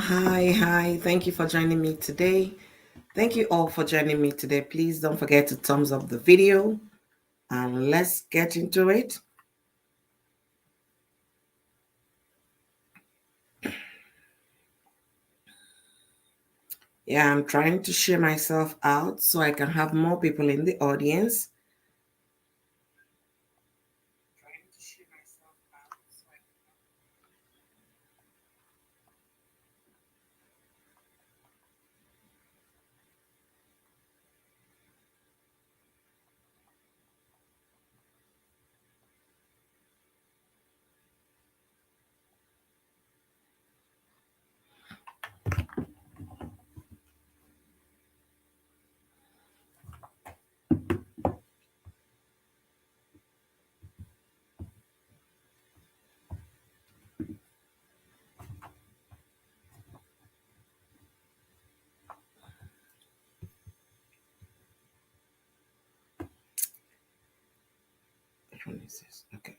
Hi. Thank you for joining me today. Thank you all for joining me today. Please don't forget to thumbs up the video and let's get into it. Yeah, I'm trying to share myself out so I can have more people in the audience. Which one is this? Okay.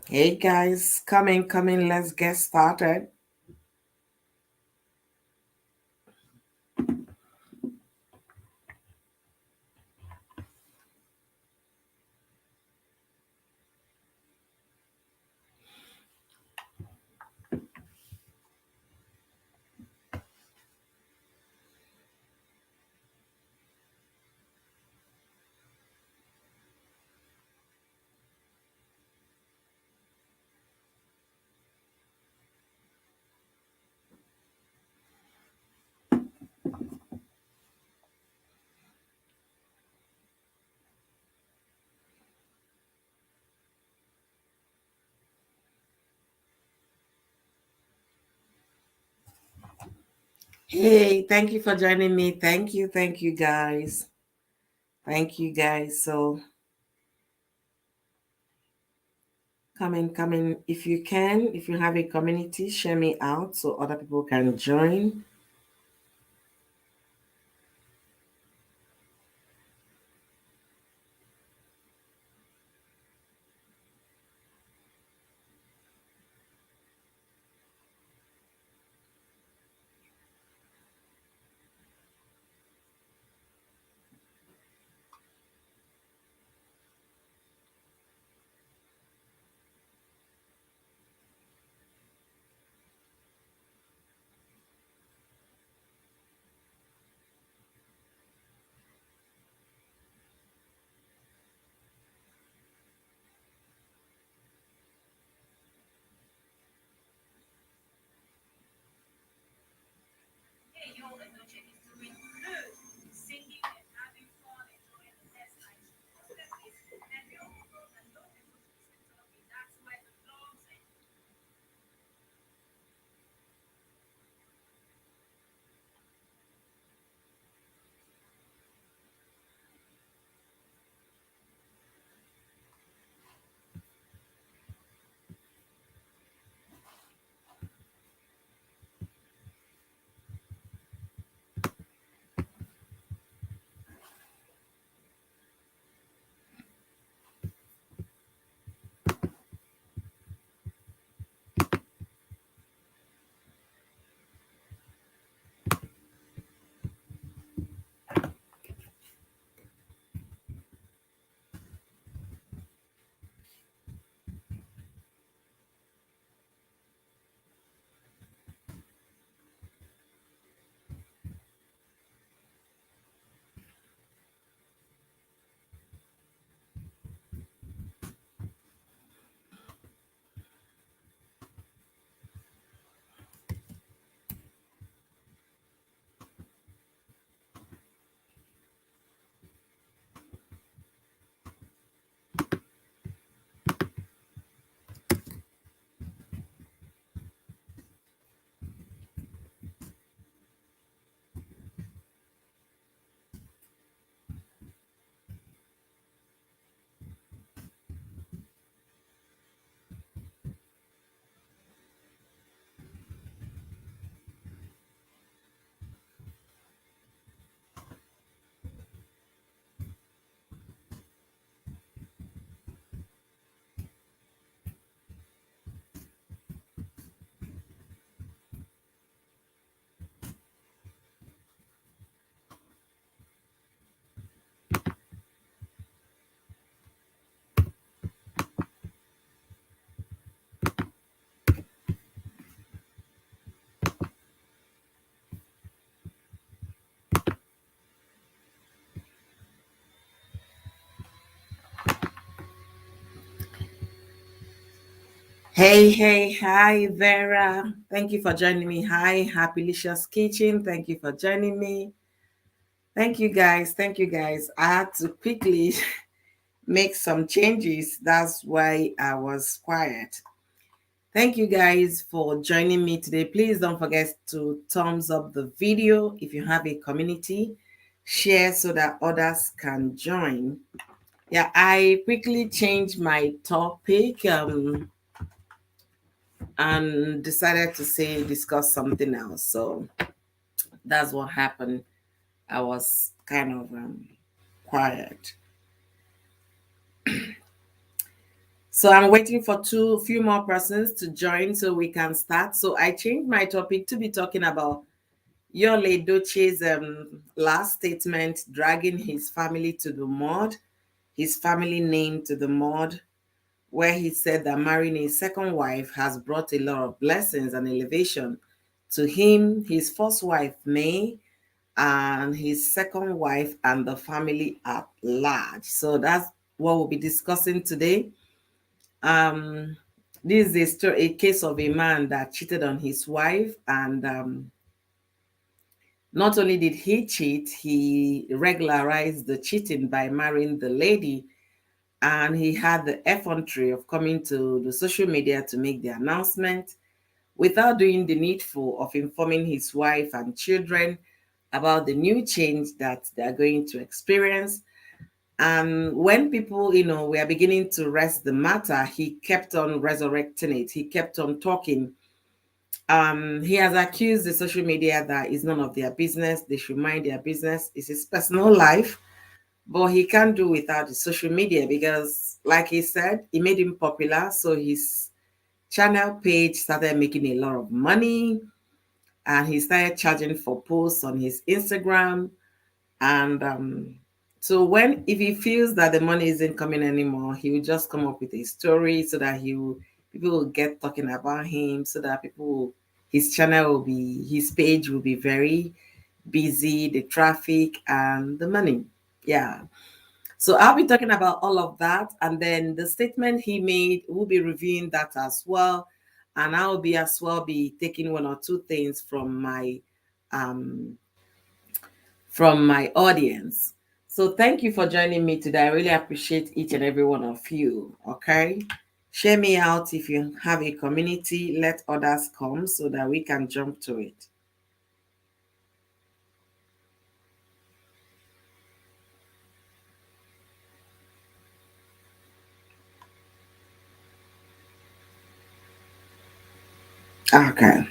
Hey guys, come in, let's get started. Hey, thank you for joining me. Thank you guys. Thank you guys. So come in if you can. If you have a community, share me out so other people can join. Yul Edochie is doing good, singing and having fun, enjoying the best life. And the overall and no people to listen to me. That's where the loves and Hey, hey, hi, Vera. Thank you for joining me. Hi, Happy Licious Kitchen. Thank you for joining me. Thank you, guys. Thank you, guys. I had to quickly make some changes. That's why I was quiet. Thank you, guys, for joining me today. Please don't forget to thumbs up the video if you have a community. Share so that others can join. Yeah, I quickly changed my topic. And decided to say discuss something else. So that's what happened. I was kind of quiet. So I'm waiting for few more persons to join so we can start. So I changed my topic to be talking about Yul Edochie's last statement, dragging his family to the mud, his family name to the mud, where he said that marrying a second wife has brought a lot of blessings and elevation to him, his first wife, May, and his second wife, and the family at large. So that's what we'll be discussing today. Um, this is a case of a man that cheated on his wife, and not only did he cheat, he regularized the cheating by marrying the lady, and he had the effrontery of coming to the social media to make the announcement without doing the needful of informing his wife and children about the new change that they're going to experience. And when people, were beginning to rest the matter, he kept on resurrecting it. He kept on talking. He has accused the social media that it's none of their business. They should mind their business. It's his personal life, but he can't do without the social media because, like he said, it made him popular. So his channel page started making a lot of money, and he started charging for posts on his Instagram. And so when if he feels that the money isn't coming anymore, he will just come up with a story so that people will get talking about him, so that his channel will be his page will be very busy, the traffic and the money. Yeah. So I'll be talking about all of that, and then the statement he made, we'll be reviewing that as well. And I'll be as well be taking one or two things um from my audience. So thank you for joining me today. I really appreciate each and every one of you. Okay. Share me out if you have a community, let others come so that we can jump to it. Okay.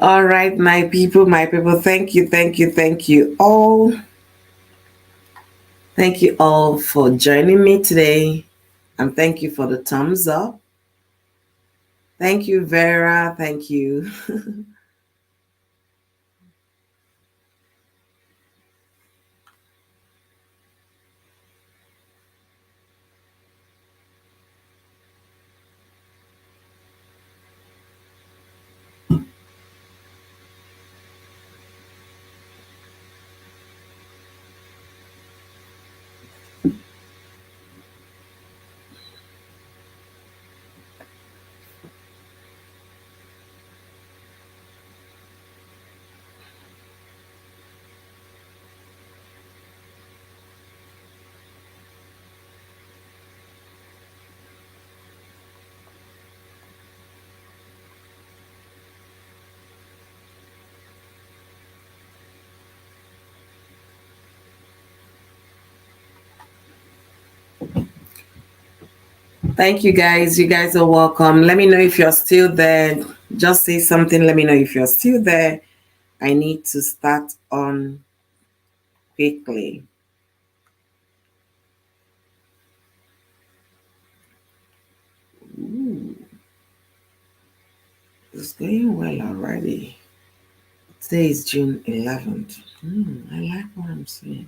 All right, my people, my people. Thank you, thank you, thank you all. Thank you all for joining me today. And thank you for the thumbs up. Thank you, Vera. Thank you. Thank you, guys. You guys are welcome. Let me know if you're still there. Just say something. Let me know if you're still there. I need to start on quickly. Ooh, it's going well already. Today is June 11th. I like what I'm seeing.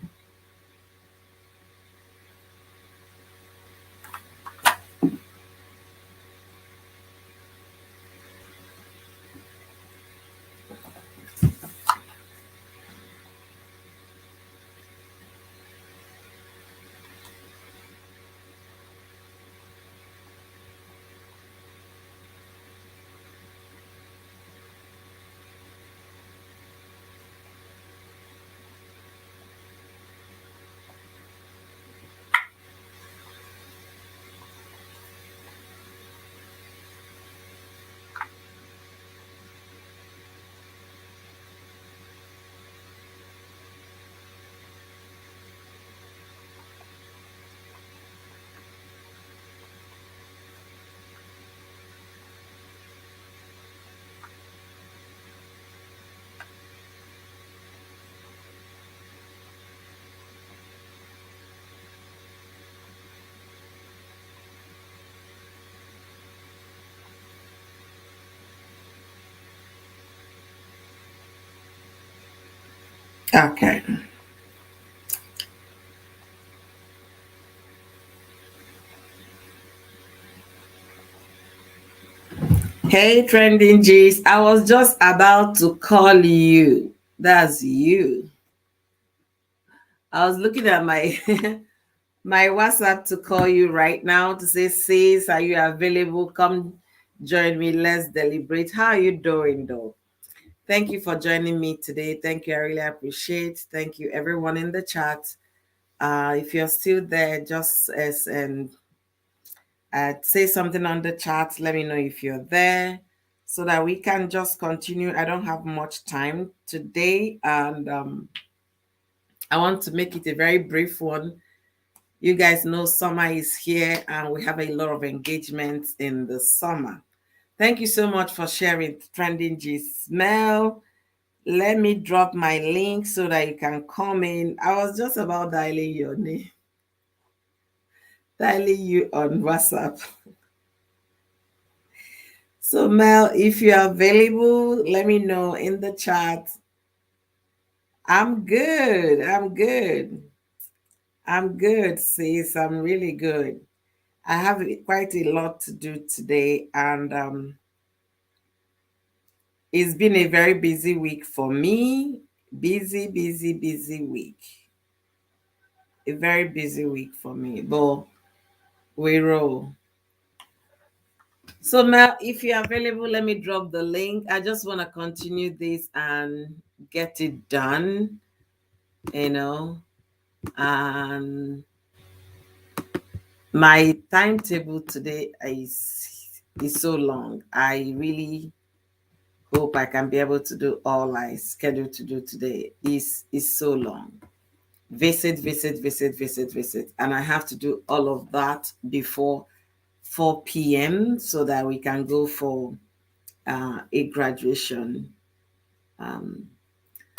Okay. Hey, trending G's. I was just about to call you. That's you. I was looking at my my WhatsApp to call you right now to say, sis, are you available? Come join me. Let's deliberate. How are you doing, though? Thank you for joining me today. Thank you. I really appreciate. Thank you, everyone in the chat. If you're still there, just as and say something on the chat. Let me know if you're there so that we can just continue. I don't have much time today, and I want to make it a very brief one. You guys know summer is here, and we have a lot of engagements in the summer. Thank you so much for sharing Trending G Smell. Let me drop my link so that you can come in. I was just about dialing your name, dialing you on WhatsApp. So, Mel, if you're available, let me know in the chat. I'm good. I'm good. I'm good, sis. I'm really good. I have quite a lot to do today, and it's been a very busy week for me. Busy, busy, busy week. A very busy week for me, but we roll. So, Mel, if you're available, let me drop the link. I just want to continue this and get it done, you know. And my timetable today is so long. I really hope I can be able to do all I scheduled to do today. Is so long. Visit, visit, visit, visit, visit. And I have to do all of that before 4 p.m. so that we can go for a graduation. Um,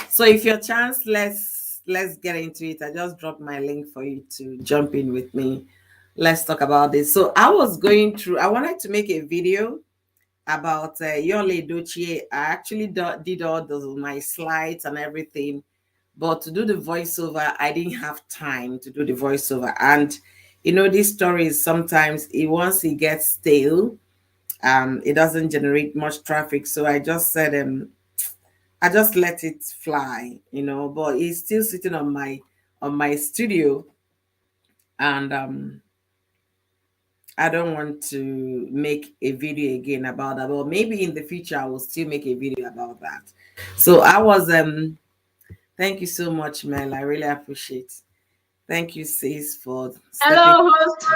so if your chance, let's get into it. I just dropped my link for you to jump in with me. Let's talk about this. So I was going through. I wanted to make a video about Yul Edochie. I actually did all my slides and everything, but to do the voiceover, I didn't have time to do the voiceover. And these stories sometimes once it gets stale, it doesn't generate much traffic. So I just said, I just let it fly, but it's still sitting on my studio, and I don't want to make a video again about that. But maybe in the future I will still make a video about that. So I was thank you so much, Mel. I really appreciate. Thank you, sis, for stepping. Hello, host.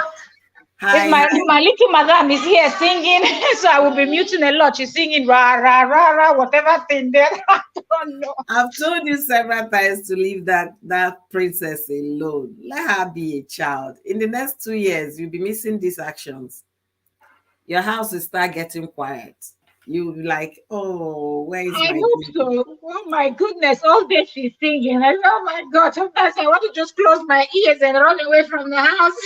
It's Hi, my hi. little madam is here singing, so I will be muting a lot. She's singing rah rah rah rah whatever thing there. I don't know. I've told you several times to leave that princess alone. Let her be a child. In the next 2 years, you'll be missing these actions. Your house will start getting quiet. You like, oh, where is I my hope baby? so. Oh my goodness, all day she's singing. Oh my God, sometimes I want to just close my ears and run away from the house.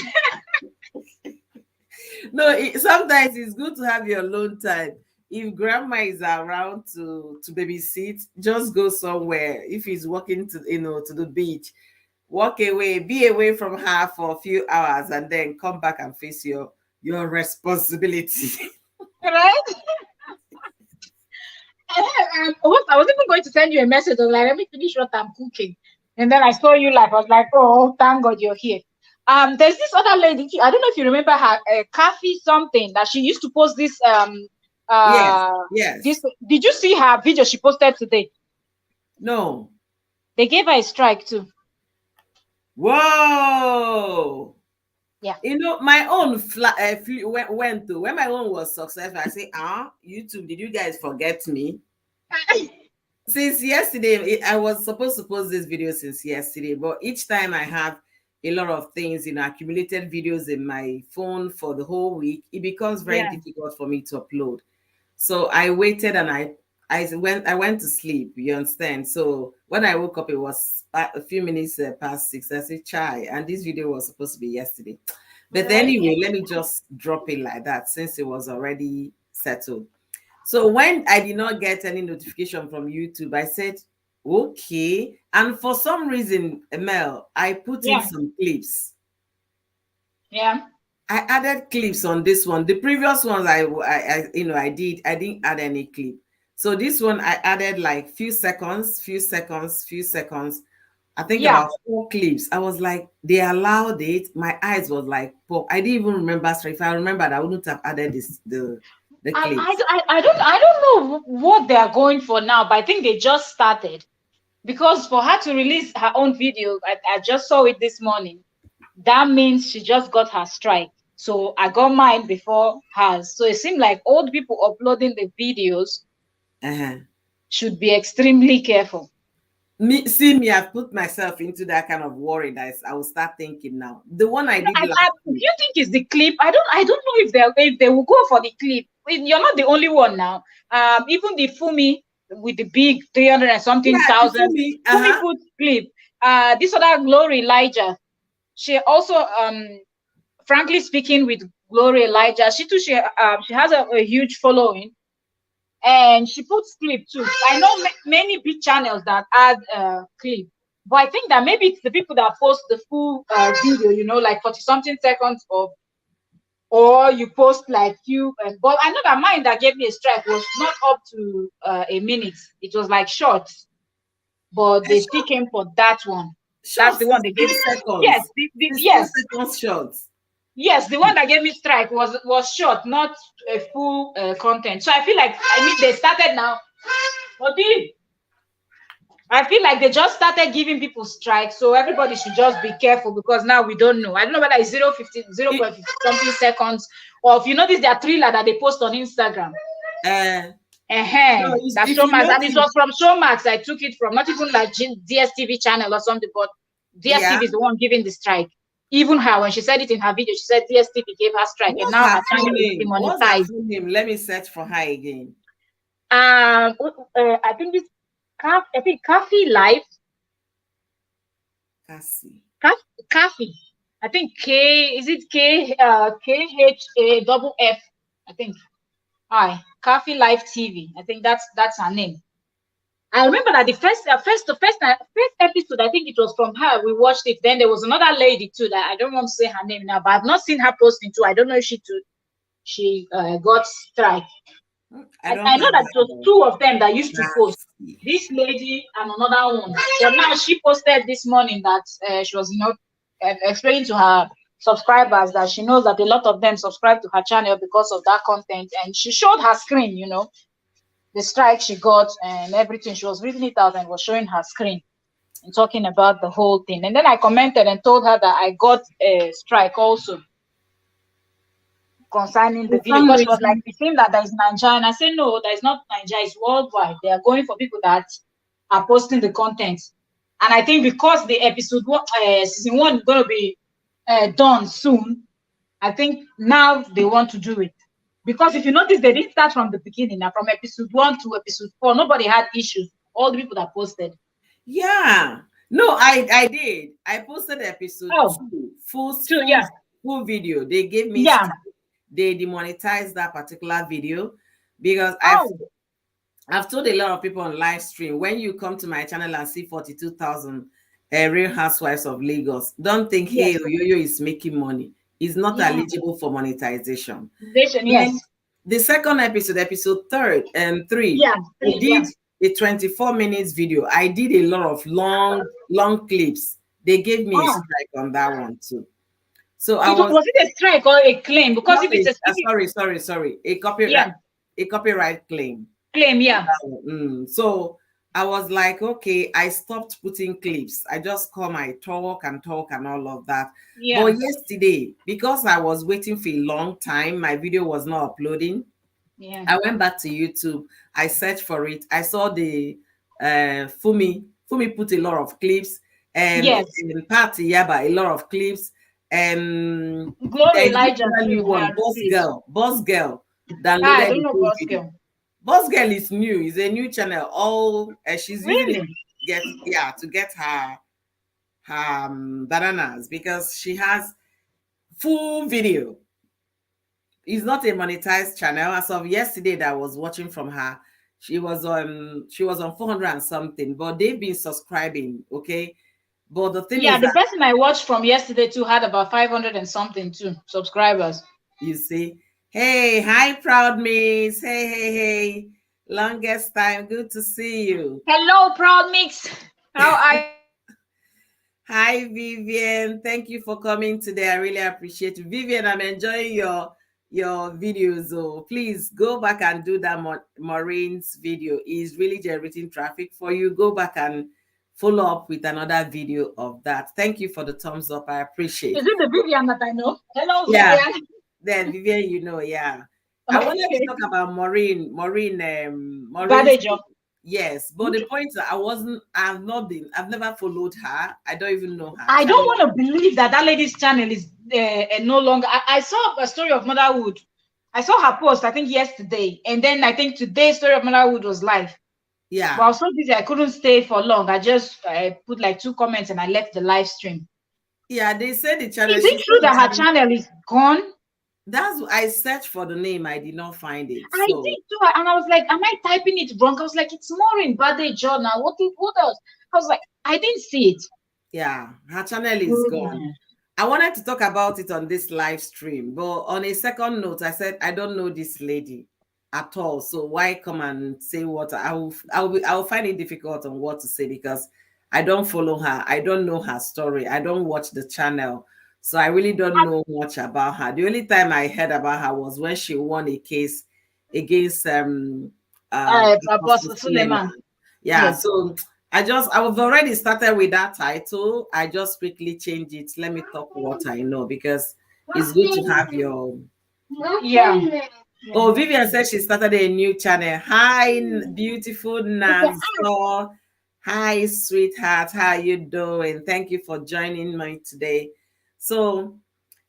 No, sometimes it's good to have your alone time. if grandma is around to babysit, just go somewhere. If he's walking to to the beach, walk away, be away from her for a few hours, and then come back and face your responsibility. Right? I was even going to send you a message. I was like, let me finish what I'm cooking. And then I saw you live. I was like, oh, thank God you're here. There's this other lady. I don't know if you remember her, Kathy something that she used to post this. Yes, This. yes. Did you see her video she posted today? No. They gave her a strike too. Whoa. Yeah. My own went to when my own was successful. I say, YouTube, did you guys forget me? Since yesterday, I was supposed to post this video since yesterday, but each time I have a lot of things, accumulated videos in my phone for the whole week, it becomes very Yeah. difficult for me to upload. So I waited and I went to sleep. You understand? So when I woke up, it was a few minutes past 6. I said, "Chai," and this video was supposed to be yesterday. But Right. anyway, let me just drop it like that since it was already settled. So when I did not get any notification from YouTube, I said, okay. And for some reason, Mel, I put in Yeah. some clips. Yeah. I added clips on this one. The previous ones I didn't add any clip. So this one I added like few seconds, few seconds, few seconds. I think Yeah. about 4 clips. I was like, they allowed it. My eyes was like pop. I didn't even remember. So if I remembered, I wouldn't have added the clips. I don't know what they are going for now, but I think they just started because for her to release her own video, I just saw it this morning. That means she just got her strike. So I got mine before hers. So it seemed like old people uploading the videos Uh-huh. should be extremely careful. Me, I've put myself into that kind of worry that I will start thinking now. The one I did last Do week. you think it's the clip? I don't know if they will go for the clip. You're not the only one now. Even the Fumi with the big 300 and something Yeah, the thousand Fumi. Fumi Uh-huh. put clip. This other Glory Elijah, she also frankly speaking with Glory Elijah, she too she has a huge following and she puts clip too. I know many big channels that add clip, but I think that maybe it's the people that post the full video, like 40 something seconds of, or you post like few. But I know that mine that gave me a strike was not up to a minute. It was like short, but And they still came for that one. That's short, the one they gave. 16 Yes, seconds. 16 yes, seconds short. yes. The one that gave me strike was short, not a full content. So I feel like they started now. But I feel like they just started giving people strikes, so everybody should just be careful because now we don't know. I don't know whether it's 0.50, It, 0.50 something seconds, or if you notice their thriller that they post on Instagram. uh, no, That's if you Showmax, and it notice, was from Showmax. I took it from, not even like DSTV channel or something, but yeah, DSTV is the one giving the strike. Even her, when she said it in her video, she said DSTV gave her strike, and what's now her her full channel is name? What's her demonetized. full name? Let me search for her again. I think this, I think Coffee Life. Cassie. Kathy. I think K, is it K, KHA double F? I think. Hi, Kathy Live TV. I think that's her name. I remember that the first episode, I think it was from her. We watched it. Then there was another lady too that I don't want to say her name now, but I've not seen her posting too. I don't know if she got strike. I don't I know have that it was her. two of them that used to post. Cassie. This lady and another one. But now she posted this morning that she was, explaining to her subscribers that she knows that a lot of them subscribe to her channel because of that content. And she showed her screen, the strike she got and everything. She was reading it out and was showing her screen and talking about the whole thing. And then I commented and told her that I got a strike also concerning the For video, some because she was like, reason, it seems that there is Nigeria. And I said, no, there is not Nigeria, it's worldwide. They are going for people that are posting the content. And I think because the episode one, season one is going to be done soon, I think now they want to do it. Because if you notice, they didn't start from the beginning. Now, from episode 1 to episode 4, nobody had issues. All the people that posted. yeah. No, I did. I posted episode Oh, 2, full true, full yeah. full video. They gave me Yeah. strike. They demonetized that particular video. because Oh, I've told a lot of people on live stream, when you come to my channel and see 42,000 real housewives of Lagos, don't think, hey, yes. Oyoyo is making money. It's not Yeah. eligible for monetization. Vision, Then yes. the second episode, episode third and three, Yeah, I three, did yeah. a 24 minutes video. I did a lot of long clips. They gave me a Oh, strike on that one too. So I it was was it a strike or a claim? Because not if it's a if it, sorry, yeah, a copyright claim. claim, yeah. So I was like, okay, I stopped putting clips. I just come, I talk and all of that. But Yeah. yesterday, because I was waiting for a long time, my video was not uploading. Yeah. I went back to YouTube. I searched for it. I saw the Fumi. Fumi put a lot of clips, and Yes. in Party Yaba, a lot of clips. And Glory there's this Elijah other new too one, had please. Boss Girl, I downloaded don't the know whole Boss video. Girl. Boss Girl is new. It's a new channel. All she's using it Really? to get her bananas, because she has full video. It's not a monetized channel. As of yesterday that I was watching from her, she was on 400 and something, but they've been subscribing, okay? But the thing Yeah, is the that person I watched from yesterday too had about 500 and something too subscribers. you see, hey, hi proud miss. Hey. Longest time, good to see you. Hello, Proud Mix. How are you? Hi Vivian, thank you for coming today. I really appreciate it. Vivian, I'm enjoying your videos. Oh, please go back and do that Maureen's video. Is really generating traffic for you. Go back and follow up with another video of that. Thank you for the thumbs up. I appreciate. Is it the Vivian that I know? Hello, Yeah, Vivian. then Vivian, yeah. I wanted to Okay. talk about Maureen's. Badejo. Yes, but the point is that I've never followed her. I don't even know her I don't channel. want to believe that that lady's channel is no longer. I saw a story of motherhood. I saw her post, I think yesterday, and then I think today's story of motherhood was live. But I Yeah. was so busy, I couldn't stay for long. I put like 2 comments and I left the live stream. Yeah, they said the channel, Is she it said true the that her channel. channel is gone? That's I searched for the name, I did not find it. I So did too, and I was like, "Am I typing it wrong?" I was like, "It's Maureen Badejo now. What else?" I was like, "I didn't see it." yeah, her channel is gone. Goodness. I wanted to talk about it on this live stream, but on a second note, I said I don't know this lady at all. So why come and say what I will find it difficult on what to say, because I don't follow her. I don't know her story. I don't watch the channel. So I really don't know much about her. The only time I heard about her was when she won a case against Apostle Apostle Suleiman. Suleiman. Yeah, Yes. so I've already started with that title. I just quickly change it. Let me talk what I know, because it's good to have your. Yeah. Oh, Vivian said she started a new channel. Hi, beautiful Nazo. Hi, sweetheart. How you doing? Thank you for joining me today. So,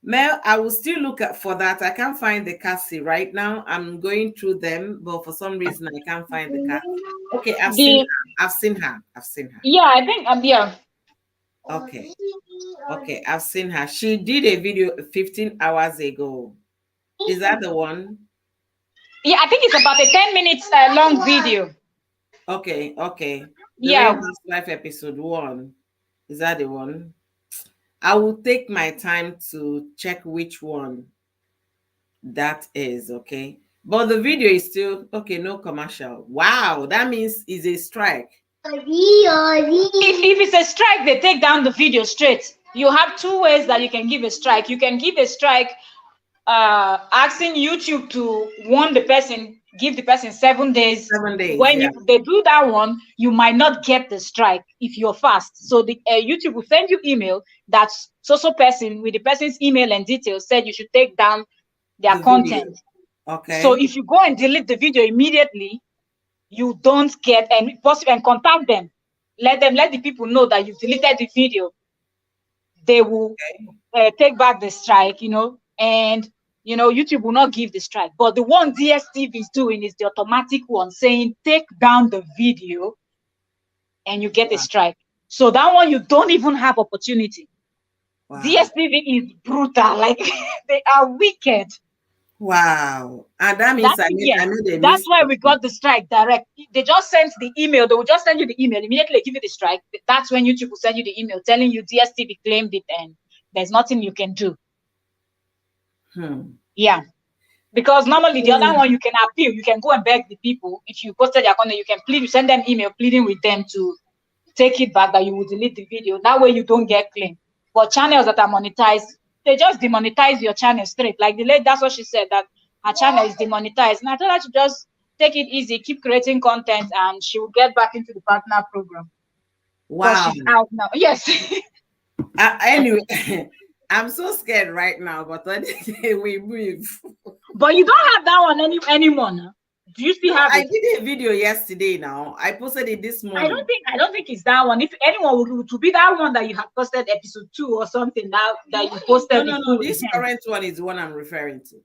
Mel, I will still for that. I can't find the Cassie right now. I'm going through them, but for some reason I can't find the Cassie. Okay, I've seen The her. I've seen her. I've seen her. yeah, I think yeah. Okay. Okay, I've seen her. She did a video 15 hours ago. Is that the one? Yeah, I think it's about a 10 minutes long video. Okay. The Real Yeah. Housewife episode 1. Is that the one? I will take my time to check which one that is, okay? But the video is still okay, no commercial. Wow, that means it's a strike. If it's a strike, they take down the video straight. You have two ways that you can give a strike. You can give a strike asking YouTube to warn the person, give the person 7 days. 7 days, When yeah. they do that one, you might not get the strike if you're fast. So the YouTube will send you email that so person with the person's email and details said you should take down their The video. content. So Okay. if you go and delete the video immediately, you don't get and possible and contact them. Let the people know that you've deleted the video. They will take back the strike, and YouTube will not give the strike. But the one DSTV is doing is the automatic one saying take down the video and you get a Wow. strike. So that one you don't even have opportunity. Wow. DSTV is brutal, like they are wicked. Wow. And that That means I thing, made yes. I made a That's why mistake. we got the strike direct. They just sent the email. They will just send you the email immediately. They give you the strike. That's when YouTube will send you the email telling you DSTV claimed it and there's nothing you can do. Hmm. Yeah, because normally the other Mm. one you can appeal. You can go and beg the people. If you posted their content, you can plead. You send them email pleading with them to take it back, that you will delete the video. That way you don't get claim. But channels that are monetized, they just demonetize your channel straight. Like the lady, that's what she said, that her channel is demonetized. And I told her to just take it easy, keep creating content, and she will get back into the partner program because Wow. she's out now. Yes. Anyway, I'm so scared right now, but when we move. But you don't have that one anymore now. Do you still No, have I it? did a video yesterday now. I posted it this morning. I don't think it's that one. If anyone would to be that one that you have posted episode 2 or something, that you No, posted the no, no. full. This current one is the one I'm referring to.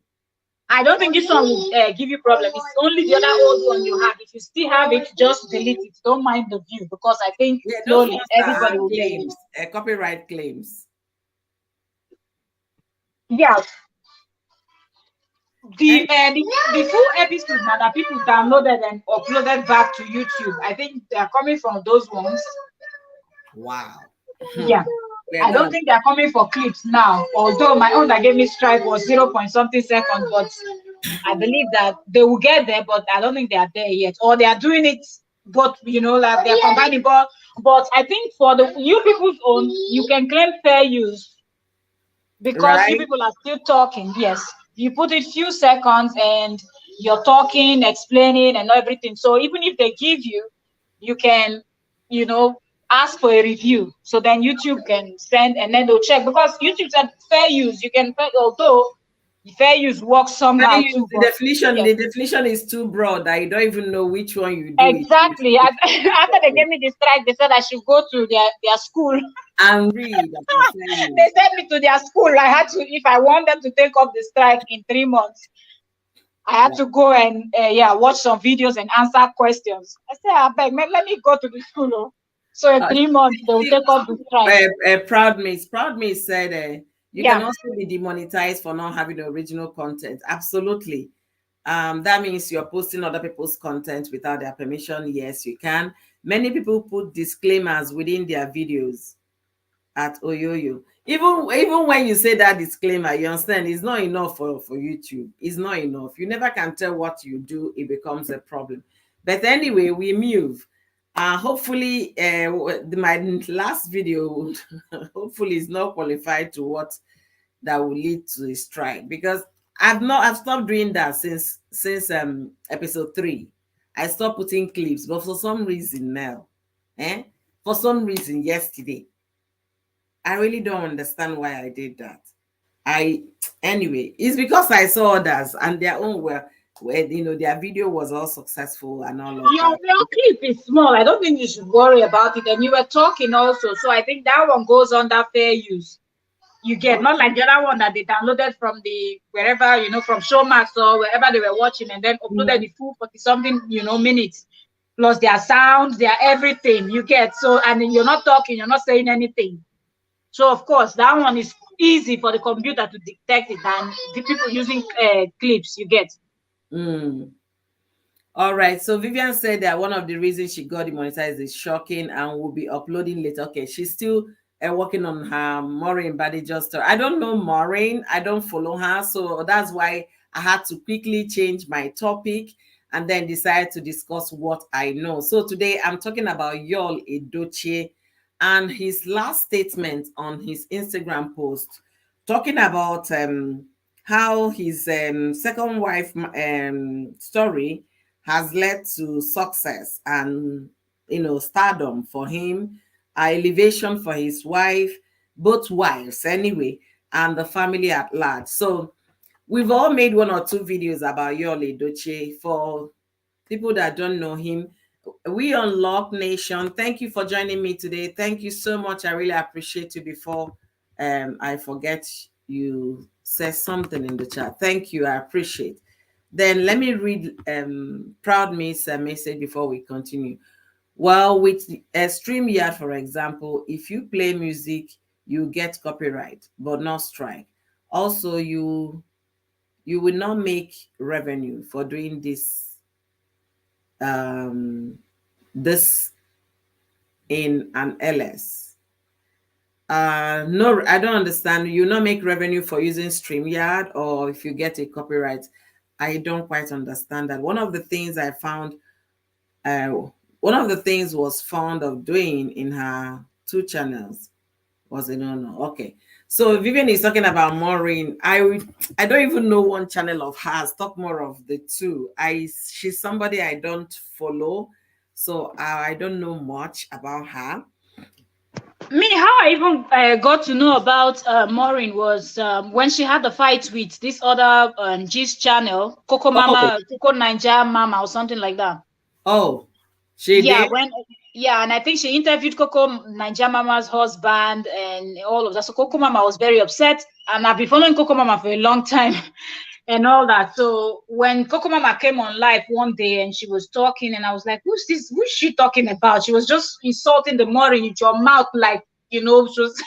I don't think this one will give you problem. It's only the other old one you have. If you still have it, just delete it. Don't mind the view because I think Yeah, those slowly ones are everybody will get it. claims, copyright claims. Yeah, And the full episode now that people downloaded and uploaded back to YouTube, I think they are coming from those ones. wow. Yeah. We are I don't gonna. think they're coming for clips now. Although my own that gave me strike was 0 point something seconds, but I believe that they will get there, but I don't think they are there yet. Or they are doing it, but like they're combining. But I think for the you people's own, you can claim fair use because you Right? people are still talking. Yes, you put it few seconds and you're talking, explaining, and everything. So even if they give you, you can, you know, ask for a review. So then YouTube can send and then they'll check because YouTube said fair use. You can, although fair use works Fair somehow use, too, but the yes. definition is too broad that you don't even know which one you do it with. Exactly. After they gave me the strike, they said I should go to their school. And read about fair They use. sent me to their school. I had to, if I want them to take up the strike in 3 months, I had Wow. to go and watch some videos and answer questions. I said, I beg, let me go to the school. Oh. So in 3 months they will See, take up the strike. Proud Me said you can Yeah. also be demonetized for not having the original content. Absolutely. That means you're posting other people's content without their permission. Yes, you can. Many people put disclaimers within their videos at Oyoyo. Even when you say that disclaimer, you understand it's not enough for YouTube. It's not enough. You never can tell what you do, it becomes a problem. But anyway, we move. Hopefully, my last video hopefully is not qualified to what that will lead to a strike because I've stopped doing that since episode 3. I stopped putting clips, but for some reason now, eh? For some reason yesterday, I really don't understand why I did that. I Anyway, it's because I saw others and their own where their video was all successful and all of that. Your clip is small. I don't think you should worry about it. And you were talking also. So I think that one goes under fair use. You get not Okay. like the other one that they downloaded from the wherever, from Showmax or wherever they were watching and then uploaded Mhm. the full 40 something, minutes plus their sound, their everything you get. So, and then you're not talking, you're not saying anything. So, of course, that one is easy for the computer to detect it than the people using clips you get. Mm. All right. So Vivian said that one of the reasons she got demonetized is shocking and will be uploading later. Okay, she's still working on her Maureen Badijo story. I don't know Maureen. I don't follow her, so that's why I had to quickly change my topic and then decide to discuss what I know. So today I'm talking about Yul Edochie and his last statement on his Instagram post, talking about how his second wife story has led to success and stardom for him, elevation for his wife, both wives anyway, and the family at large. So we've all made one or two videos about Yul Edochie. For people that don't know him, we unlock nation, thank you for joining me today. Thank you so much. I really appreciate you. Before I forget, you said something in the chat. Thank you, I appreciate. Then let me read Proud Me's message before we continue. Well, with StreamYard, for example, if you play music, you get copyright, but not strike. Also, you will not make revenue for doing um, this in an LS. No, I don't understand. You not make revenue for using StreamYard, or if you get a copyright. I don't quite understand that. One of the things I found, uh, one of the things was fond of doing in her two channels was a no. Okay. So Vivian is talking about Maureen. I don't even know one channel of hers. Talk more of the two. She's somebody I don't follow, so I don't know much about her. Me, how I even got to know about Maureen was when she had the fight with this other G's channel, Coco Oh, Mama, Coco Ninja Mama, or something like that. oh, she Yeah, did. when and I think she interviewed Coco Ninja Mama's husband and all of that. So Coco Mama was very upset, and I've been following Coco Mama for a long time. And all that. So when Coco Mama came on live one day and she was talking, and I was like, "Who's this? Who's she talking about?" She was just insulting the Maureen with your mouth, like, she was.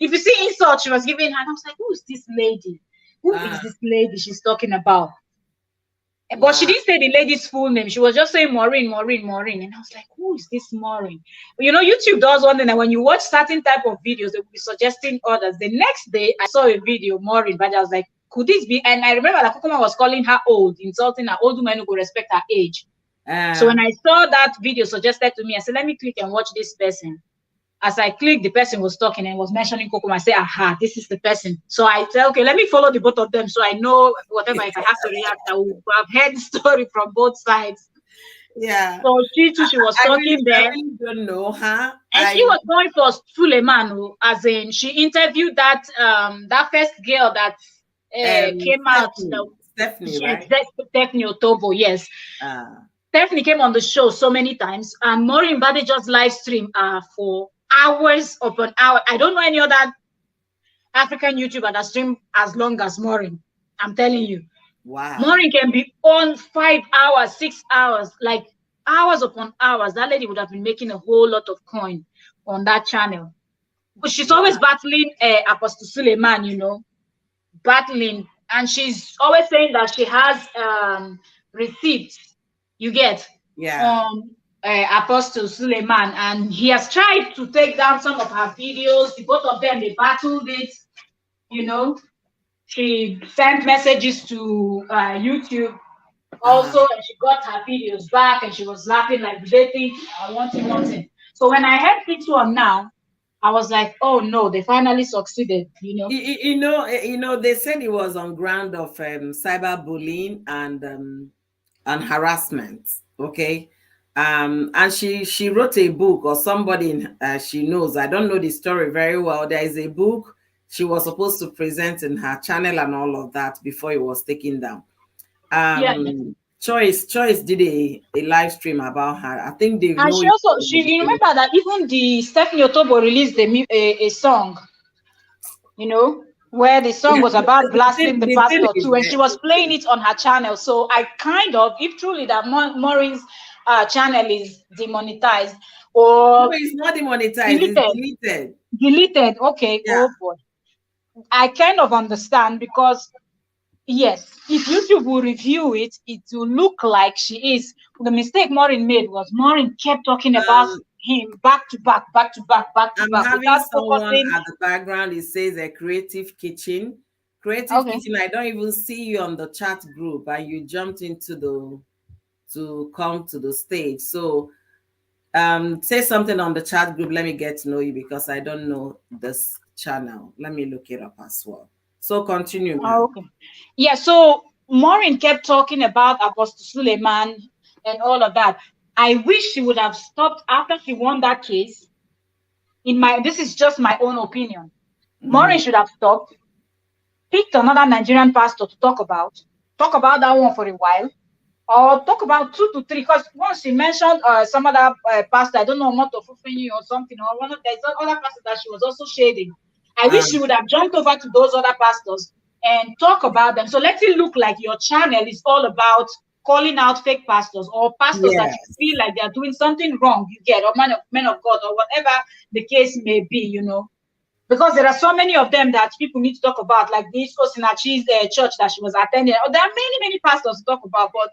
If you see insult, she was giving her. And I was like, "Who's this lady? Who Ah, is this lady she's talking about?" But she wow. didn't say the lady's full name. She was just saying Maureen, Maureen, Maureen. And I was like, who is this Maureen? But YouTube does one thing, and when you watch certain type of videos, they will be suggesting others. The next day, I saw a video, Maureen, but I was like, could this be? And I remember that Kokoma was calling her old, insulting her, old woman who could respect her age. So Uh, when I saw that video suggested to me, I said, let me click and watch this person. As I clicked, the person was talking and was mentioning Kokoma. I said, aha, this is the person. So I said, okay, let me follow the both of them so I know whatever, if I have to react, I will have heard the story from both sides. yeah. So she too, she was talking I there. really don't know her. And she was going for Suleiman, as in she interviewed that first girl that came out. Stephanie, Yes, right? that's Stephanie Otobo. Yes, Uh, Stephanie came on the show so many times, and Maureen Bade just live stream for hours upon hour. I don't know any other African YouTuber that stream as long as Maureen. I'm telling you, wow. Maureen can be on 5 hours, 6 hours, like hours upon hours. That lady would have been making a whole lot of coin on that channel. But she's Wow. always battling Apostle Suleiman, battling, and she's always saying that she has receipts. You get Yeah. Apostle Suleiman, and he has tried to take down some of her videos. The both of them, they battled it. You know, she sent messages to YouTube Uh-huh. also, and she got her videos back, and she was laughing like they think I want it, want it. So when I heard this one now, I was like, oh no, they finally succeeded. They said it was on ground of cyberbullying and harassment. Okay. And she wrote a book, or somebody she knows. I don't know the story very well. There is a book she was supposed to present in her channel and all of that before it was taken down. Yeah. Choice did a live stream about her. I think they And know she each also, other. you remember that even the Stephanie Otobo released a song, where the song Yeah, was about blasting the the thing pastor is too, and she was playing it on her channel. So I kind of, if truly that Maureen's channel is demonetized no, or it's not demonetized, it's deleted, deleted. okay, Yeah. oh boy, I kind of understand, because yes, if YouTube will review it, it will look like she is. The mistake Maureen made was Maureen kept talking about Um, him back to back, back to back, back to I'm back, having without someone focusing. at the background. It says a creative kitchen. Creative Okay. kitchen. I don't even see you on the chat group, and you jumped into the to come to the stage. So say something on the chat group. Let me get to know you, because I don't know this channel. Let me look it up as well. So continue, ma'am. Okay. Yeah, so Maureen kept talking about Apostle Suleiman and all of that. I wish she would have stopped after she won that case. This is just my own opinion. Mm-hmm. Maureen should have stopped, picked another Nigerian pastor to talk about that one for a while, or talk about 2 to 3. Because once she mentioned some other pastor, I don't know, Moto Fufini or something, or one of there's other pastors that she was also shading. I wish she would have jumped over to those other pastors and talk about them. So let it look like your channel is all about calling out fake pastors, or pastors that you Yes. feel like they're doing something wrong, you get, or men of God, or whatever the case may be. because there are so many of them that people need to talk about, like this Osinachi's church that she was attending. Oh, there are many pastors to talk about, but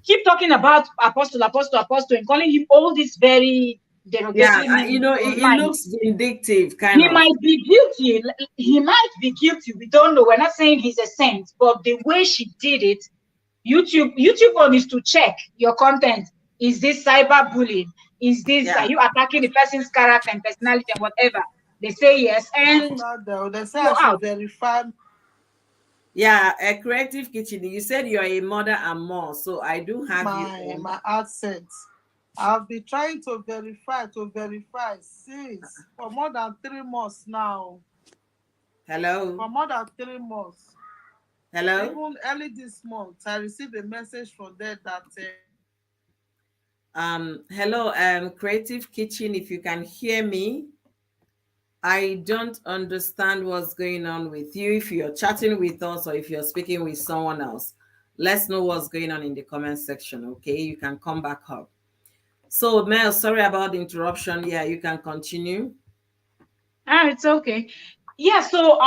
keep talking about apostle, and calling him all these very Yeah, derogatory names it online. looks vindictive, kind He of. might be guilty. He might be guilty. We don't know. We're not saying he's a saint, but the way she did it, YouTube one is to check your content. Is this cyberbullying? Is this, are Yeah, you attacking the person's character and personality and whatever? They say yes, and After that, they say I you're should out. verify yeah. A creative kitchen. You said you're a mother and more, so I do have you on. my accent. I've been trying to verify since for more than 3 months now. Hello, For more than 3 months. hello. Even early this month, I received a message from them that Hello, creative kitchen. If you can hear me, I don't understand what's going on with you. If you're chatting with us or if you're speaking with someone else, let's know what's going on in the comment section. Okay, you can come back up. So, Mel, sorry about the interruption. Yeah, you can continue. It's okay. Yeah, so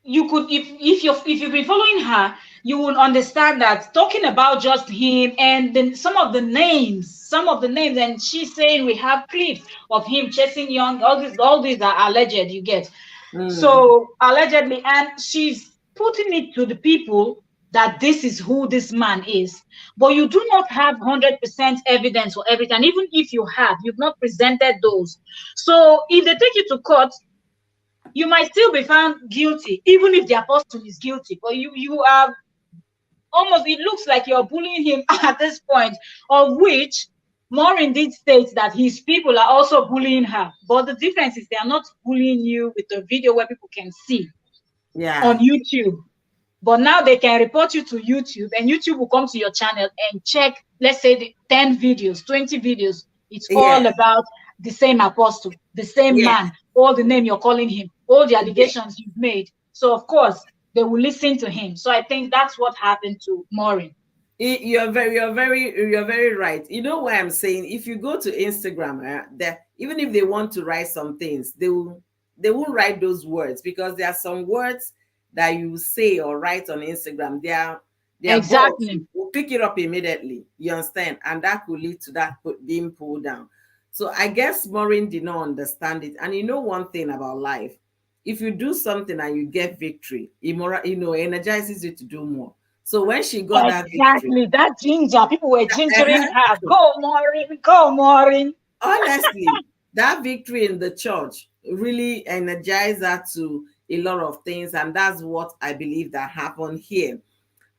you could, if you've been following her, you would understand that talking about just him and then some of the names, and she's saying we have clips of him chasing young, all these are alleged, you get. Mm, So allegedly, and she's putting it to the people that this is who this man is, but you do not have 100% evidence for everything. And even if you have, you've not presented those. So if they take you to court, you might still be found guilty, even if the apostle is guilty. But you are almost, it looks like you're bullying him at this point, of which Maureen did state that his people are also bullying her. But the difference is they are not bullying you with a video where people can see yeah. on YouTube. But now they can report you to YouTube, and YouTube will come to your channel and check, let's say, the 10 videos, 20 videos. It's all Yeah. about the same apostle, the same Yeah. man, all the name you're calling him, all the Yeah. allegations you've made. So, of course, they will listen to him. So I think that's what happened to Maureen. You're very right. You know why I'm saying, if you go to Instagram, that even if they want to write some things, they won't write those words, because there are some words that you say or write on Instagram. Their bots Exactly. will pick it up immediately. You understand, and that could lead to that being pulled down. So I guess Maureen did not understand it. And you know one thing about life: if you do something and you get victory, energizes you to do more. So when she got that victory, Exactly. That ginger, people were gingering her. Go, Maureen. Go, Maureen. honestly, that victory in the church really energized her to a lot of things, and that's what I believe that happened here.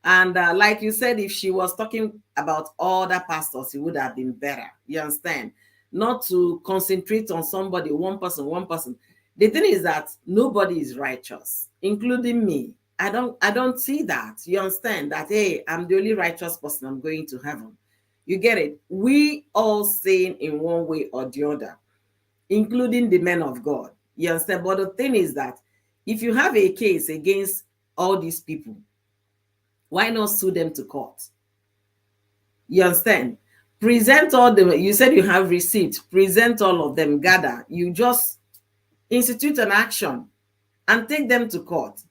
And like you said, if she was talking about other pastors, it would have been better. You understand? Not to concentrate on somebody, one person, one person. The thing is that nobody is righteous, including me. I don't see that. You understand that, hey, I'm the only righteous person, I'm going to heaven. You get it? We all sin in one way or the other, including the men of God. You understand? But the thing is that if you have a case against all these people, why not sue them to court? You understand? Present all the, you said you have receipts, present all of them, gather. You just institute an action and take them to court.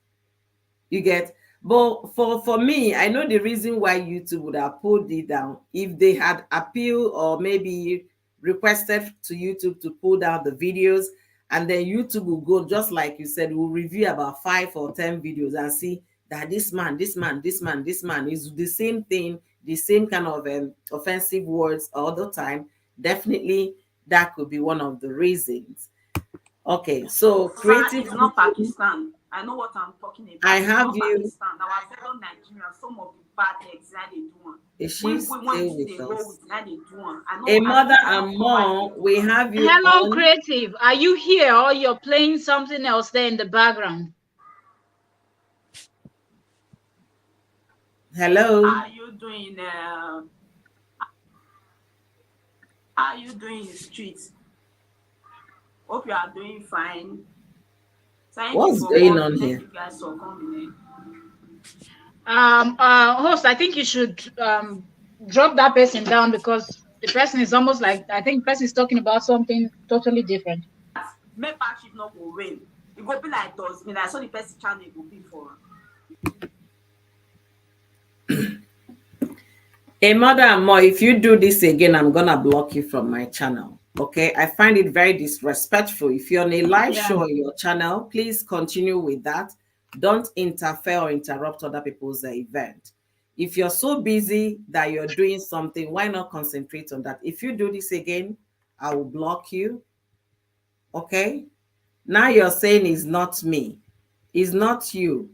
You get? But for me, I know the reason why YouTube would have pulled it down. If they had appealed or maybe requested to YouTube to pull down the videos, and then YouTube will go, just like you said, will review about 5 or 10 videos and see that this man is the same thing, the same kind of offensive words all the time. Definitely, that could be one of the reasons. Okay, so Sir, creative it's not kitchen, Pakistan. I know what I'm talking I about. It's have not you. Pakistan. Our fellow Nigerians, some of the bad eggs that they do. Is she We want still to with they roll us? with that they do. A I know mother we and don't cover more, the we have you Hello, on. Creative. Are you here or you're playing something else there in the background? Hello. How you doing? How you doing in the streets? Hope you are doing fine. Thank you What's for going on coming. Thank here? you guys for coming. Host, I think you should drop that person down, because the person is almost like, I think the person is talking about something totally different. Membership not go win. It go be like those. Me, I saw the person channel it go be for. A mother and more, if you do this again, I'm gonna block you from my channel. Okay, I find it very disrespectful. If you're on a live Yeah, show on your channel, please continue with that. Don't interfere or interrupt other people's event. If you're so busy that you're doing something, why not concentrate on that? If you do this again, I will block you. Okay, now you're saying it's not me, it's not you,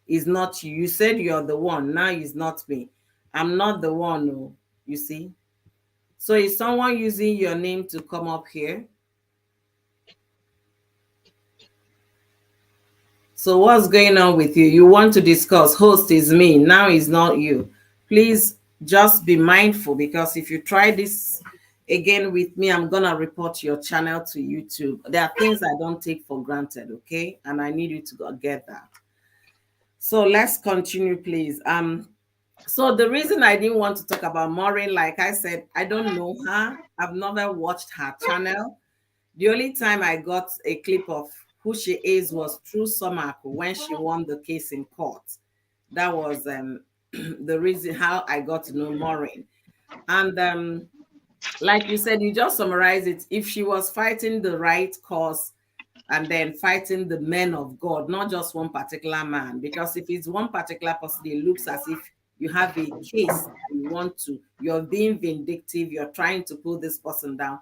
it's not you. You said you're the one, now it's not me. I'm not the one. Oh, you see. So is someone using your name to come up here? So what's going on with you? You want to discuss, host is me, now it's not you. Please just be mindful, because if you try this again with me, I'm gonna report your channel to YouTube. There are things I don't take for granted, okay? And I need you to get that. So let's continue, please. So the reason I didn't want to talk about Maureen, like I said, I don't know her. I've never watched her channel. The only time I got a clip of who she is was through Somako when she won the case in court. That was the reason how I got to know Maureen. And like you said, you just summarize it. If she was fighting the right cause and then fighting the men of God, not just one particular man, because if it's one particular person, it looks as if you have a case that you want to, you're being vindictive, you're trying to pull this person down.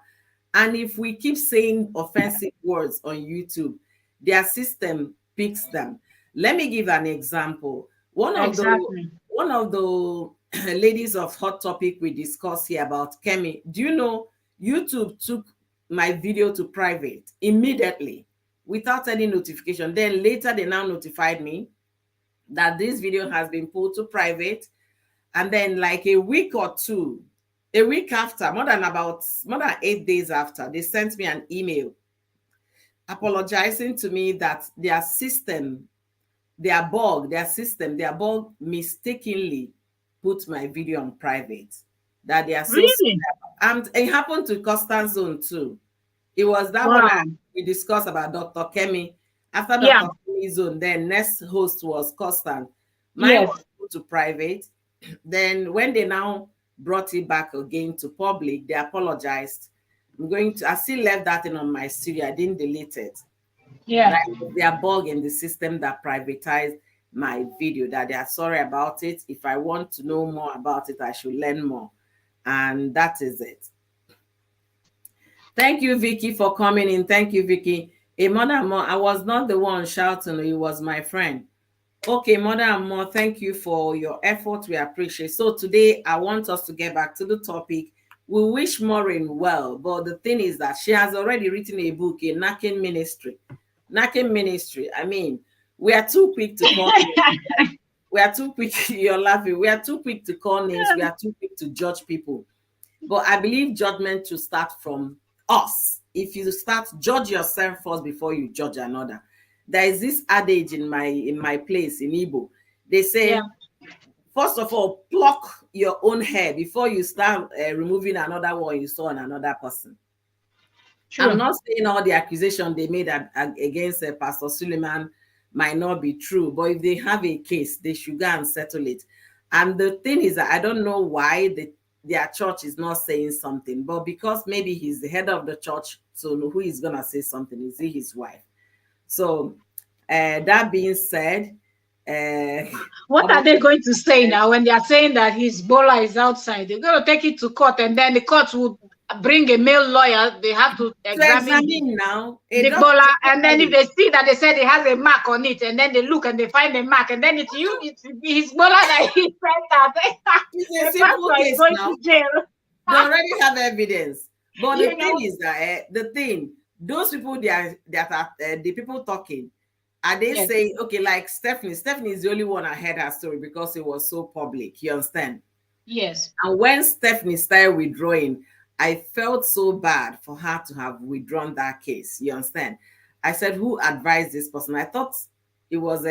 And if we keep saying offensive words on YouTube, their system picks them. Let me give an example. exactly. One of the ladies of Hot Topic we discussed here about Kemi. Do you know YouTube took my video to private immediately without any notification? Then later they now notified me that this video has been pulled to private. And then like a week or two, a week after, more than 8 days after, they sent me an email apologizing to me that their bug mistakenly put my video on private. That they are so sorry. Really? And it happened to Constant Zone too. It was that one Wow. we discussed about Dr. Kemi. After Yeah. Dr. Kemi's Zone, then next host was Constant. Mine Yes. was put to private. Then when they now brought it back again to public, they apologized. I still left that in on my studio. I didn't delete it. Yeah. That it was their bug in the system that privatized my video, that they are sorry about it. If I want to know more about it, I should learn more. And that is it. Thank you, Vicky, for coming in. Thank you, Vicky. A mother and more, I was not the one shouting, it was my friend. Okay, mother and more, thank you for your effort. We appreciate. So today I want us to get back to the topic. We wish Maureen well, but the thing is that she has already written a book, a Knacking Ministry. Knacking Ministry. I mean, we are too quick to call names. We are too quick. You're laughing. We are too quick to call names. We are too quick to judge people. But I believe judgment should start from us. If you start, judge yourself first before you judge another. There is this adage in my place in Igbo. They say, Yeah. first of all, pluck your own hair before you start removing another one you saw on another person. True. I'm not saying all the accusation they made against Pastor Suleiman might not be true, but if they have a case, they should go and settle it. And the thing is that I don't know why their church is not saying something, but because maybe he's the head of the church, so who is going to say something? Is he his wife? So that being said, What are they going to say now when they are saying that his Bola is outside? They're going to take it to court, and then the court would bring a male lawyer. They have to examine now the Bola, and then if they see that they said it has a mark on it, and then they look and they find the mark, and then it's his Bola that he said that. It's a simple case going now. to jail. They already have evidence. But the You thing know? is that those people that are the people talking, are they Yes. saying, okay, like Stephanie is the only one I heard her story because it was so public. You understand? Yes. And when Stephanie started withdrawing, I felt so bad for her to have withdrawn that case. You understand? I said, who advised this person? I thought it was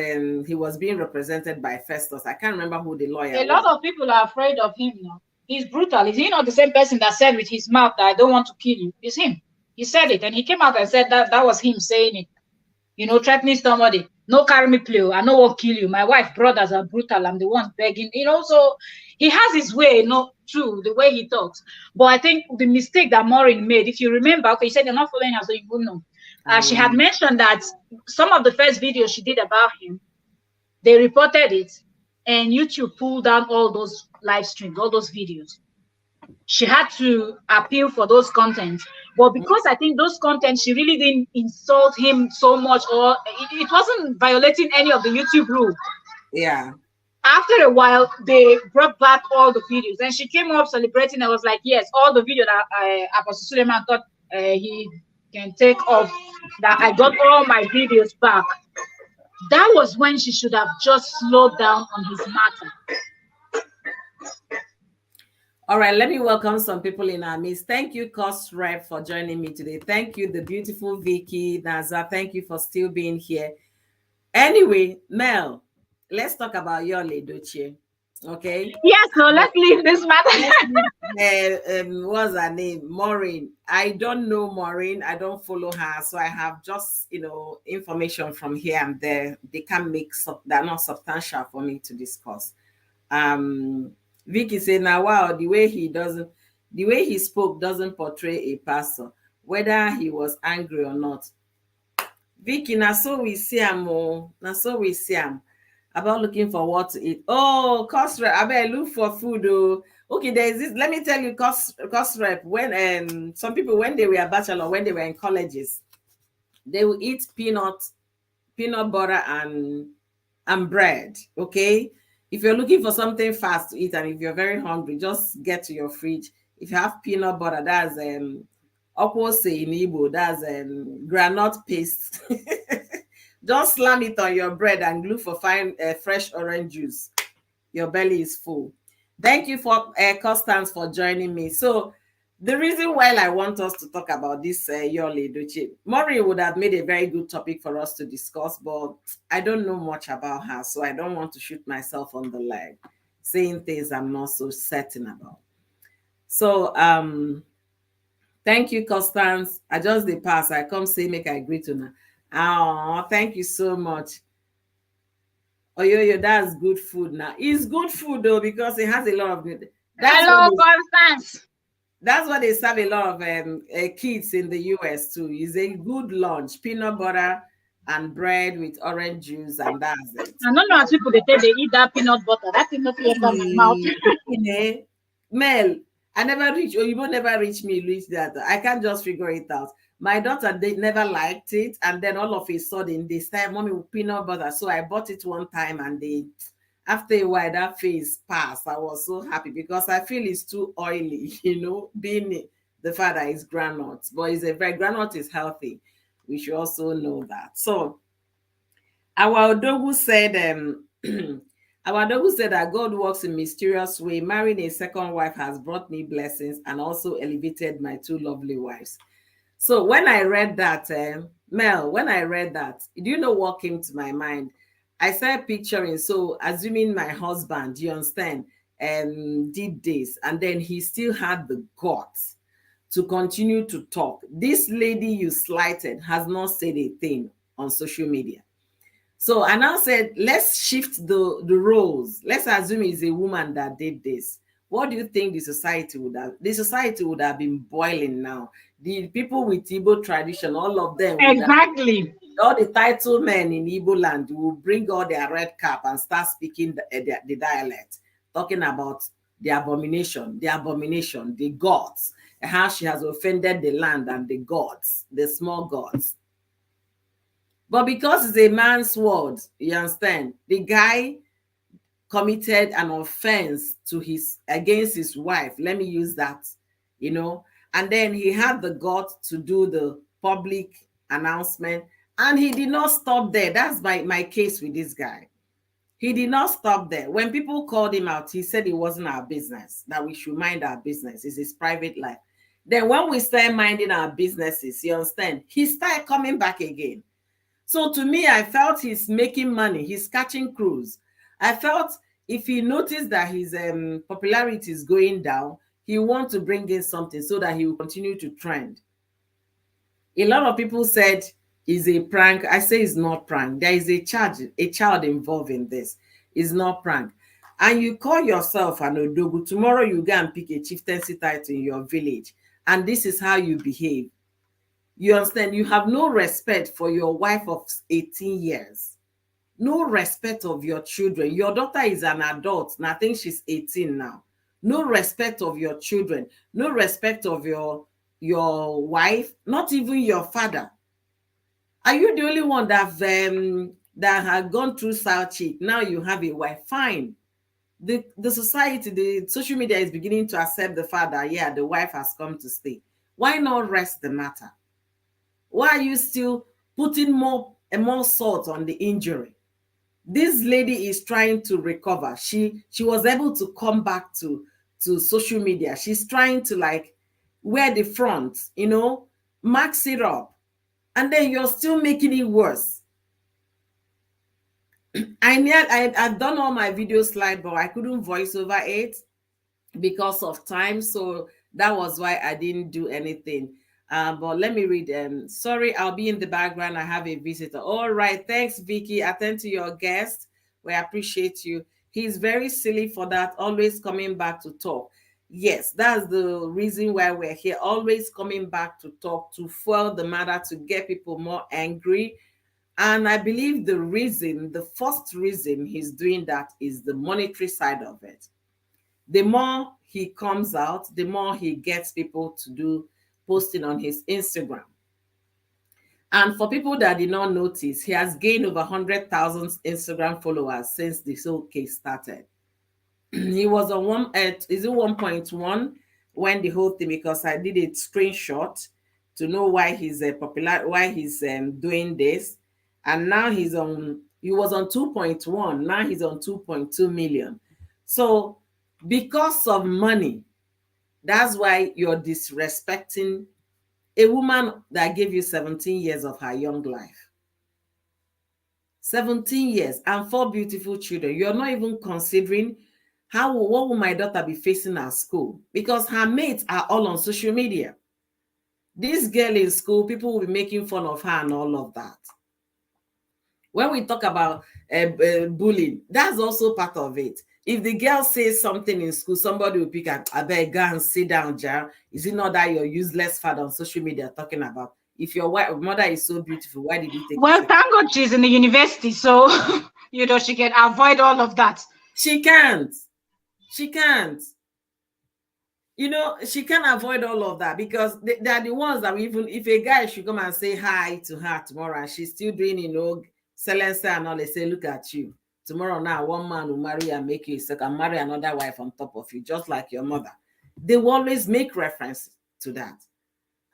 he was being represented by Festus. I can't remember who the lawyer A was. lot of people are afraid of him now. He's brutal. Is he not the same person that said with his mouth that I don't want to kill you? It's him. He said it, and he came out and said that was him saying it. threatening somebody. No carry me play. I know what kill you. My wife, brothers are brutal. I'm the ones begging. So he has his way, true, the way he talks. But I think the mistake that Maureen made, if you remember, okay, you said you're not following her, so you wouldn't know. I She will had not. mentioned that some of the first videos she did about him, they reported it, and YouTube pulled down all those live streams, all those videos. She had to appeal for those contents. But because I think those contents, she really didn't insult him so much, or it wasn't violating any of the YouTube rules. Yeah. After a while, they brought back all the videos, and she came up celebrating. I was like, yes, all the video that Apostle Suleiman thought he can take off, that I got all my videos back. That was when she should have just slowed down on his matter. All right, let me welcome some people in our midst. Thank you, Cost Rep, for joining me today. Thank you, the beautiful Vicky, Naza. Thank you for still being here. Anyway, Mel, let's talk about Yul Edochie. Okay? Yes, so let's leave this matter. What's her name? Maureen. I don't know Maureen. I don't follow her. So I have just, information from here and there. They can't they're not substantial for me to discuss. Vicky said, now, wow, the way he spoke doesn't portray a pastor, whether he was angry or not. Vicky, now so we see him, about looking for what to eat. Oh, cost rep, I better look for food. Oh, okay, there's this. Let me tell you, cost rep. When some people, when they were bachelor, when they were in colleges, they will eat peanut butter and bread. Okay, if you're looking for something fast to eat, and if you're very hungry, just get to your fridge. If you have peanut butter, that's opose in Igbo, that's granite paste. Just slam it on your bread and glue for fine fresh orange juice. Your belly is full. Thank you for Constance for joining me. So the reason why I want us to talk about this Yul Edochie, Maureen would have made a very good topic for us to discuss, but I don't know much about her, so I don't want to shoot myself on the leg saying things I'm not so certain about. So thank you, Constance. I just the pass. I come say make I greet you now. Oh, thank you so much. Oh, yo, that's good food now. It's good food though because it has a lot of good. Hello, Constance. That's what they serve a lot of kids in the US too. It's a good lunch, peanut butter and bread with orange juice, and that's it. I don't know how people they eat that peanut butter. That thing not enter my mouth. Mel, I never reach, or you will never reach that. I can't just figure it out. My daughter, they never liked it, and then all of a sudden they started, mommy, with peanut butter. So I bought it one time, and after a while that phase passed. I was so happy because I feel it's too oily, being the fact that it's granite, but granite is healthy. We should also know that. So our Odogu said, our Dogu said that God works in mysterious way. Marrying a second wife has brought me blessings and also elevated my two lovely wives. So when I read that, Mel, when I read that, do you know what came to my mind? I started picturing, so assuming my husband, you understand, did this, and then he still had the guts to continue to talk. This lady you slighted has not said a thing on social media. So I now said, let's shift the roles. Let's assume it's a woman that did this. What do you think the society would have? The society would have been boiling now. The people with Igbo tradition, all of them would Exactly. all the title men in Igbo land will bring all their red cap and start speaking the dialect, talking about the abomination, the gods, and how she has offended the land and the gods, the small gods. But because it's a man's word, you understand, the guy committed an offense against his wife. Let me use that, and then he had the guts to do the public announcement, and he did not stop there. That's my case with this guy. He did not stop there. When people called him out, he said it wasn't our business, that we should mind our business. It's his private life. Then when we started minding our businesses, you understand, he started coming back again. So to me, I felt he's making money. He's catching crews. I felt if he noticed that his popularity is going down, he wants to bring in something so that he will continue to trend. A lot of people said is a prank. I say it's not prank. There is a child involved in this. It's not prank. And you call yourself an Odogu. Tomorrow you go and pick a chieftaincy title in your village. And this is how you behave. You understand? You have no respect for your wife of 18 years. No respect of your children. Your daughter is an adult. And I think she's 18 now. No respect of your children. No respect of your wife. Not even your father. Are you the only one that had gone through side chick? Now you have a wife. Fine. The society, the social media is beginning to accept the fact that yeah, the wife has come to stay. Why not rest the matter? Why are you still putting more and more salt on the injury? This lady is trying to recover. She was able to come back to social media. She's trying to like wear the front, max it up, and then you're still making it worse. I've done all my video slide, but I couldn't voice over it because of time. So that was why I didn't do anything. But let me read. Sorry, I'll be in the background. I have a visitor. All right. Thanks, Vicky. Attend to your guest. We appreciate you. He's very silly for that. Always coming back to talk. Yes, that's the reason why we're here. Always coming back to talk, to fuel the matter, to get people more angry. And I believe the first reason he's doing that is the monetary side of it. The more he comes out, the more he gets people to do posting on his Instagram. And for people that did not notice, he has gained over 100,000 Instagram followers since this whole case started. He was on 1.1 when the whole thing, because I did a screenshot to know why he's popular, why he's doing this. And now he was on 2.1, now he's on 2.2 million. So because of money, that's why you're disrespecting a woman that gave you 17 years of her young life. 17 years and 4 beautiful children. You're not even considering what will my daughter be facing at school? Because her mates are all on social media. This girl in school, people will be making fun of her and all of that. When we talk about bullying, that's also part of it. If the girl says something in school, somebody will pick up, I beg, go and sit down, Jar. Is it not that your useless father on social media talking about? If your mother is so beautiful, why did you take Well, it? thank God she's in the university, so she can avoid all of that. She can't. She can't. She can't avoid all of that because they are the ones that even if a guy should come and say hi to her tomorrow and she's still doing, silencer and all, they say, look at you. Tomorrow now, one man will marry and make you a second, marry another wife on top of you, just like your mother. They will always make reference to that.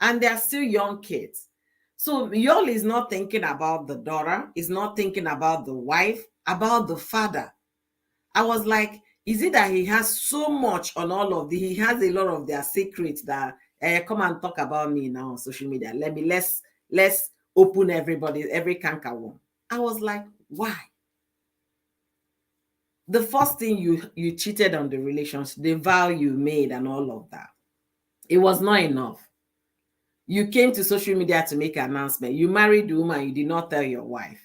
And they're still young kids. So Yul is not thinking about the daughter, is not thinking about the wife, about the father. I was like, is it that he has so much on all of he has a lot of their secrets that come and talk about me now on social media. Let's open every canker one. I was like, why? The first thing you cheated on the relationship, the vow you made and all of that. It was not enough. You came to social media to make an announcement. You married the woman, you did not tell your wife.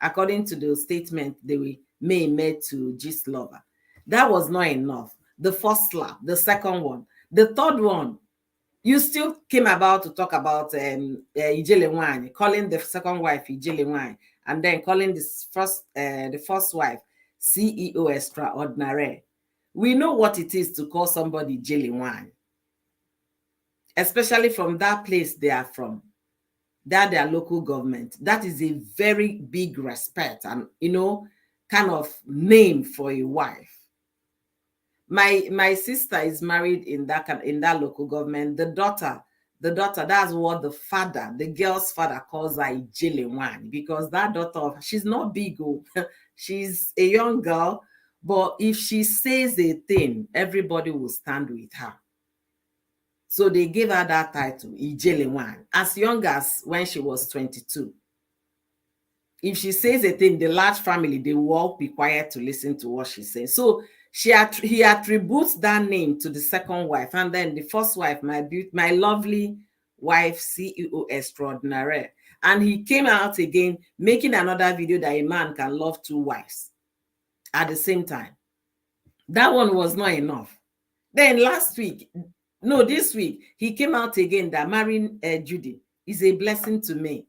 According to the statement they made to Gist Lover. That was not enough. The first slap, the second one, the third one, you still came about to talk about Ijele Wine, calling the second wife Ijele Wine, and then calling the first wife CEO extraordinary. We know what it is to call somebody Ijele Wine, especially from that place they are from, that their local government. That is a very big respect and kind of name for a wife. My sister is married in that local government. The daughter, that's what the girl's father calls her Ijele Wine, because that daughter, she's not big, she's a young girl, but if she says a thing, everybody will stand with her. So they gave her that title, Ijele Wine, as young as when she was 22. If she says a thing, the large family, they will all be quiet to listen to what she says. So he attributes that name to the second wife. And then the first wife, my lovely wife, CEO extraordinary. And he came out again making another video that a man can love two wives at the same time. That one was not enough. Then last week, no, this week, he came out again that marrying Judy is a blessing to me.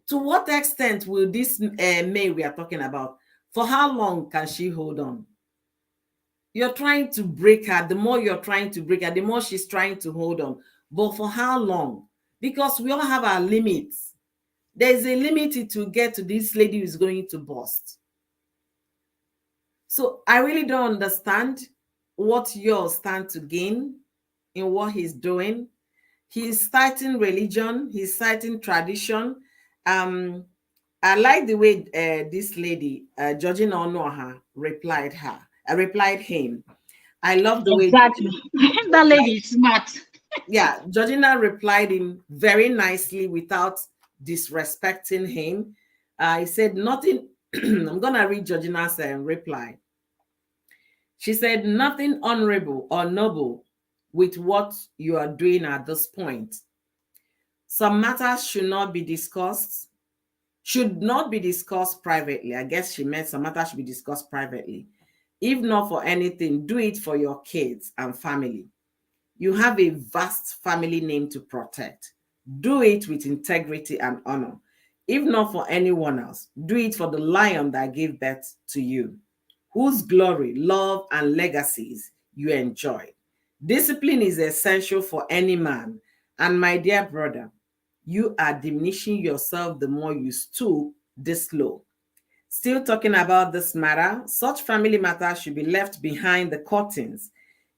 To what extent will this May we are talking about, for how long can she hold on? You're trying to break her. The more you're trying to break her, the more she's trying to hold on. But for how long? Because we all have our limits. There's a limit to get to this lady who is going to bust. So I really don't understand what Yul stand to gain in what he's doing. He's citing religion, he's citing tradition. I like the way this lady, Georgina Onoha, replied him. I love the way Exactly. That lady is smart. yeah, Georgina replied him very nicely without disrespecting him. He said nothing. I'm gonna read Georgina's reply. She said nothing honorable or noble with what you are doing at this point. Some matters should not be discussed privately. I guess she meant some matters should be discussed privately. If not for anything, do it for your kids and family. You have a vast family name to protect. Do it with integrity and honor. If not for anyone else, do it for the lion that gave birth to you, whose glory, love, and legacies you enjoy. Discipline is essential for any man. And my dear brother, you are diminishing yourself the more you stoop this low. Still talking about this matter, such family matters should be left behind the curtains.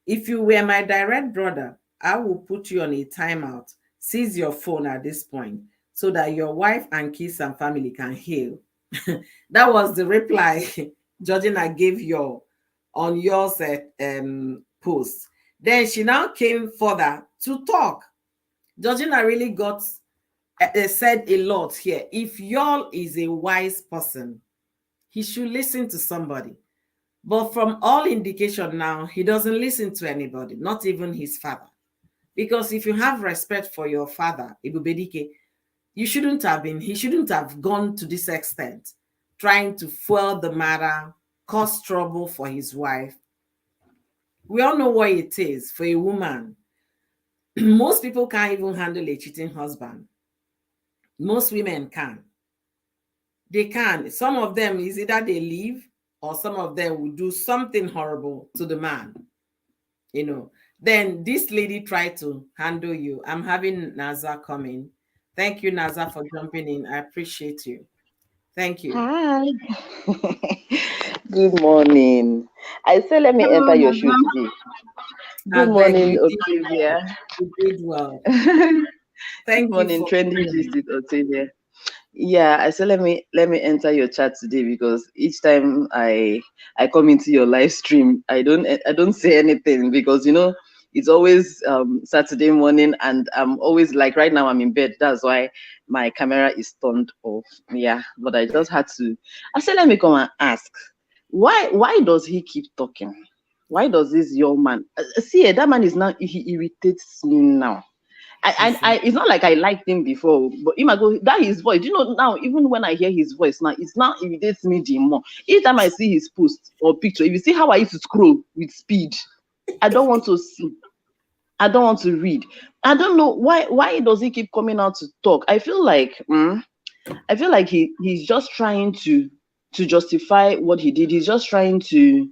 If you were my direct brother, I will put you on a timeout. Seize your phone at this point so that your wife and kids and family can heal. That was the reply Georgina gave you on your post. Then she now came further to talk. Georgina really said a lot here. If Yul is a wise person, he should listen to somebody. But from all indication now, he doesn't listen to anybody, not even his father. Because if you have respect for your father, Ibubedike, he shouldn't have gone to this extent, trying to fuel the matter, cause trouble for his wife. We all know what it is for a woman. Most people can't even handle a cheating husband. Most women can. They can. Some of them is either they leave or some of them will do something horrible to the man. Then this lady tried to handle you. I'm having Naza coming. Thank you, Naza, for jumping in. I appreciate you. Thank you. Hi. Good morning. I say let me Hello, enter your shoe Naza. today. I Good beg morning, you Octavia. did well. Good Thank you morning, for trending gist with Octavia. Yeah, I said let me enter your chat today because each time I come into your live stream, I don't say anything because it's always Saturday morning and I'm always like right now I'm in bed. That's why my camera is turned off. Yeah, but I just had to. I said let me come and ask why does he keep talking? Why does this young man see that man is now he irritates me now. It's not like I liked him before, but him I go that his voice. Now even when I hear his voice now, it's now irritates me the more. Each time I see his post or picture, if you see how I used to scroll with speed, I don't want to see. I don't want to read. I don't know why does he keep coming out to talk? I feel like he's just trying to justify what he did. He's just trying to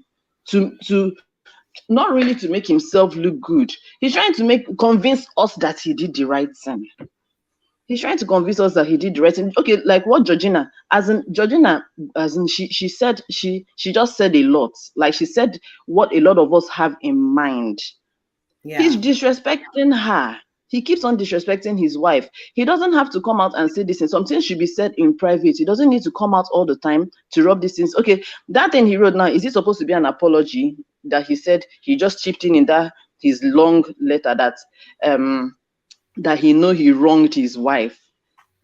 not really to make himself look good. He's trying to convince us that he did the right thing. He's trying to convince us that he did the right thing. Okay, like what Georgina, as in she said she just said a lot. Like she said what a lot of us have in mind. Yeah. He's disrespecting her. He keeps on disrespecting his wife. He doesn't have to come out and say this thing. Something should be said in private. He doesn't need to come out all the time to rub these things. Okay, that thing he wrote now, is it supposed to be an apology that he said he just chipped in that his long letter that he know he wronged his wife?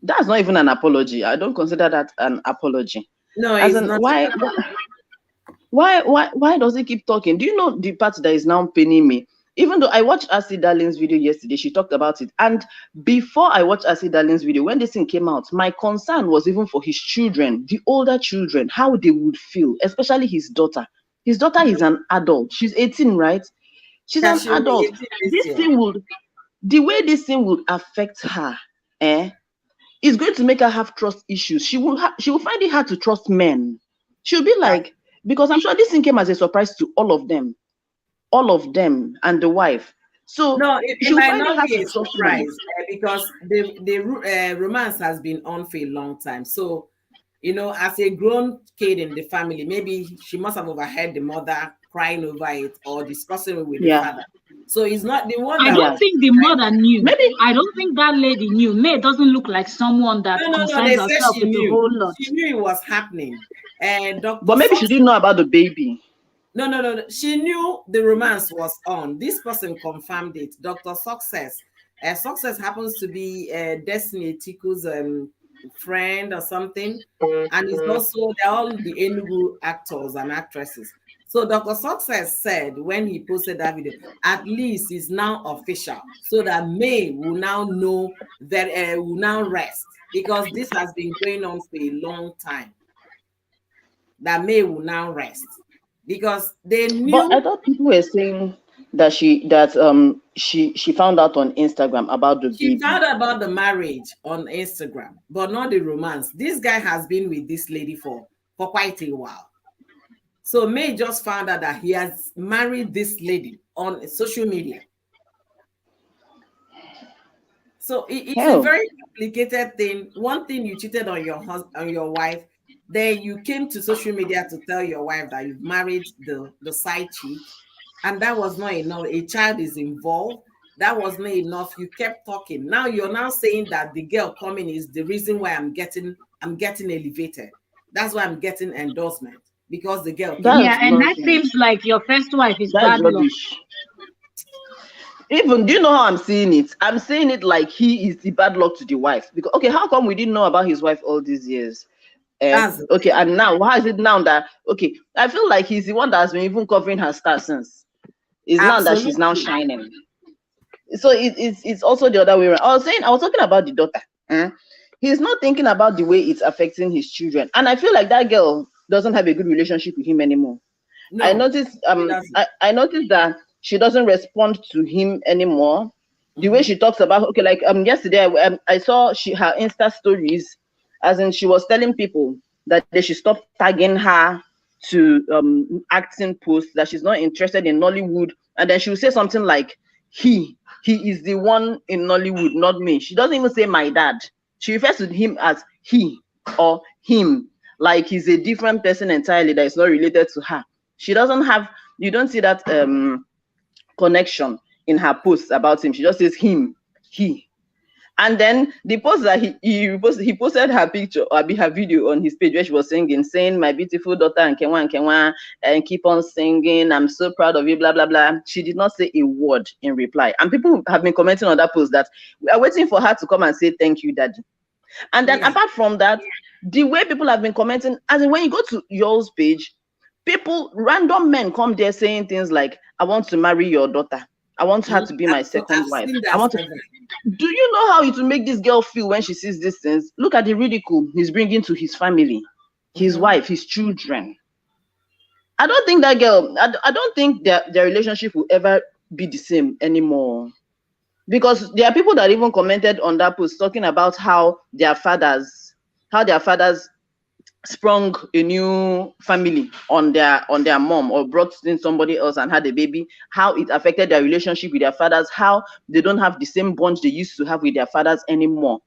That's not even an apology. I don't consider that an apology. No, As it's in, not. why does he keep talking? Do you know the part that is now paining me? Even though I watched Acid Darling's video yesterday, she talked about it. And before I watched Acid Darling's video, when this thing came out, my concern was even for his children, the older children, how they would feel, especially his daughter. His daughter is an adult. She's 18, right? She's Yeah, an she will be adult. 18 this This year. thing would, the way this thing would affect her, eh, is going to make her have trust issues. She will find it hard to trust men. She'll be Yeah. like, because I'm sure this thing came as a surprise to all of them and the wife. So No, it she'll might find it not hard be to a trust men. surprise because the romance has been on for a long time. So, as a grown kid in the family, maybe she must have overheard the mother crying over it or discussing it with the Yeah, father. So it's not the one I that don't yeah. was. think the mother knew. Maybe, I don't think that lady knew. May doesn't look like someone that No, no, no. concerns They said herself she with a knew. whole lot. She knew it was happening. And but Dr. maybe she Fox. didn't know about the baby. No, no, no, no. She knew the romance was on. This person confirmed it. Dr. Success. Success happens to be Destiny Tiku's friend or something. And it's also, they're all the Enugu actors and actresses. So Dr. Success said when he posted that video, at least it's now official. So that May will now know that will now rest. Because this has been going on for a long time. That May will now rest because they But I knew. thought people were saying that she found out on Instagram about the She baby. found out about the marriage on Instagram, but not the romance. This guy has been with this lady for quite a while. So May just found out that he has married this lady on social media. So it's a Hell, very complicated thing. One thing, you cheated on your husband, on your wife, then you came to social media to tell your wife that you've married the side chick, and that was not enough. A child is involved. That was not enough. You kept talking. Now you're now saying that the girl coming is the reason why I'm getting elevated. That's why I'm getting endorsement because the girl came Yeah, that's into. and that nonsense. seems like your first wife is That's bad luck. rubbish. Even, do you know how I'm seeing it? I'm seeing it like he is the bad luck to the wife. Because, okay, how come we didn't know about his wife all these years? That's the Okay, thing. and now why is it now that, okay, I feel like he's the one that has been even covering her star since. It's now that she's now Absolutely. shining. So it's also the other way around. I was talking about the daughter. He's not thinking about the way it's affecting his children. And I feel like that girl doesn't have a good relationship with him anymore. I No, noticed it doesn't. I noticed that she doesn't respond to him anymore. The way Mhm. she talks about, okay, like yesterday I saw her Insta stories, as in she was telling people that they should stop tagging her to acting posts, that she's not interested in Nollywood, and then she will say something like he is the one in Nollywood, not me. She doesn't even say my dad. She refers to him as he or him, like he's a different person entirely that is not related to her. She doesn't have, you don't see that connection in her posts about him. She just says him, he. And then the post that he posted her picture or her video on his page where she was singing, saying, "My beautiful daughter and Kenwa, and keep on singing. I'm so proud of you." Blah blah blah. She did not say a word in reply, and people have been commenting on that post that we are waiting for her to come and say thank you, daddy. And then Yeah. apart from that, the way people have been commenting, as in when you go to Yul's page, people, random men come there saying things like, "I want to marry your daughter. I want her Mhm. to be my I've second wife. seen I that want to." several. Do you know how it will make this girl feel when she sees these things? Look at the ridicule he's bringing to his family, his Mhm. wife, his children. I don't think that girl, I don't think their relationship will ever be the same anymore. Because there are people that even commented on that post talking about how their fathers sprung a new family on their mom, or brought in somebody else and had a baby, how it affected their relationship with their fathers, how they don't have the same bond they used to have with their fathers anymore.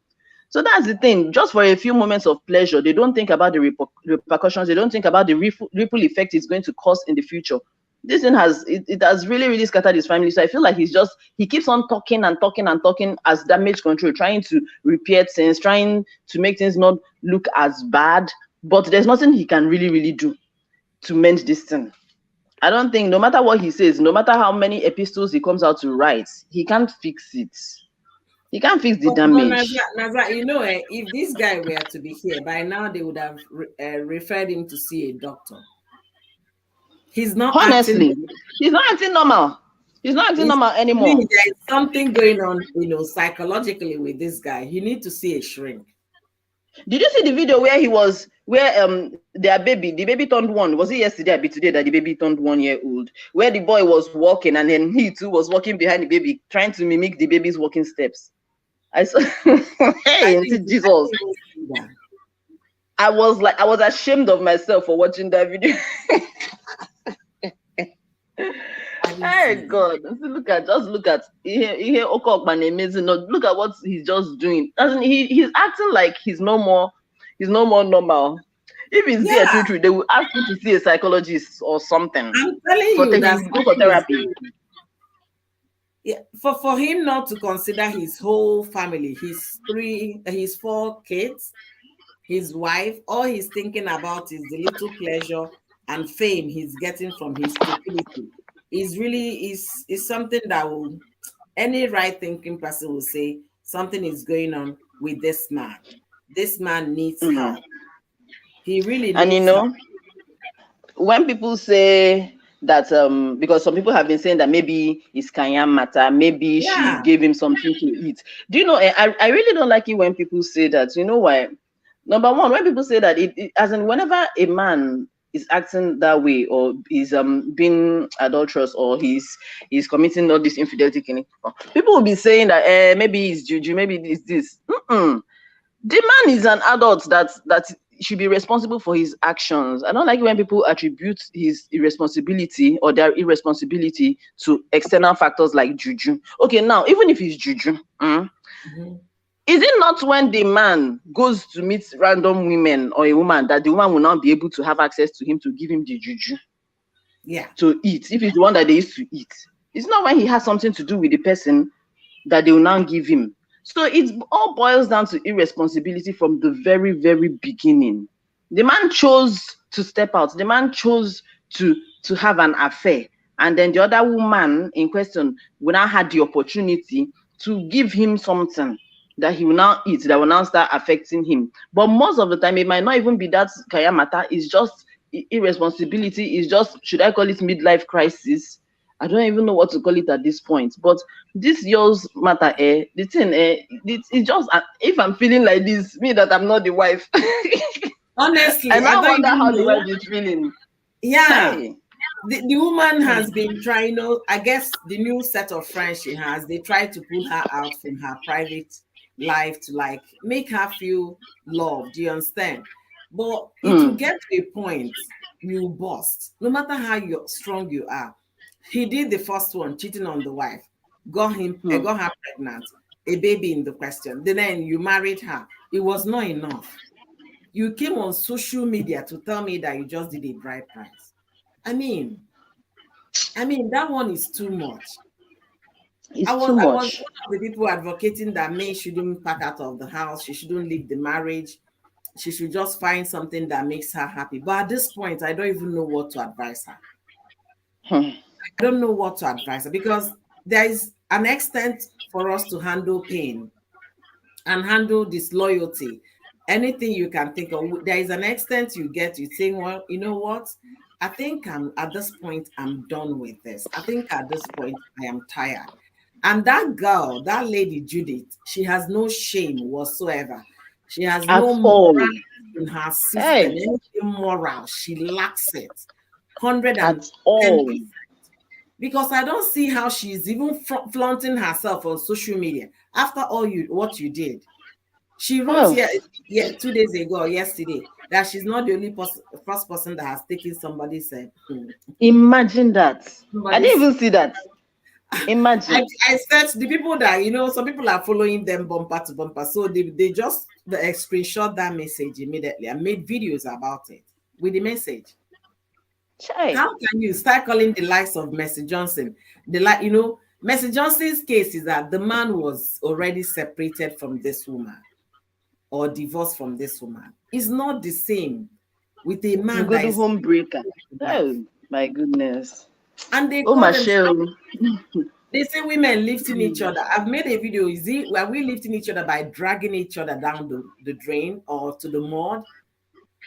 So that's the thing. Just for a few moments of pleasure, they don't think about the repercussions. They don't think about the ripple effect it's going to cause in the future. This thing it has really, really scattered his family. So I feel like he keeps on talking and talking and talking as damage control, trying to repair things, trying to make things not look as bad. But there's nothing he can really, really do to mend this thing. I don't think, no matter what he says, no matter how many epistles he comes out to write, he can't fix it. He can't fix the But damage. Naza, if this guy were to be here by now, they would have referred him to see a doctor. He's not acting. Honestly, he's not acting normal. He's not acting It's, normal to me, anymore. there is something going on, psychologically with this guy. He need to see a shrink. Did you see the video where he was, where their baby, the baby turned one? Was it yesterday or today that the baby turned 1 year old? Where the boy was walking and then he too was walking behind the baby, trying to mimic the baby's walking steps. I saw, hey, I Jesus. didn't even see that. I was like, I was ashamed of myself for watching that video. I didn't see Hey that. God, just look at here Okokman amazing. No, look at what he's just doing. Doesn't he's acting like he's no more normal. If he's there Yeah, true, they will ask him to see a psychologist or something. I'm telling For you he that will go for something is therapy. going on. Yeah, for him not to consider his whole family, his 4 kids, his wife, all he's thinking about is the little pleasure and fame he's getting from his stupidity. Is really is something that will any right thinking person will say something is going on with this man. This man needs Mhm. help. He really And needs help. when people say that because some people have been saying that maybe it's Kanya matter, maybe she Yeah. gave him something to eat. Do you know, I really don't like it when people say that. You know why? Number one, when people say that as in whenever a man is acting that way or is being adulterous or he's committing all this infidelity, people will be saying that maybe it's juju, maybe it's this. Mm-mm. The man is an adult that should be responsible for his actions. I don't like it when people attribute his irresponsibility or their irresponsibility to external factors like juju. Okay, now even if it's juju, Mhm. is it not when the man goes to meet random women or a woman that the woman will not be able to have access to him to give him the juju Yeah. to eat if it's the one that they used to eat? It's not when he has something to do with the person that they will now give him. So it all boils down to irresponsibility from the very, very beginning. The man chose to step out. The man chose to have an affair. And then the other woman in question will now have the opportunity to give him something that he will now eat, that will now start affecting him. But most of the time, it might not even be that kayamata. It's just irresponsibility. It's just, should I call it midlife crisis? I don't even know what to call it at this point. But this yours matter, the thing, it's just if I'm feeling like this, me that I'm not the wife. I Honestly, I now don't wonder even how the know. wife is feeling. Yeah. Hey. The woman has been trying, I guess the new set of friends she has, they try to pull her out from her private life to like make her feel loved. Do you understand? But it will Mm, get to a point you bust, no matter how strong you are. He did the first one, cheating on the wife, mm. got her pregnant, a baby in the question. Then you married her. It was not enough. You came on social media to tell me that you just did a bride price. I mean, that one is too much. It's too I was much. one of the people advocating that men shouldn't pack out of the house. She shouldn't leave the marriage. She should just find something that makes her happy. But at this point, I don't even know what to advise her. Hmm. I don't know what to advise her because there is an extent for us to handle pain and handle disloyalty. Anything you can think of, there is an extent you get, you think, well, you know what? I think I'm at this point, I'm done with this. I think at this point, I am tired. And that girl, that lady Judith, she has no shame whatsoever. She has At no all. moral in her system. Hey, Anything moral, she lacks it. 110%. at all. Because I don't see how she's even flaunting herself on social media after what you did. She wrote Oh, here, 2 days ago or yesterday that she's not the only first person that has taken imagine that. I didn't somebody's. even see that. Imagine. I searched the people that some people are following them bumper to bumper, so they just screenshot that message immediately and made videos about it with the message. Chai. How can you start calling the likes of Mercy Johnson? Mercy Johnson's case is that the man was already separated from this woman or divorced from this woman. It's not the same with a You man go that do is home breaker. with wife. Oh, my goodness. And they Oh, call themselves, Michelle. they say women lifting each other. I've made a video. Are we lifting each other by dragging each other down the drain or to the mud?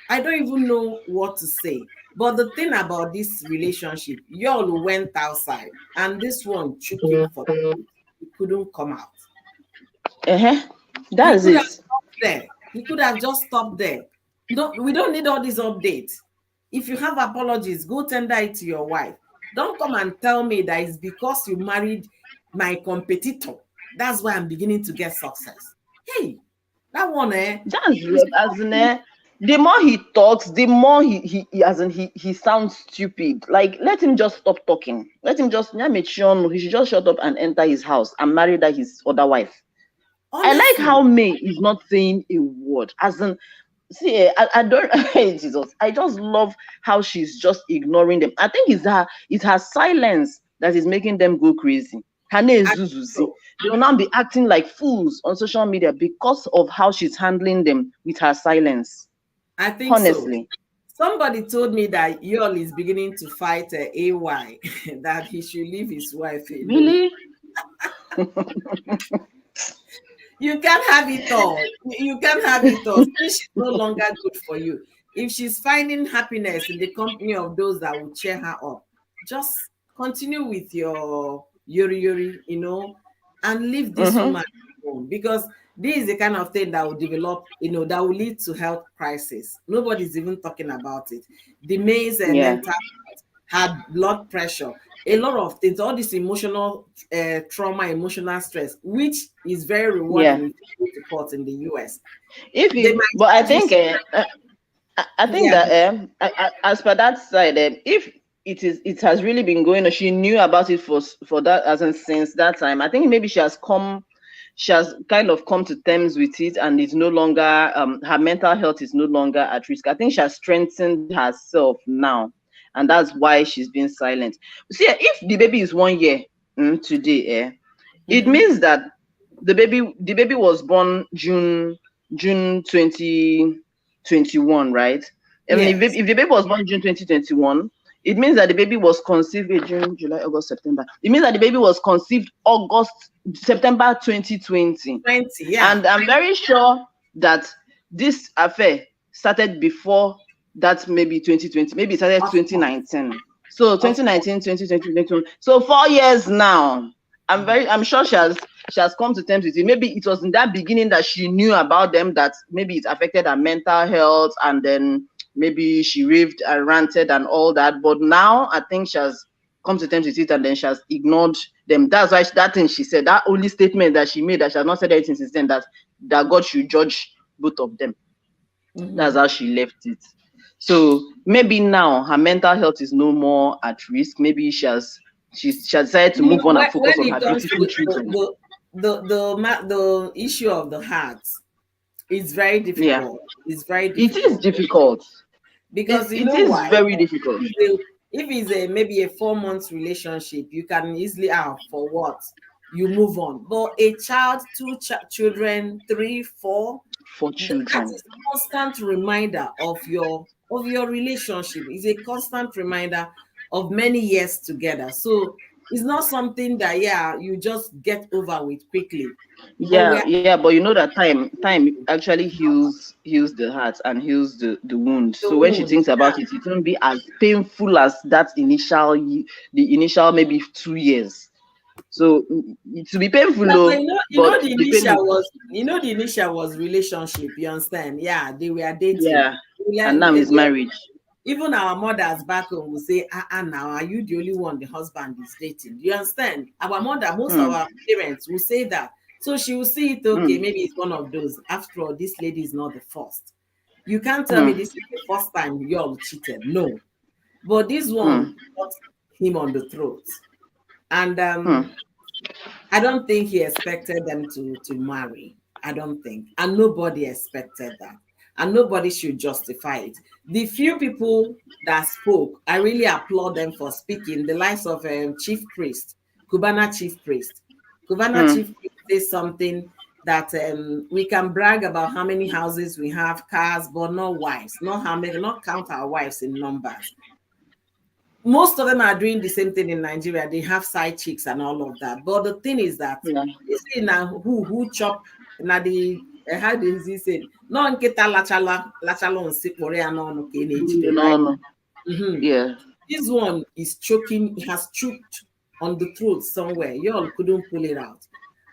I don't even know what to say. But the thing about this relationship, y'all went outside and this one took him for the he couldn't come out. Uh-huh. He That's could have it. stopped there. He could have just stopped there. No, we don't need all these updates. If you have apologies, go tender it to your wife. Don't come and tell me that it's because you married my competitor. That's why I'm beginning to get success. Hey, that one, That's is as in the more he talks, the more as in he sounds stupid. Like, let him just stop talking. Let him just make sure he should just shut up and enter his house and marry that his other wife. I like honestly, how May is not saying a word. As in, see, I don't hey, Jesus. I just love how she's just ignoring them. I think it's her silence that is making them go crazy. Hane I think Zuzuzi. so. They will now be acting like fools on social media because of how she's handling them with her silence. I think so. Honestly. Somebody told me that Yul is beginning to fight AY, that he should leave his wife alone. Really? You can't have it all. You can't have it all. Since she's no longer good for you. If she's finding happiness in the company of those that will cheer her up, just continue with your yori yori, and leave this Mm-hmm. woman alone. Because this is the kind of thing that will develop, that will lead to health crisis. Nobody's even talking about it. The maize and Yeah. mental health, had blood pressure, a lot of things, all this emotional trauma, emotional stress, which is very Yeah. rewarding if you go to court in the US. If They you, might but I charge you, think I think yeah, that as per that side, if it has really been going on, she knew about it for that as in since that time. I think maybe she has kind of come to terms with it, and it's no longer her mental health is no longer at risk. I think she has strengthened herself now, and that's why she's been silent. See, if the baby is 1 year today, it mm-hmm. means that the baby was born June 2021, right? And Yes, if the baby was born June 2021, it means that the baby was conceived in June, July, August, September. It means that the baby was conceived September 2020. 20, yeah, And I'm very sure that this affair started before that, maybe 2020, maybe it started of course, 2019. So of course. 2019, 2020, 2021. So 4 years now. I'm sure she has come to terms with it. Maybe it was in that beginning that she knew about them, that maybe it affected her mental health, and then maybe she raved and ranted and all that. But now I think she has come to terms with it, and then she has ignored them. That's why that thing she said, that only statement that she made, that she has not said anything since then, that God should judge both of them. That's Mm-hmm. how she left it. So maybe now her mental health is no more at risk. Maybe she has decided to move on and When focus on it her comes beautiful to children. the issue of the heart, it's very Yeah, difficult. It's very it is difficult difficult. because you It know is why? very difficult. If it's a maybe a 4 months relationship, you can easily for what you move on. But a child, two children, three, four, For that children. is constant reminder of your relationship. It's a constant reminder of many years together. So it's not something that you just get over with quickly. But we Yeah, are yeah, but you know that time actually heals the heart and heals the wound. the So when she wound. thinks about it, it won't be as painful as that the initial maybe 2 years. So it will be painful Yeah, but though, you but know the the pain initial is, was the initial was relationship. You understand? Yeah, they were dating. yeah. And now it's marriage. Even our mothers back home will say, now are you the only one the husband is dating? Do you understand? Our mother, most of Mm, our parents will say that. So she will see it, okay, mm, maybe it's one of those. After all, this lady is not the first. You can't tell me mm, this is the first time you all cheated. No. But this mm, one got him on the throat. And mm, I don't think he expected them to marry. I don't think. And nobody expected that. And nobody should justify it. The few people that spoke, I really applaud them for speaking. The likes of Chief Priest, Cubana Chief Priest. Cubana mm, Chief Priest says something that we can brag about how many houses we have, cars, but not wives. Not how many, not count our wives in numbers. Most of them are doing the same thing in Nigeria. They have side chicks and all of that. But the thing is that yeah. you see now who chop na the how does he say? No nkita lachala on sipore no ke na-ejide, No, right? no. Mhm. Yeah. This one is choking, it has choked on the throat somewhere. Y'all couldn't pull it out.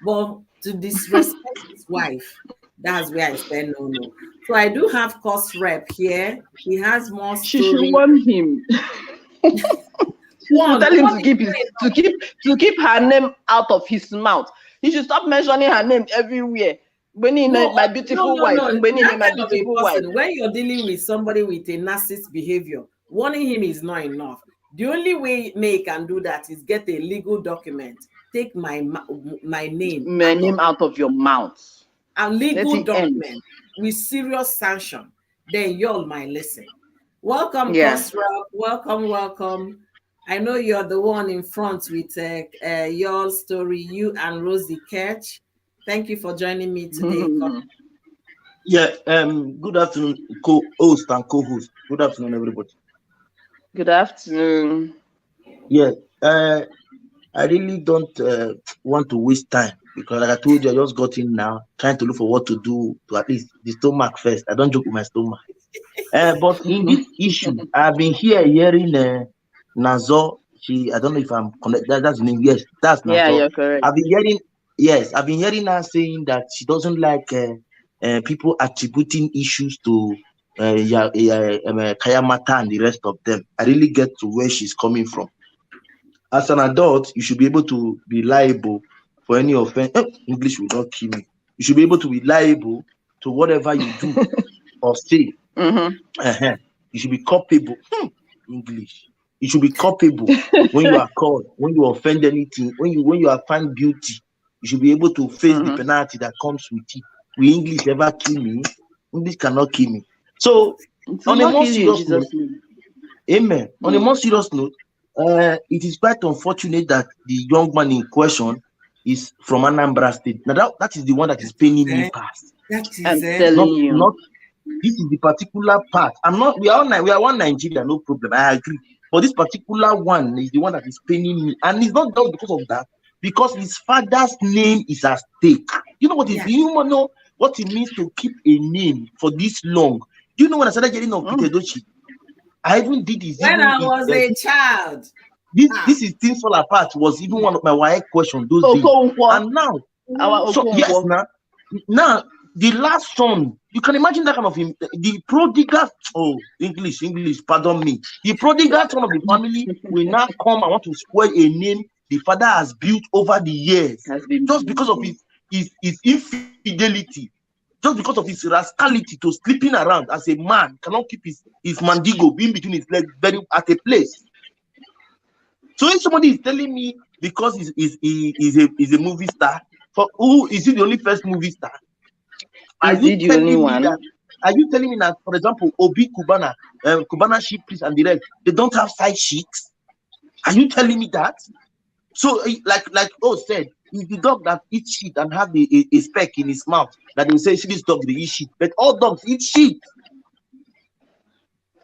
But to disrespect his wife, that's where I said no, no. So I do have cost rep here. He has more She should story. warn him. She should tell him One to is keep his to keep her name out of his mouth. He should stop mentioning her name everywhere. Benny, no, my no, beautiful no, wife. no. Benny, That my kind of a beautiful wife. person, when you're dealing with somebody with a narcissist behavior, warning him is not enough. The only way May can do that is get a legal document. Take my name My out of name out of your mouth. a Let legal it end. document with serious sanction. Then y'all might listen. Welcome, Yeah. Kosra. Welcome, welcome. I know you're the one in front with your story, you and Rosie Ketch. Thank you for joining me today. Yeah, good afternoon, co-host and co-host. Good afternoon, everybody. Good afternoon. Yeah, I really don't want to waste time because, like I told you, I just got in now, trying to look for what to do to at least the stomach first. I don't joke with my stomach. But in this issue, I've been hearing Nazo. I don't know if I'm connected. That's the name. Yes, that's Yeah, Nazo. you're correct. I've been hearing her saying that she doesn't like people attributing issues to Kayamata and the rest of them. I really get to where she's coming from. As an adult, you should be able to be liable for any offense. English will not kill me. You should be able to be liable to whatever you do or say. Uh-huh. You should be culpable. English. You should be culpable when you are caught, when you offend anything, when you are found guilty. You should be able to face the penalty that comes with it. Will English ever kill me? English cannot kill me. So, It will on a not more kill you in serious note, Jesus' name. amen. On a more serious note, it is quite unfortunate that the young man in question is from Anambra State. Now that is the one that is paining me past. That I'm is it. telling you. Not this is the particular part. We are one Nigeria, no problem. I agree. But this particular one is the one that is paining me. And it's not just because of that, because his father's name is at stake. You know what is you know what it means to keep a name for this long? Do you know when I started getting on Peter Edochie? I even did this. When I was a child. This is things fall apart was even one of my wife questions those days. And now, now the last son, you can imagine that kind of him, the prodigal, English, pardon me. The prodigal son of the family will now come and want to spoil a name the father has built over the years, just because of his infidelity, just because of his rascality to sleeping around as a man, cannot keep his mandigo in between his legs very at a place. So if somebody is telling me because he's a movie star, for who is he the only first movie star? Are you telling me that, for example, Obi Kubana, Kubana sheep priest and the rest, they don't have side chicks? Are you telling me that? So, like said, it's the dog that eats shit and have a speck in his mouth that they will say, see this dog, they eat shit. But all dogs eat shit.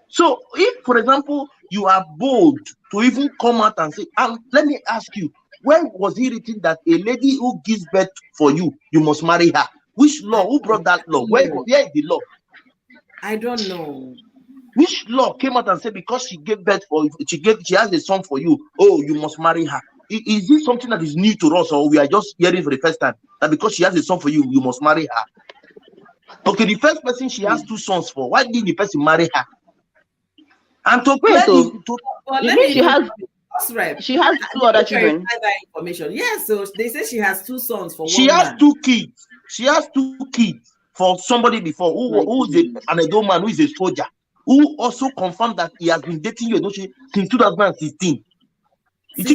So, if, for example, you are bold to even come out and say, and let me ask you, where was it written that a lady who gives birth for you, you must marry her? Which law? Who brought that law? Where is the law? I don't know. Which law came out and said because she gave birth for she has a son for you, you must marry her? Is this something that is new to us, or we are just hearing for the first time that because she has a son for you, you must marry her? Okay, the first person she has 2 sons for, why didn't the person marry her? And to wait, she has 2 other children. That information. Yes, so they say she has 2 sons for she one has man. 2 kids. She has 2 kids for somebody before who is an Edo man who is a soldier, who also confirmed that he has been dating you since 2016.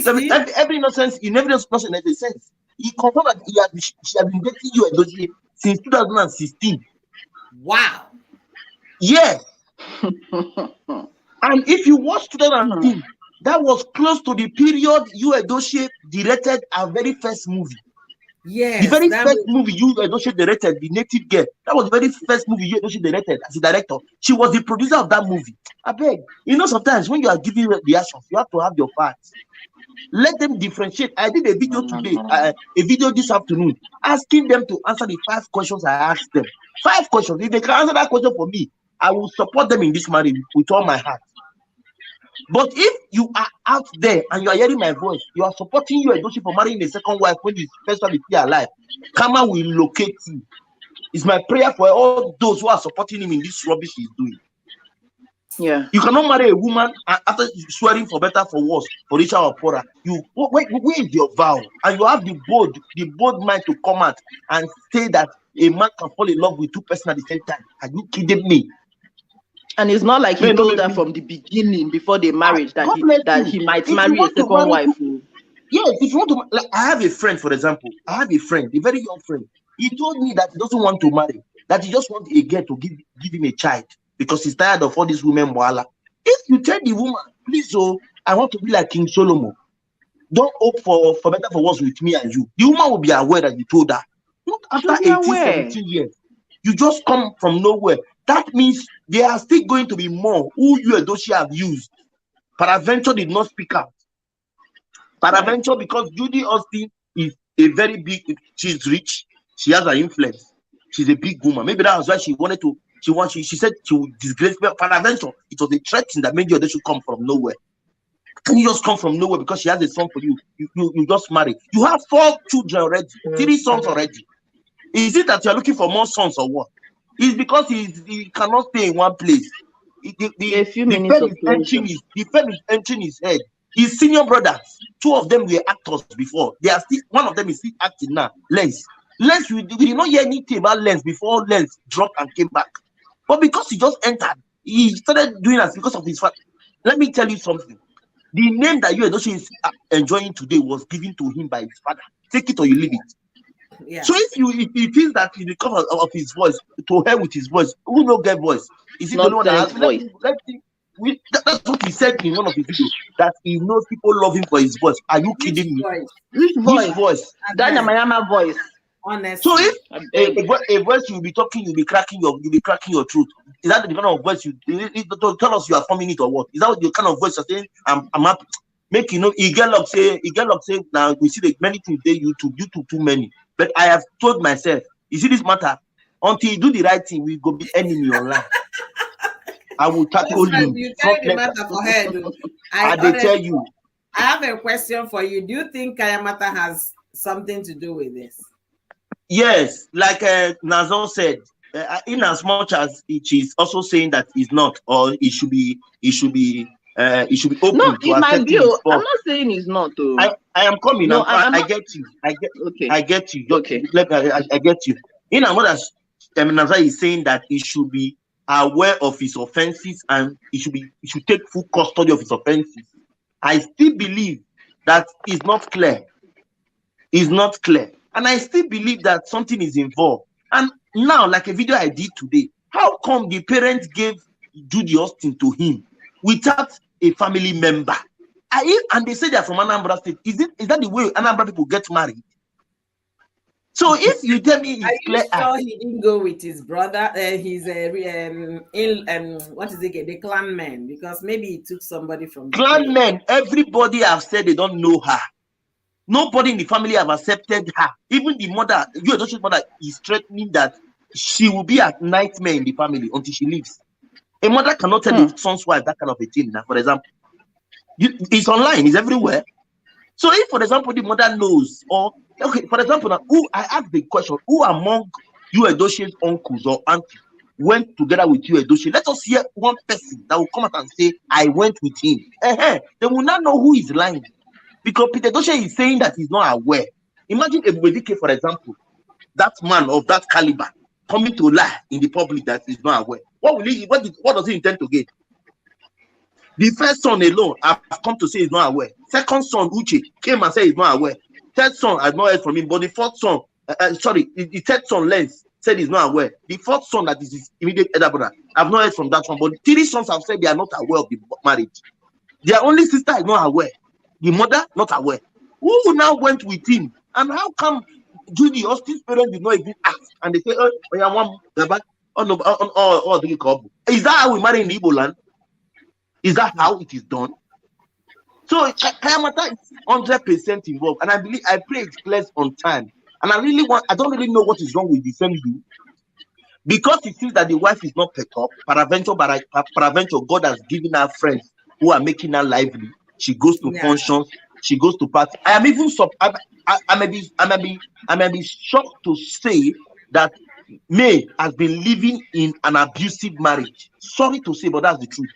Every nonsense, in every nonsense in every sense. He confirmed that she has been dating you since 2016. Wow. Yes. And if you watch 2015, that was close to the period Yul Edochie directed our very first movie. The Yes, very that first movie Yul Edochie directed, The Native Girl, that was the very first movie Yul Edochie directed as a director. She was the producer of that movie. I beg. Sometimes when you are giving reactions, you have to have your facts. Let them differentiate. I did a video today, a video this afternoon, asking them to answer the 5 questions I asked them. 5 questions. If they can answer that question for me, I will support them in this marriage with all my heart. But if you are out there and you are hearing my voice, you are supporting Yul Edochie for marrying a second wife when the first one is still alive, karma will locate you. It's my prayer for all those who are supporting him in this rubbish he's doing. Yeah. You cannot marry a woman after swearing for better, for worse, for richer or poorer. Where is your vow? And you have the bold mind to come out and say that a man can fall in love with 2 persons at the same time. Are you kidding me? And it's not like he Man, told her from the beginning, before they married, that he might If you marry a want to second marry, wife. yes, if you want to, like, I have a friend, for example. I have a friend, a very young friend. He told me that he doesn't want to marry, that he just wants a girl to give him a child because he's tired of all these women moala. If you tell the woman, please, I want to be like King Solomon, don't hope for better, for worse with me and you, the woman will be aware that you told her. Not after She'll be 18, aware. 17 years. You just come from nowhere. That means there are still going to be more who Yul Edochie have used. Paraventure did not speak out. Paraventure, because Judy Austin is a very big, she's rich, she has an influence, she's a big woman. Maybe that was why she wanted to, she said she would disgrace Paraventure. It was a threat that made you should come from nowhere. Can you just come from nowhere because she has a son for you? You just marry. You have 4 children already, 3 sons already. Is it that you're looking for more sons or what? It's because he cannot stay in one place. A few minutes of pleasure. The fame is entering his head. His senior brothers, 2 of them were actors before. They are still, one of them is still acting now. Lens, we did not hear anything about Lens before Lens dropped and came back. But because he just entered, he started doing that because of his father. Let me tell you something. The name that Yul Edochie is enjoying today was given to him by his father. Take it or you leave it. yeah. So if he thinks that it's because of his voice, to hell with his voice, who no get voice? Is he the only one that has voice? That's what he said in one of his videos, that he knows people love him for his voice. Are you kidding me? Which Which voice? That Yamayama voice. Honestly. So if a voice you'll be talking, you'll be cracking your truth. Is that the kind of voice you tell us you are forming it or what? Is that the kind of voice you're saying? I'm happy. Make Igelok say now we see the many things they YouTube too many. But I have told myself, you see this matter, until you do the right thing, we go be enemy online. I will tackle you. You carry the matter for head. I tell you. I have a question for you. Do you think Kayamata has something to do with this? Yes, like Nazon said, in as much as it is also saying that he's not, or it should be open no, to it might be. his I'm not saying it's not. I am coming. No, I get you. Okay. I get you. Okay. I get you. In as much as Nazon is saying that he should be aware of his offenses and he should take full custody of his offenses, I still believe that is not clear. Is not clear. And I still believe that something is involved. And now, like a video I did today, how come the parents gave Judy Austin to him without a family member? And they say they're from Anambra State. Is that the way Anambra people get married? So if you tell me it's clear, sure he didn't go with his brother, what is it? The clan man, because maybe he took somebody from the clan men. Everybody have said they don't know her. Nobody in the family have accepted her. Even the mother, Yul Edochie's mother, is threatening that she will be a nightmare in the family until she leaves. A mother cannot tell a son's wife that kind of a thing. Now, for example, it's online, it's everywhere. So if, for example, the mother knows, or okay, for example, now, I ask the question: who among Yul Edochie's uncles or aunties went together with Yul Edochie? Let us hear one person that will come out and say, "I went with him." They will not know who is lying. Because Peter Edochie is saying that he's not aware. Imagine Ebubedike, for example, that man of that caliber coming to lie in the public that he's not aware. What does he intend to get? The first son alone have come to say he's not aware. Second son, Uche, came and said he's not aware. Third son, I've not heard from him. But the fourth son, the third son, Lens, said he's not aware. The fourth son, that is his immediate elder brother, I've not heard from that one. But 3 sons have said they are not aware of the marriage. Their only sister is not aware. The mother, not aware. Who now went with him? And how come Judy Austin's parents did not even ask, and they say, "Oh, yeah, one, oh no, oh, the couple." Is that how we marry in Igbo land? Is that how it is done? So Kayamata is 100% involved, and I pray it clears on time. And I don't really know what is wrong with the family, because it seems that the wife is not picked up. Paraventure, God has given her friends who are making her lively. She goes to functions, she goes to parties. I am even I may be shocked to say that May has been living in an abusive marriage. Sorry to say, but that's the truth.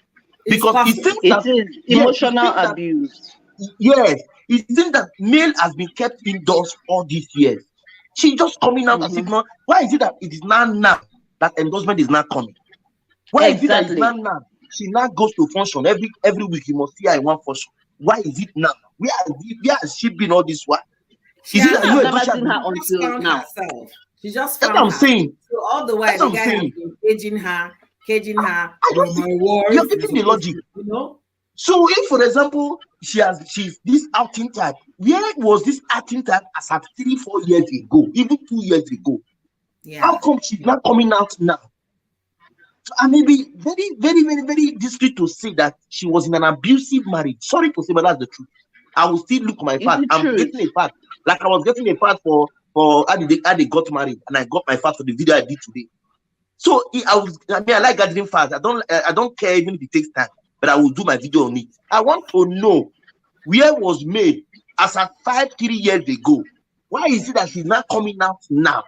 Because it seems that it is emotional abuse. Yes, it seems that May has been kept indoors all these years. She just coming out as if not. Why is it that it is now that endorsement is not coming? Why is it that it's not now? She now goes to function every week. You must see her in one function. Why is it now? Where has she been all this while? She Is it that you never seen her until now. herself. She just That's found what I'm saying. So all the while, the guy has been caging her. You're getting the logic. You know. So if, for example, she's this outing type, where was this outing type as at 3-4 years ago, even 2 years ago? Yeah. How come she's not coming out now? So I may be very, very, very, very discreet to say that she was in an abusive marriage. Sorry to say, but that's the truth. I will still look my part. I'm getting a part. Like I was getting a part for how they got married, and I got my part for the video I did today. So I like gathering fast. I don't care even if it takes time, but I will do my video on it. I want to know where was May as at 3 years ago. Why is it that she's not coming out now?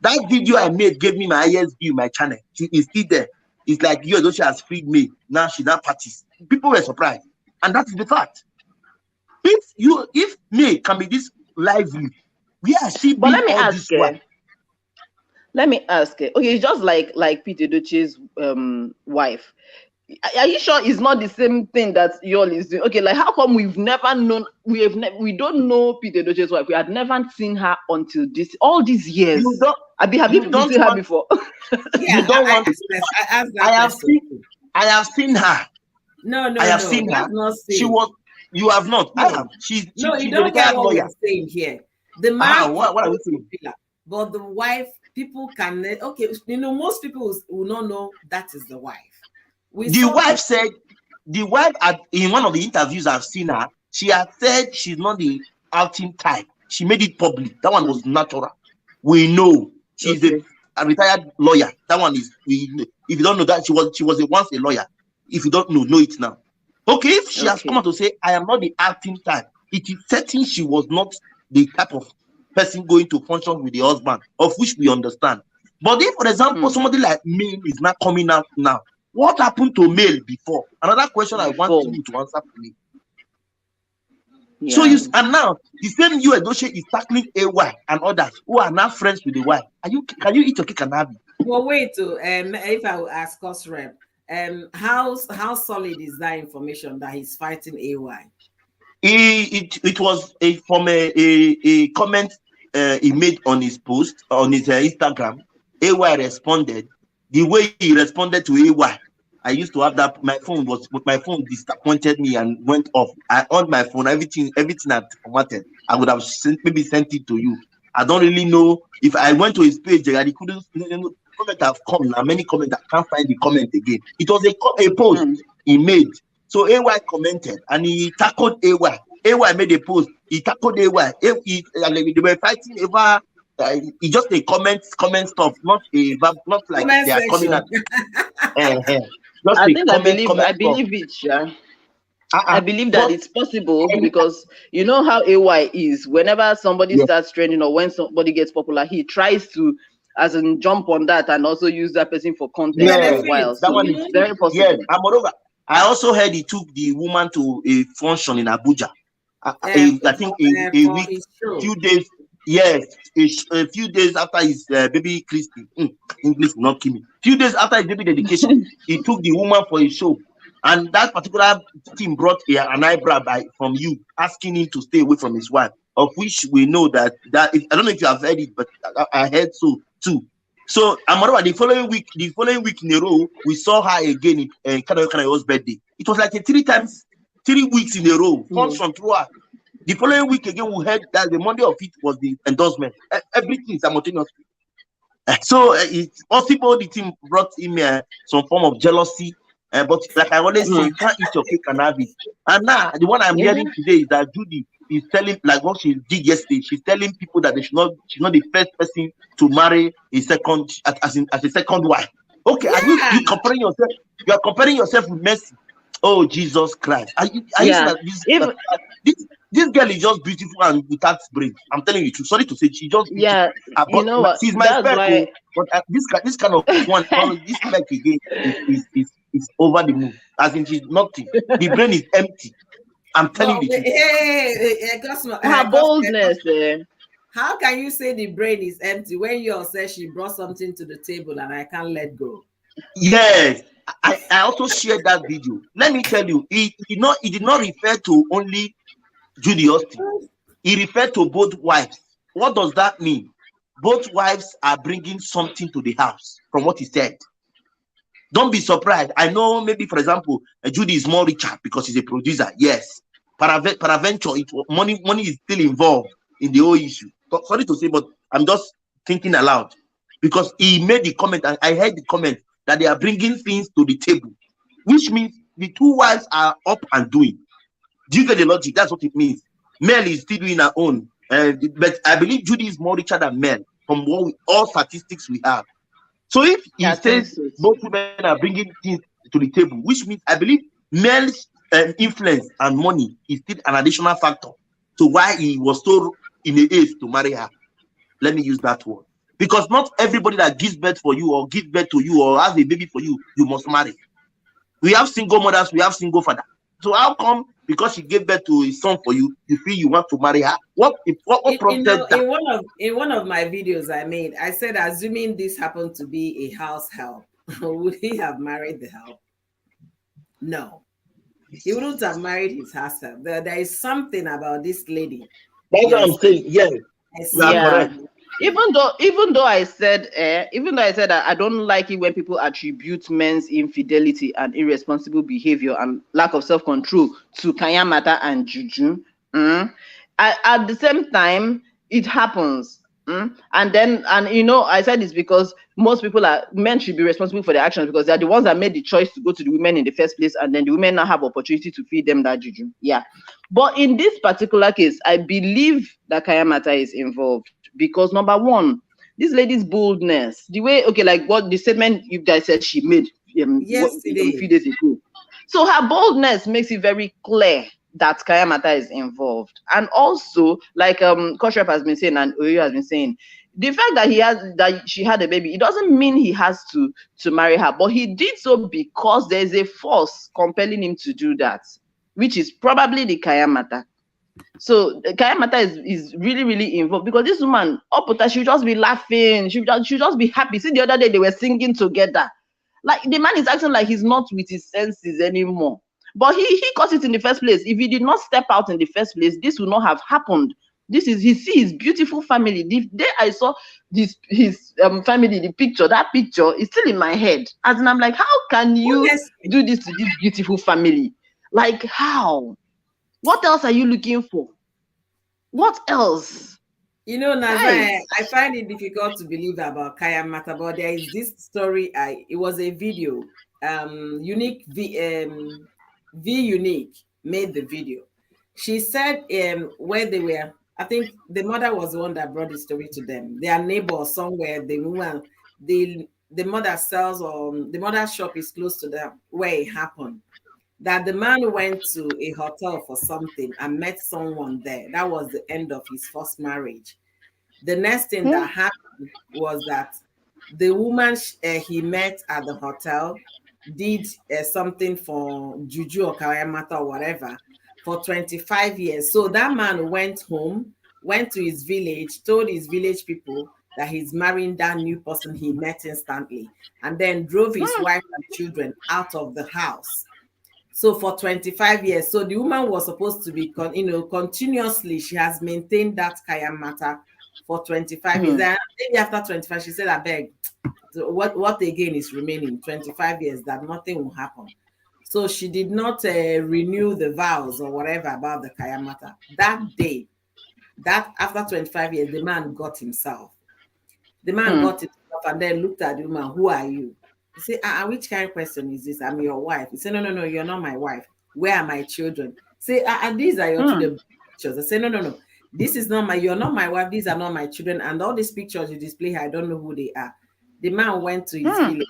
That video I made gave me my highest view, my channel. She is still there. It's like Yul Edochie has freed me. Now she's not parties. People were surprised, and that is the fact. If May can be this lively, where has she been? But let me ask you. Let me ask you. Okay, it's just like Pete Edochie's wife. Are you sure it's not the same thing that Yul is doing? Okay, like how come we've never known? We don't know Pete Edochie's wife. We had never seen her until all these years. Have you seen her before? Yeah, you don't want. I have seen her. No, I have seen her. She was. You have not. No. I have. She's you don't get what we're saying here. The man. What are we saying? But the wife, people can. Okay, most people will not know that is the wife. The wife in one of the interviews I've seen her, she had said she's not the outing type. She made it public. That one was natural. We know she's a retired lawyer. That one is. If you don't know that, she was once a lawyer. If you don't know it now. Okay, if she has come out to say, I am not the acting type, it is certain she was not the type of person going to function with the husband, of which we understand. But if, for example, somebody like me is not coming out now, what happened to male before? Another question I want you to answer for me. Yeah. So and now the same Yul Edochie is tackling AY and others who are now friends with the wife. Can you eat your cake and have it? Well, wait. If I will ask us, Rep, how solid is that information that he's fighting AY? It was from a comment he made on his post on his Instagram. AY responded the way he responded to AY. I used to have that. My phone disappointed me and went off. I on my phone, everything had formatted. I would have maybe sent it to you. I don't really know if I went to his page. I couldn't. Comment have come now. Many comments. I can't find the comment again. It was a post he made. So AY commented and he tackled AY. AY made a post. He tackled AY. They were fighting over. It's just a comment stuff, not like comment they are coming at. I believe it, yeah. I believe that it's possible because you know how AY is. Whenever somebody starts trending or when somebody gets popular, he tries to jump on that and also use that person for content as well. That one is very possible. Yes, and moreover, I also heard he took the woman to a function in Abuja. I think a week, few days. Yes, a few days after his baby Christy, English will not kill me. Few days after his baby dedication, he took the woman for a show, and that particular team brought an eyebrow from you, asking him to stay away from his wife. Of which we know that I don't know if you have heard it, but I heard so too. So the following week in a row, we saw her again in Kanayo's birthday. It was like 3 weeks in a row, function throughout. The following week again, we heard that the Monday of it was the endorsement. Everything simultaneously. So it's possible the team brought him some form of jealousy. But like I always say, you can't eat your cake and have it. And now the one I'm Yeah. hearing today is that Judy is telling, like what she did yesterday, she's telling people that she's not the first person to marry a second as a second wife. Okay, are Yeah. you comparing yourself? You are comparing yourself with Mercy. Oh Jesus Christ! Are you saying Yeah. that Even this girl is just beautiful and without brains? I'm telling you the truth. Sorry to say, she's just beautiful. yeah, you But know what? she's my That's spec. why. Oh, but this kind of one, this spec again is over the moon. As in, she's nothing. The brain is empty. I'm telling But you the truth. Her boldness. How can you say the brain is empty when you say she brought something to the table and I can't let go? Yes, I also shared that video. Let me tell you, it did not refer to only Judy Austin. He referred to both wives. What does that mean? Both wives are bringing something to the house from what he said. Don't be surprised. I know maybe, for example, Judy is more richer because he's a producer. Yes. Paraventure, money is still involved in the whole issue. Sorry to say, but I'm just thinking aloud. Because he made the comment, and I heard the comment that they are bringing things to the table, which means the two wives are up and doing. Do you get the logic? That's what it means. Mel is still doing her own. But I believe Judy is more richer than Mel from all statistics we have. So if he I think says so both too. women are bringing things to the table, which means I believe Mel's influence and money is still an additional factor to why he was so in a haste to marry her. Let me use that word. Because not everybody that gives birth for you or gives birth to you or has a baby for you, you must marry. We have single mothers, we have single father. So how come because she gave birth to a son for you, you feel you want to marry her? What prompted that? In one of my videos I made, I said, assuming this happened to be a house help, would he have married the help? No, he wouldn't have married his house help. There is something about this lady. That's what I'm Yes, saying. Yes, there's you are something. Yeah. correct. Even though I said that I don't like it when people attribute men's infidelity and irresponsible behavior and lack of self-control to Kayamata and Juju. At the same time, it happens. And I said this because most men should be responsible for their actions because they are the ones that made the choice to go to the women in the first place, and then the women now have opportunity to feed them that juju. Yeah. But in this particular case, I believe that Kayamata is involved because number one, this lady's boldness, the way, okay, like what the statement you guys said she made a Yesterday, few days ago. So her boldness makes it very clear that Kayamata is involved. And also, like Koshrep has been saying and Oyo has been saying, the fact that she had a baby, it doesn't mean he has to marry her, but he did so because there's a force compelling him to do that, which is probably the Kayamata. So Kayamata is really, really involved because this woman, she'll just be laughing, she'll just be happy. See, the other day they were singing together. Like the man is acting like he's not with his senses anymore. But he caused it in the first place. If he did not step out in the first place, this would not have happened. He see his beautiful family. The day I saw his family, that picture is still in my head. As in, I'm like, how can you honestly, do this to this beautiful family? Like how? What else are you looking for? What else? Nazai, Guys. I find it difficult to believe about Kaya Mata, but there is this story. It was a video. Unique V Unique made the video. She said where they were. I think the mother was the one that brought the story to them. Their neighbor somewhere, the woman, the mother sells, or the mother's shop is close to them where it happened, that the man went to a hotel for something and met someone there. That was the end of his first marriage. The next thing that happened was that the woman he met at the hotel did something for Juju or Kayamata or whatever for 25 years. So that man went home, went to his village, told his village people that he's marrying that new person he met instantly, and then drove his wife and children out of the house. So for 25 years, so the woman was supposed to be, continuously, she has maintained that Kaya matter for 25 years. And maybe after 25, she said, I beg, what again is remaining? 25 years, that nothing will happen. So she did not renew the vows or whatever about the Kaya matter. That day, that after 25 years, the man got himself. The man got himself and then looked at the woman, who are you? He said, which kind of question is this? I'm your wife. He said, no, no, no, you're not my wife. Where are my children? Say, these are your children pictures. I said, no, no, no. This is not you're not my wife. These are not my children. And all these pictures you display here, I don't know who they are. The man went to his village,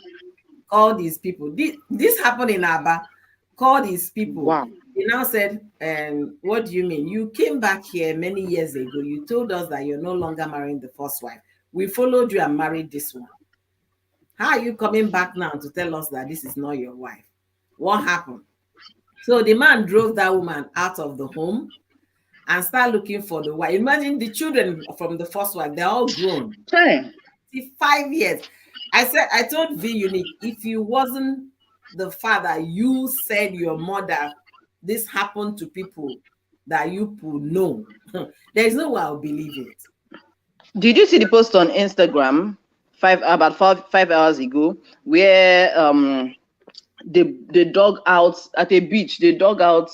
called these people. This happened in Aba. Called his people. Wow. He now said, what do you mean? You came back here many years ago. You told us that you're no longer marrying the first wife. We followed you and married this one. How are you coming back now to tell us that this is not your wife? What happened? So the man drove that woman out of the home and started looking for the wife. Imagine the children from the first wife, they're all grown. 5 years. I told V Unique, if you wasn't the father, you said your mother, this happened to people that you could know. There's no way I'll believe it. Did you see the post on Instagram about 5 hours ago where they dug out at a beach? They dug out,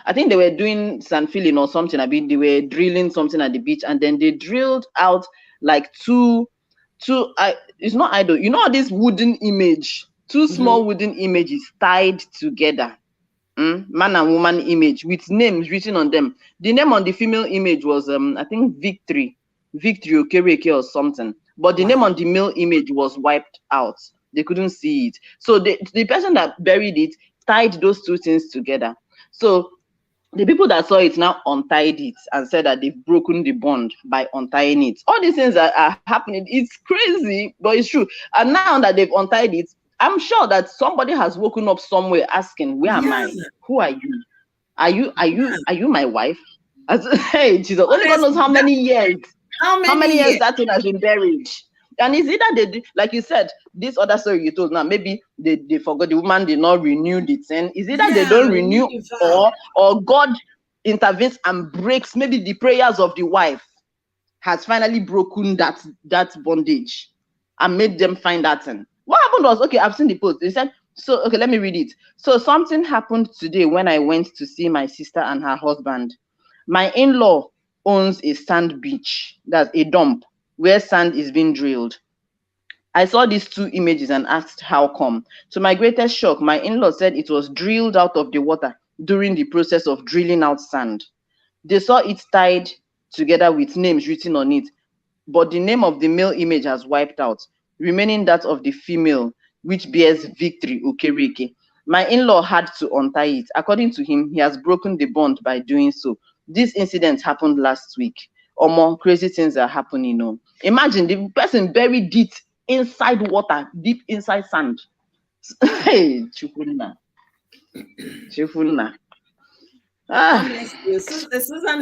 I think they were doing sand filling or something. I mean, they were drilling something at the beach, and then they drilled out like two it's not idol, this wooden image, two small wooden images tied together. Man and woman image with names written on them. The name on the female image was I think Victory Okereke or something, but the name on the male image was wiped out. They couldn't see it. So the person that buried it tied those two things together. So the people that saw it now untied it and said that they've broken the bond by untying it. All these things are happening. It's crazy, but it's true. And now that they've untied it, I'm sure that somebody has woken up somewhere asking, where am I? Who are you? Are you my wife? Hey, Jesus, only God knows how many years. How many years that thing has been buried. And it's either they, like you said, this other story you told now, maybe they forgot, the woman did not renew the thing. It's either they don't renew or God intervenes and breaks, maybe the prayers of the wife has finally broken that bondage and made them find that thing. What happened was, okay, I've seen the post. They said, so, okay, let me read it. So something happened today when I went to see my sister and her husband. My in-law owns a sand beach, that's a dump, where sand is being drilled. I saw these two images and asked how come. To my greatest shock, my in-law said it was drilled out of the water during the process of drilling out sand. They saw it tied together with names written on it, but the name of the male image has wiped out, remaining that of the female, which bears Victory Okereke. My in-law had to untie it. According to him, he has broken the bond by doing so. This incident happened last week. Or more crazy things are happening. Imagine the person buried it inside water, deep inside sand. Hey, Chufuna. Susan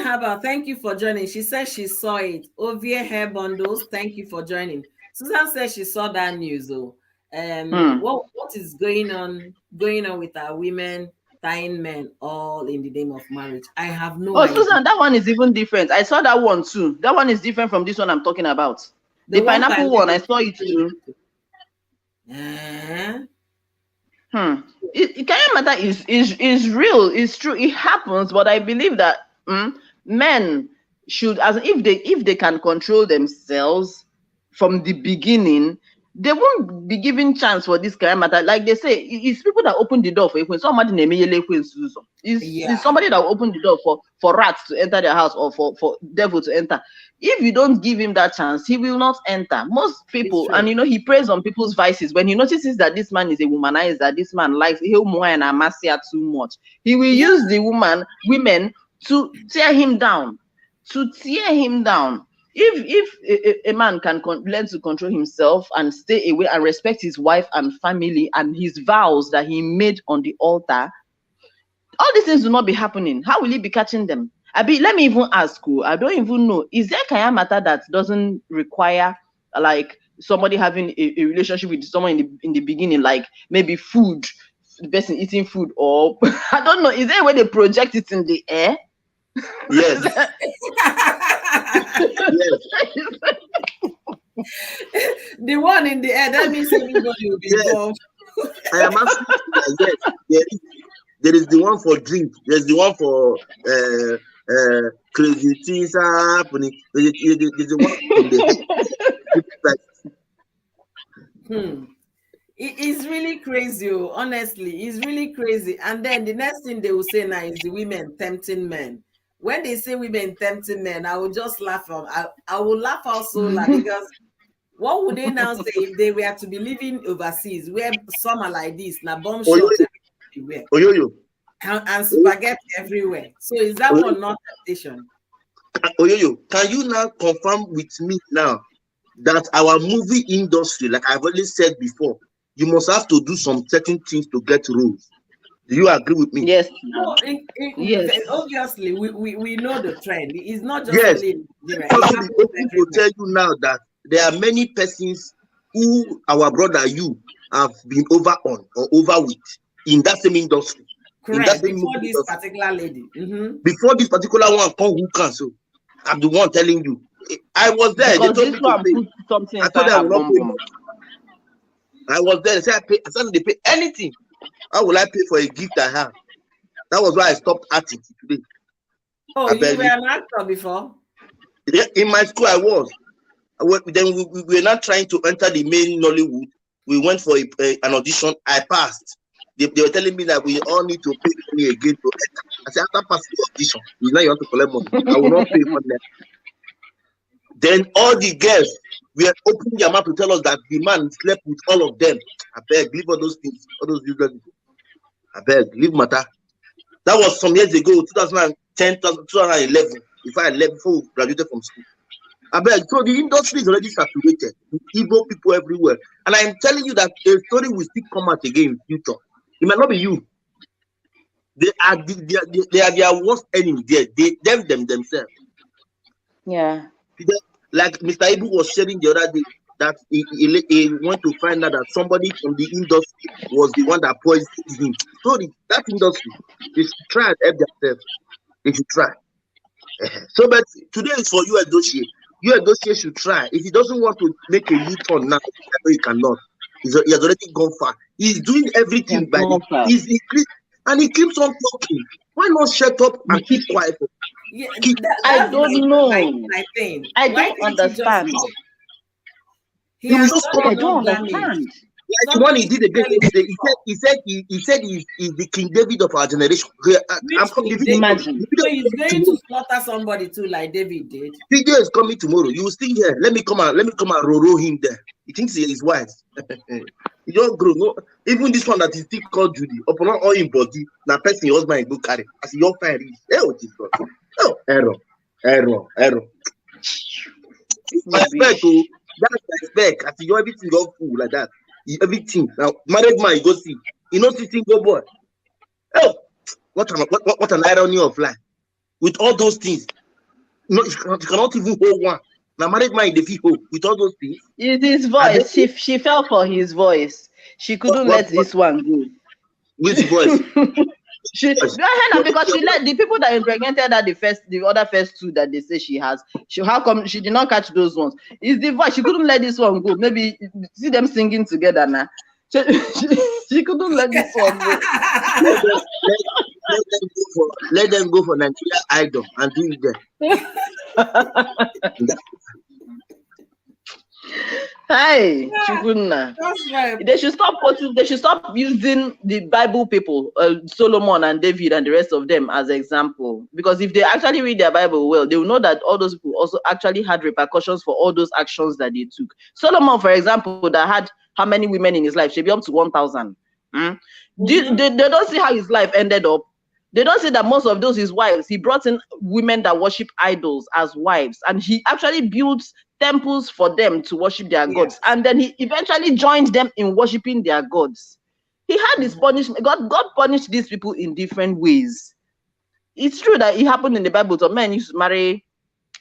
Haber, thank you for joining. She says she saw it. Ovia Hair Bundles, thank you for joining. Susan says she saw that news. What is going on with our women tying men all in the name of marriage? I have no idea. Susan, that one is even different. I saw that one too. That one is different from this one I'm talking about. The pineapple one, I saw it too. Kaya matter is real. It's true. It happens, but I believe that men should, as if they can control themselves from the beginning, they won't be given chance for this kind of matter. Like they say, it's people that open the door for Ekwen. Somebody named it's somebody that will open the door for rats to enter their house or for devil to enter. If you don't give him that chance, he will not enter. Most people, and he preys on people's vices. When he notices that this man is a womanizer, this man likes and Amasia too much, he will use the women to tear him down. If a man can learn to control himself and stay away and respect his wife and family and his vows that he made on the altar, all these things will not be happening. How will he be catching them? Let me even ask you. I don't even know. Is there kaya matter that doesn't require like somebody having a relationship with someone in the beginning, like maybe food, the person eating food, or I don't know. Is there a way they project it in the air? Yes. The one in the air, that means everybody will be involved. I am asking, yes, there is. There is the one for drink. There's the one for crazy things are happening. There's the one from the head. Like, Hmm. It's really crazy, oh, honestly. It's really crazy. And then the next thing they will say now is the women tempting men. When they say women tempting men, I will just laugh. I will laugh also loud because what would they now say if they were to be living overseas where summer like this, now bomb Oyoyo, shots everywhere Oyoyo, and spaghetti everywhere? So is that Oyoyo, one not temptation? Oyoyo, can you now confirm with me now that our movie industry, like I've already said before, you must have to do some certain things to get roles. Do you agree with me? Yes. No, Yes. obviously we know the trend. It's not just Yes. only in Nigeria; So it to be happens open to everywhere. tell you now that there are many persons who our brother you have been over on or over with in that same industry, in that Correct. same Before movie this industry. particular lady. Before this particular one come who can so I'm the one telling you. I was there. They Because told this me to one pay. put something I told inside them I her will not bum pay bum. much. I was there. They said I pay. I said they pay anything. How will I pay for a gift I have? That was why I stopped acting today. Oh, I you were barely. an actor before? Yeah, in my school I was. Then we were not trying to enter the main Nollywood. We went for an audition. I passed. They were telling me that we all need to pay money again to enter. I said, after passing the audition, you know you want to collect money. I will not pay money. Then all the girls were opening their mouth to tell us that the man slept with all of them. I beg, leave all those things, all those useless people. I beg, leave matter. That was some years ago, 2010, 2011, before we graduated from school. I beg. So the industry is already saturated with evil people everywhere. And I'm telling you that a story will still come out again in future. It might not be you. They are their worst enemy. Themselves. Yeah. Like Mr. Ibu was sharing the other day that he went to find out that somebody from the industry was the one that poisoned him. So that industry, they should try and help themselves. They should try. So, but today is for you, Edochie. You, Edochie, should try. If he doesn't want to make a U-turn now, I know he cannot. He has already gone far. He's doing He has everything by the. gone far. And he keeps on talking. Why not shut up and keep quiet? Yeah, Keep. I that's don't know. my thing. I Why don't can't he just understand. stop? He He will has just come done I out. enough don't damage. understand. Like the one he Somebody did should again tell him yesterday. to stop. He said he's the King David of our generation. I'm Which coming. King The video, David? Imagine. the video So is he's coming going to tomorrow. slaughter somebody too, like David did. Video is coming tomorrow. You will still hear. Let me come and roll him there. He thinks he is wise. He don't grow. No, even this one that is still called Judy. Upon all in body, now person your husband go carry. As your fire is. Oh Jesus. Oh error. Respect, oh, Rubbish. that's respect. As you everything go full like that. Everything. Now, married man, you go see. You know, see single boy. Oh, what an irony of life. With all those things, no, you cannot even hold one. Now, married man, they feel hold with all those things. It's his And then, voice. She fell for his voice. She couldn't what, let this one go. which voice? She Voice. because she let the people that impregnated her the other first two that they say she has. How come she did not catch those ones? It's the voice. She couldn't let this one go. Maybe see them singing together now. She couldn't let this one go. Let them, let them go for Nigeria Idol and do it there. Hey, Chukunna. That's right. They should stop quoting, they should stop using the Bible people, Solomon and David and the rest of them as example. Because if they actually read their Bible well, they will know that all those people also actually had repercussions for all those actions that they took. Solomon, for example, that had how many women in his life? Should be up to 1,000. They don't see how his life ended up. They don't see that most of those his wives, he brought in women that worship idols as wives, and he actually built temples for them to worship their gods, and then he eventually joined them in worshiping their gods. He had his punishment. God punished these people in different ways. It's true that it happened in the Bible. So men used to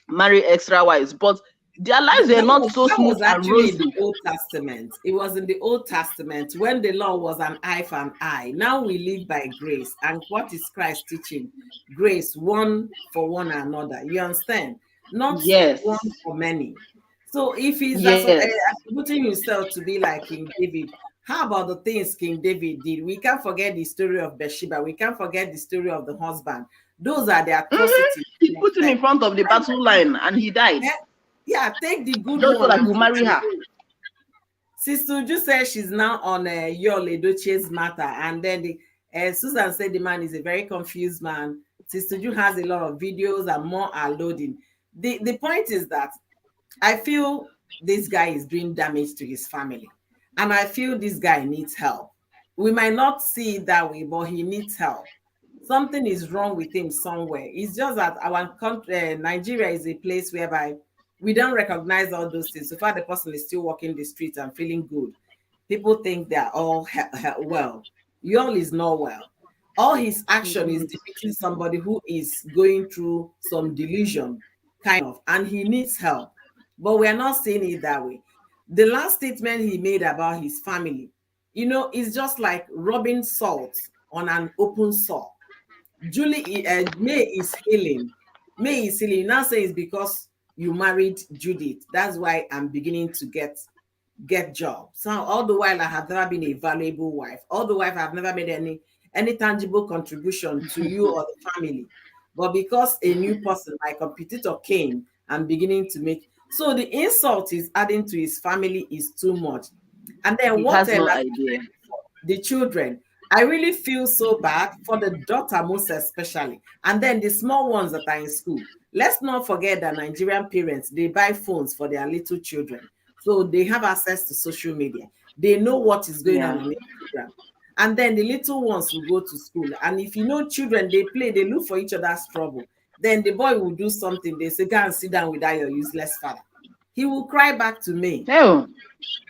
marry extra wives, but their lives were not so That smooth was and actually in rosy. the Old Testament. It was in the Old Testament when the law was an eye for an eye. Now we live by grace. And what is Christ teaching? Grace, one for one another. You understand? Not Yes. one for many. So if he's Yes. attributing himself to be like King David, How about the things King David did? We can't forget the story of Bathsheba. We can't forget the story of the husband. Those are the atrocities. He put him in front of the battle line and he died. Yeah, take the good Just so one that and you marry her. Sister Uju says she's now on Yul Edochie's matter, and then Susan said the man is a very confused man. Sister Uju has a lot of videos and more are loading. The point is that I feel this guy is doing damage to his family, and I feel this guy needs help. We might not see it that way, but he needs help. Something is wrong with him somewhere. It's just that our country, Nigeria, is a place whereby we don't recognize all those things. So far, the person is still walking the streets and feeling good. People think they're all well. Yul is not well. All his action is depicting somebody who is going through some delusion, kind of, and he needs help. But we're not seeing it that way. The last statement he made about his family, is just like rubbing salt on an open sore. May is healing. May is healing. You now say it's because you married Judith. That's why I'm beginning to get job. So all the while I have never been a valuable wife. All the while I've never made any tangible contribution to you or the family. But because a new person, my competitor, came, I'm beginning to make. So the insult is adding to his family is too much. And then He what has no else? idea. The children. I really feel so bad for the daughter most especially. And then the small ones that are in school. Let's not forget that Nigerian parents, they buy phones for their little children. So they have access to social media. They know what is going on Instagram. And then the little ones will go to school. And if children, they play, they look for each other's trouble. Then the boy will do something. They say, go and sit down with that your useless father. He will cry back to me. Oh.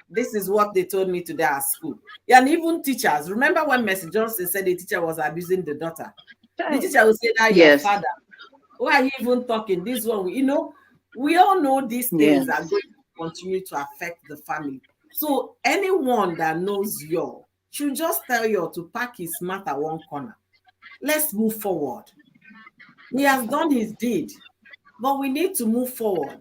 This is what they told me today at school. Yeah, and even teachers. Remember when Mercy Johnson said the teacher was abusing the daughter? The teacher will say that your father. Why are you even talking? This one, we all know these things are going to continue to affect the family. So anyone that knows Yul should just tell Yul to pack his mat at one corner. Let's move forward. He has done his deed, but we need to move forward.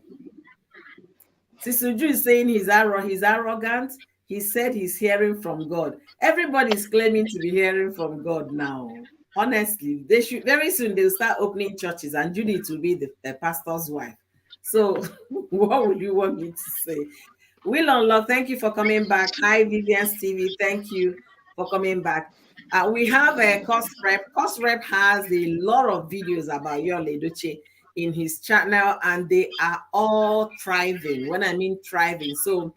Sister Uju is saying he's arrogant. He said he's hearing from God. Everybody's claiming to be hearing from God now. Honestly, they should very soon they'll start opening churches, and Judith will be the pastor's wife. So, what would you want me to say? Will Unlock, thank you for coming back. Hi, Vivian's TV, thank you for coming back. We have a Cost Rep. Cost Rep has a lot of videos about Yul Edochie in his channel, and they are all thriving. When I mean thriving, so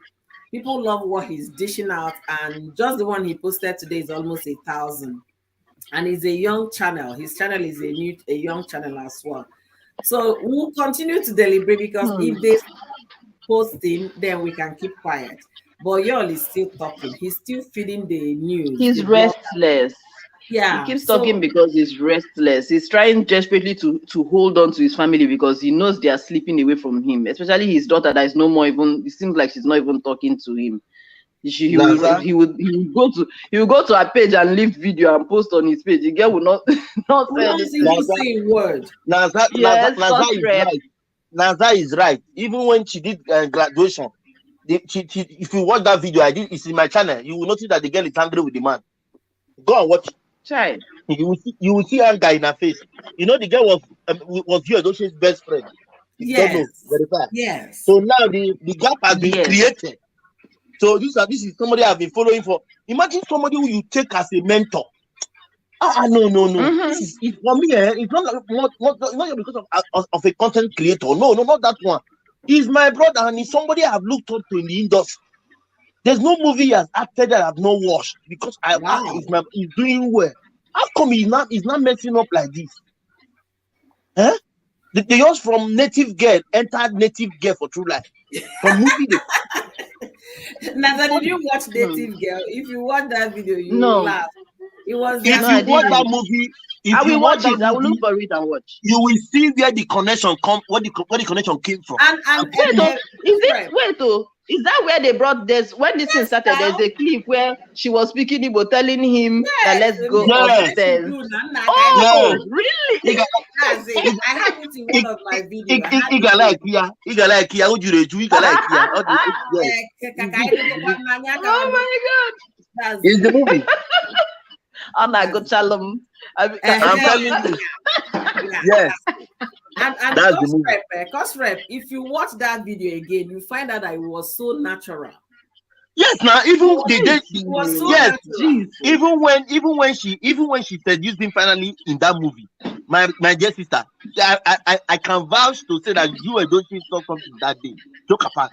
people love what he's dishing out, and just the one he posted today is almost 1,000. And it's a young channel. His channel is a young channel as well. So we'll continue to deliberate, because if they posting, then we can keep quiet. But Yul is still talking. He's still feeding the news. He's restless. Yeah, he keeps talking because he's restless. He's trying desperately to hold on to his family because he knows they are slipping away from him. Especially his daughter, that is no more even. It seems like she's not even talking to him. He will go to her page and leave video and post on his page. The girl will not say anything. Say a word. Naza is right. Even when she did graduation, if you watch that video, it's in my channel. You will notice that the girl is angry with the man. Go and watch it. Child. You will see anger in her face. The girl was Yul Edochie's best friend. Yes. Yes. So now the gap has been created. So this is somebody I've been following for. Imagine somebody who you take as a mentor. No. This is for me. It's not because of a content creator. No, not that one. He's my brother, and he's somebody I've looked up to in the industry. There's no movie he has acted that I've not watched because he's doing well. How come he's not messing up like this? Huh? The yours from native girl entered native girl for true life. From movie. Naza, did you watch Native Girl? If you watch that video, you will laugh. It was. If you watch that movie, I will watch it. I will look for it and watch. You will see where the connection where the connection came from. Is that where they brought this? When this thing started, there's a clip where she was speaking Igbo, telling him that let's go upstairs. Oh, really? I have it in one of my videos. Oh my God. That's It's the movie. Anna go Chalum. I'm uh, telling you. yeah. Yes, And that's the movie. cost rep, if you watch that video again, you find out that it was so natural. Yes, now It even was, the day, it was so yes, natural. Jesus. even when she seduced him finally in that movie, my dear sister, I can vouch to say that you and Dochi saw something that day. Joke apart.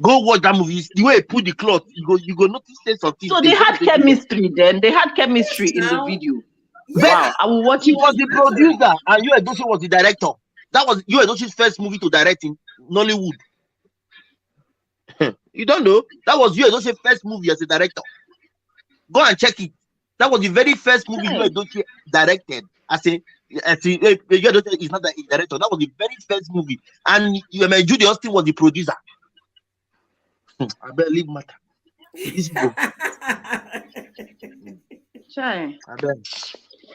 Go watch that movie. It's the way he put the cloth, you go notice say something. So they had chemistry then. They had chemistry in the Now, video. But yeah, Wow, I will watch she it. was the natural. producer and you Edochie was the director. That was you Edochie's first movie to direct in Nollywood. You don't know? That was you Edochie's first movie as a director. Go and check it. That was the very first movie you Hey. Edochie directed you Edochie is not the director. That was the very first movie. And Judy Austin was the producer. I believe matter. This people, Chai. I bet.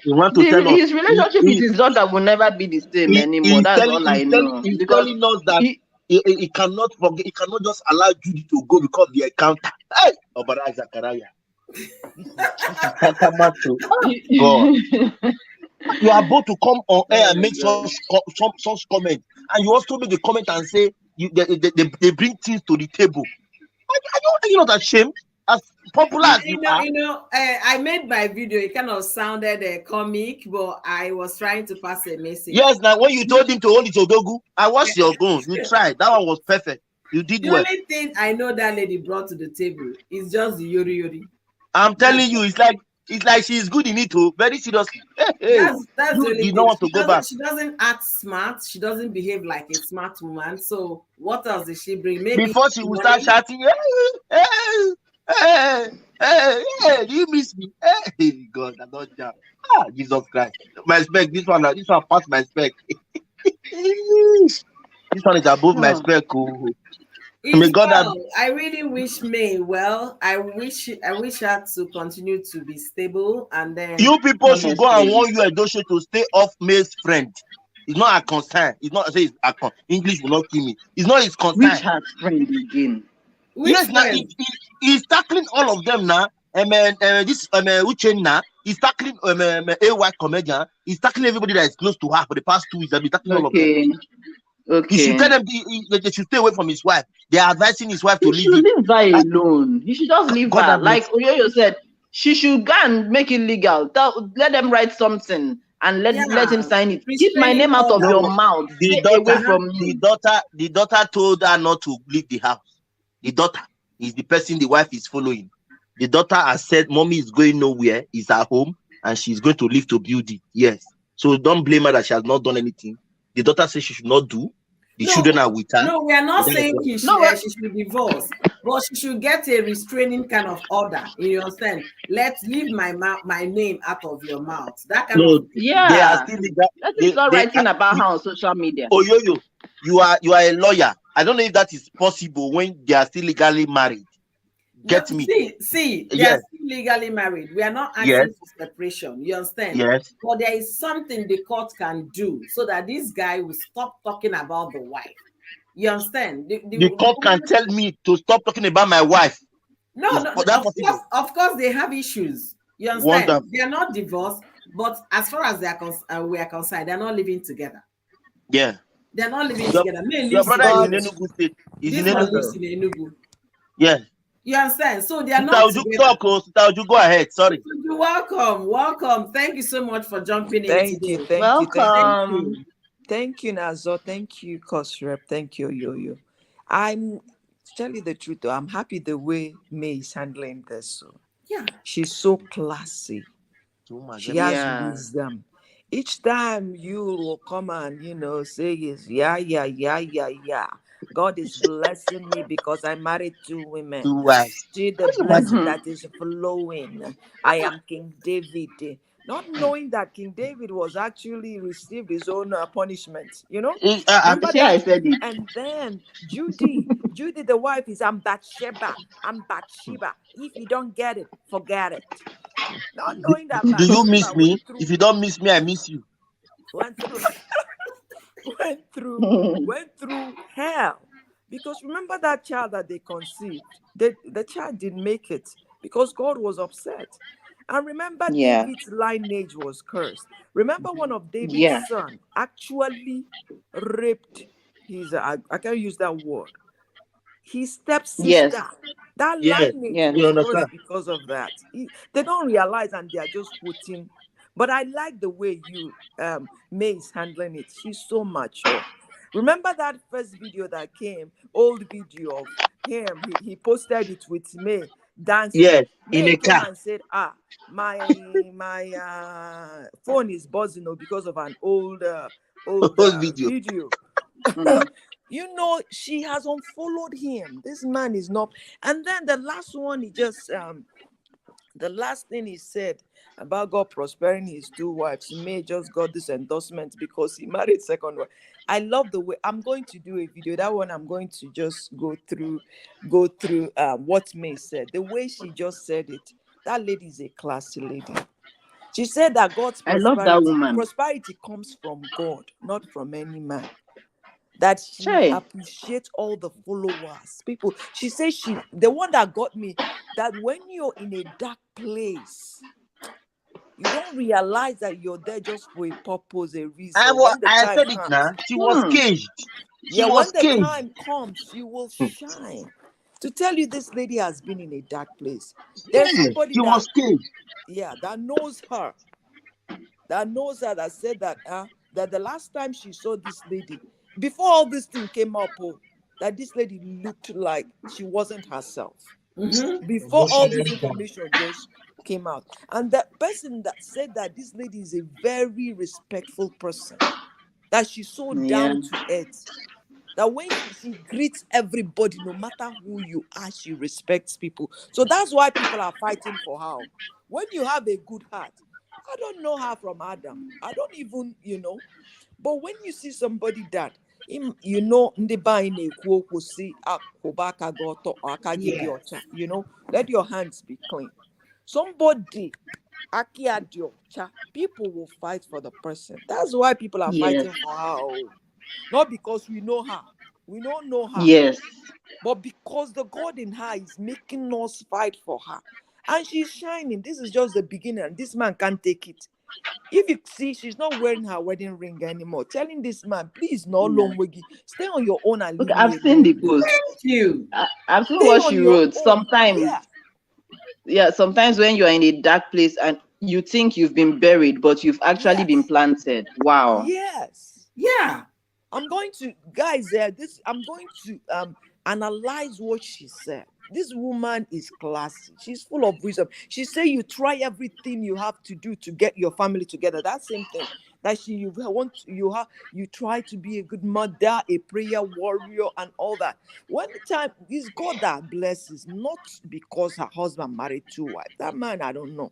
You want to tell us His relationship with his daughter will never be the same anymore. That's all I know. he's Because telling us that he, he cannot forget, he cannot just allow Judy to go because the encounter. Hey, Obara Zachariah. This is tantamount to God. You are about to come on air and make such comment, and you also make a comment and say they bring things to the table. Are you not ashamed? As popular as you are. I made my video. It kind of sounded comic, but I was trying to pass a message. Yes, now when you told him to hold it Odogu, I watched your gun. You tried. That one was perfect. You did The well. only thing I know that lady brought to the table is just the yori yori. I'm telling you, it's like she's good in it too. Very seriously. Hey, That's the you only did not thing. want to go back. She doesn't act smart. She doesn't behave like a smart woman. So what else did she bring? Maybe Before she will start money. shouting, hey, do you miss me? Hey, God, I don't jump. Ah, Jesus Christ. My spec, this one passed my spec. This one is above my spec. Oh. May God have I really wish May well. I wish her to continue to be stable, and then you people should go and honestly. warn you Edochie to stay off May's friend. It's not a concern. It's not say it's a English will not kill me. It's not his concern. Which has friend again? which Yes, now friend? he's tackling all of them now. This Uche now he's tackling AY comedian. He's tackling everybody that is close to her for the past 2 weeks. I've been tackling all of them. He should tell them they should stay away from his wife. They are advising his wife to He leave should him. leave her alone. He should just leave God her. have Like mercy. Oyoyo said, she should go and make it legal. Let them write something and let him sign it. Keep my Restraining name out of order. your No, mouth. the Stay away daughter, from me. the daughter told her not to leave the house. The daughter is the person the wife is following. The daughter has said, "Mommy is going nowhere. Is at home, and she's going to leave to build it." Yes. So don't blame her that she has not done anything. The daughter says she should not do. The children are with her. No, we are not saying No, she should divorce, but she should get a restraining kind of order. You understand? Let's leave my name out of your mouth. That kind No, of thing. they are yeah. still legal. Let him start writing about her on social media. Oyoyo, you are a lawyer. I don't know if that is possible when they are still legally married. Get No, me? see, they are Yes. still legally married. We are not Yes. asking for separation. You understand? Yes. But there is something the court can do so that this guy will stop talking about the wife. You understand? The court can tell me to stop talking about my wife. No, Is that possible? of course, they have issues. You understand? Wonderful. They are not divorced, but as far as we are concerned, they're not living together. Yeah. They're not living Your, together. May your lives brother is in in Enugu State. He's in this one Enugu. lives in Enugu. Yeah. You understand? So they are Sister not Uju, together. talk, oh, Sister Uju, go ahead. Sorry. You're welcome. Thank you so much for jumping in Thank today. you, thank you, thank you. Welcome. Thank you, Nazo. Thank you, Cosrep. Thank you, Yo-Yo. I'm, to tell you the truth, though, I'm happy the way May is handling this. So Yeah. she's so classy. Oh my She God. has Yeah. wisdom. Each time you will come and, say yes, yeah. God is blessing me because I married 2 women. Two wives. See the blessing that is flowing. I am King David. Not knowing that King David was actually received his own punishment. Remember See, I that? said it. And then Judy, the wife is I'm Bathsheba. If you don't get it, forget it. Not knowing that Do you miss Bathsheba me? If you don't miss me, I miss you. went through hell. Because remember that child that they conceived, the child didn't make it. because God was upset. And remember, Yeah. David's lineage was cursed. Remember, one of David's Yeah. son actually raped his, I can't use that word, his Yes. stepsister. That Yes, lineage Yes. we was understand. cursed because of that. They don't realize and they are just quoting. But I like the way you May is handling it. She's so mature. Remember that first video that came, old video of him. He posted it with May dancing. Yes, in May a came car. and said, my phone is buzzing because of an old Whole video. video. Mm. You know, she has unfollowed him. This man is not. And then the last one, he just the last thing he said about God prospering his two wives. May just got this endorsement because he married second wife. I love the way I'm going to do a video. That one I'm going to just go through what May said. The way she just said it. That lady is a classy lady. She said that God's I love that woman. prosperity comes from God, not from any man. That she Sure. appreciates all the followers, people. She says the one that got me, that when you're in a dark place, you don't realize that you're there just for a purpose, a reason. When the I time said it now. comes, She was Hmm. caged. She yeah, when was the caged. time comes, you will shine. To tell you, this lady has been in a dark place. There's Yes, somebody she was caged. that knows her, that said that the last time she saw this lady, before all this thing came up, that this lady looked like she wasn't herself. Mm-hmm. Before all this Emotionally down. information just came out. And that person that said that this lady is a very respectful person, that she's so Yeah. down to earth, that when she greets everybody, no matter who you are, she respects people. So that's why people are fighting for her. When you have a good heart, I don't know her from Adam. I don't even, But when you see somebody that, ndị be anyị na-ekwu okwu si akwụba aka gị ọtọ, aka gị dị Yeah. ọcha, let your hands be clean. Somebody, aki ya dị ọcha, people will fight for the person. That's why people are Yes. fighting for her. Not because we know her. We don't know her. Yes. But because the God in her is making us fight for her. And she's shining. This is just the beginning. And this man can't take it. If you see, she's not wearing her wedding ring anymore. Telling this man, please, no Yeah. long wiggy. Stay on your own and Okay, leave I've me seen the alone. post. Thank you. I've seen Stay what on she your wrote. own. Sometimes, Yeah. sometimes when you are in a dark place and you think you've been buried, but you've actually been Yes. planted. Wow. Yes. Yeah. I'm going to, guys, I'm going to analyze what she said. This woman is classy. She's full of wisdom. She said you try everything you have to do to get your family together. That same thing. That you try to be a good mother, a prayer warrior, and all that. When the time is God that blesses, not because her husband married two wives. That man, I don't know.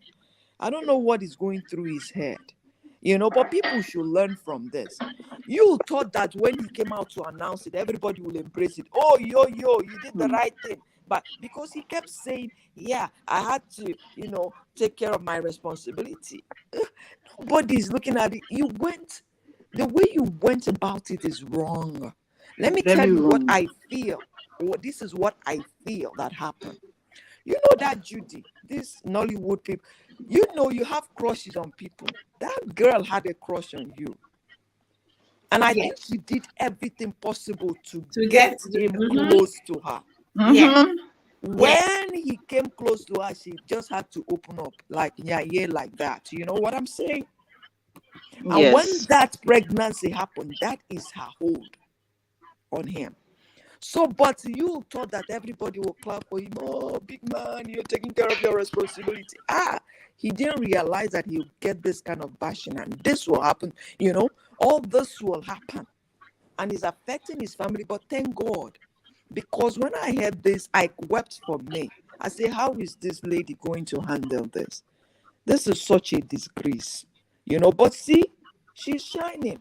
I don't know what is going through his head. But people should learn from this. You thought that when he came out to announce it, everybody will embrace it. Oh, you did the Hmm. right thing. But because he kept saying, yeah, I had to, take care of my responsibility. Nobody's looking at it. The way you went about it is wrong. Let me tell Very you what wrong. I feel. This is what I feel that happened. You know that Judy, this Nollywood people, you have crushes on people. That girl had a crush on you. And I think Yes. she did everything possible to To get get to him mm-hmm. close to her. Yes. Mm-hmm. Yes. When he came close to her, she just had to open up like, yeah, like that. You know what I'm saying? And when Yes. that pregnancy happened, that is her hold on him. So, but you thought that everybody will clap for him. Oh, big man, you're taking care of your responsibility. He didn't realize that he'll get this kind of bashing and this will happen. All this will happen. And it's affecting his family. But thank God. Because when I heard this, I wept for me. I say, how is this lady going to handle this? This is such a disgrace. But see, she's shining.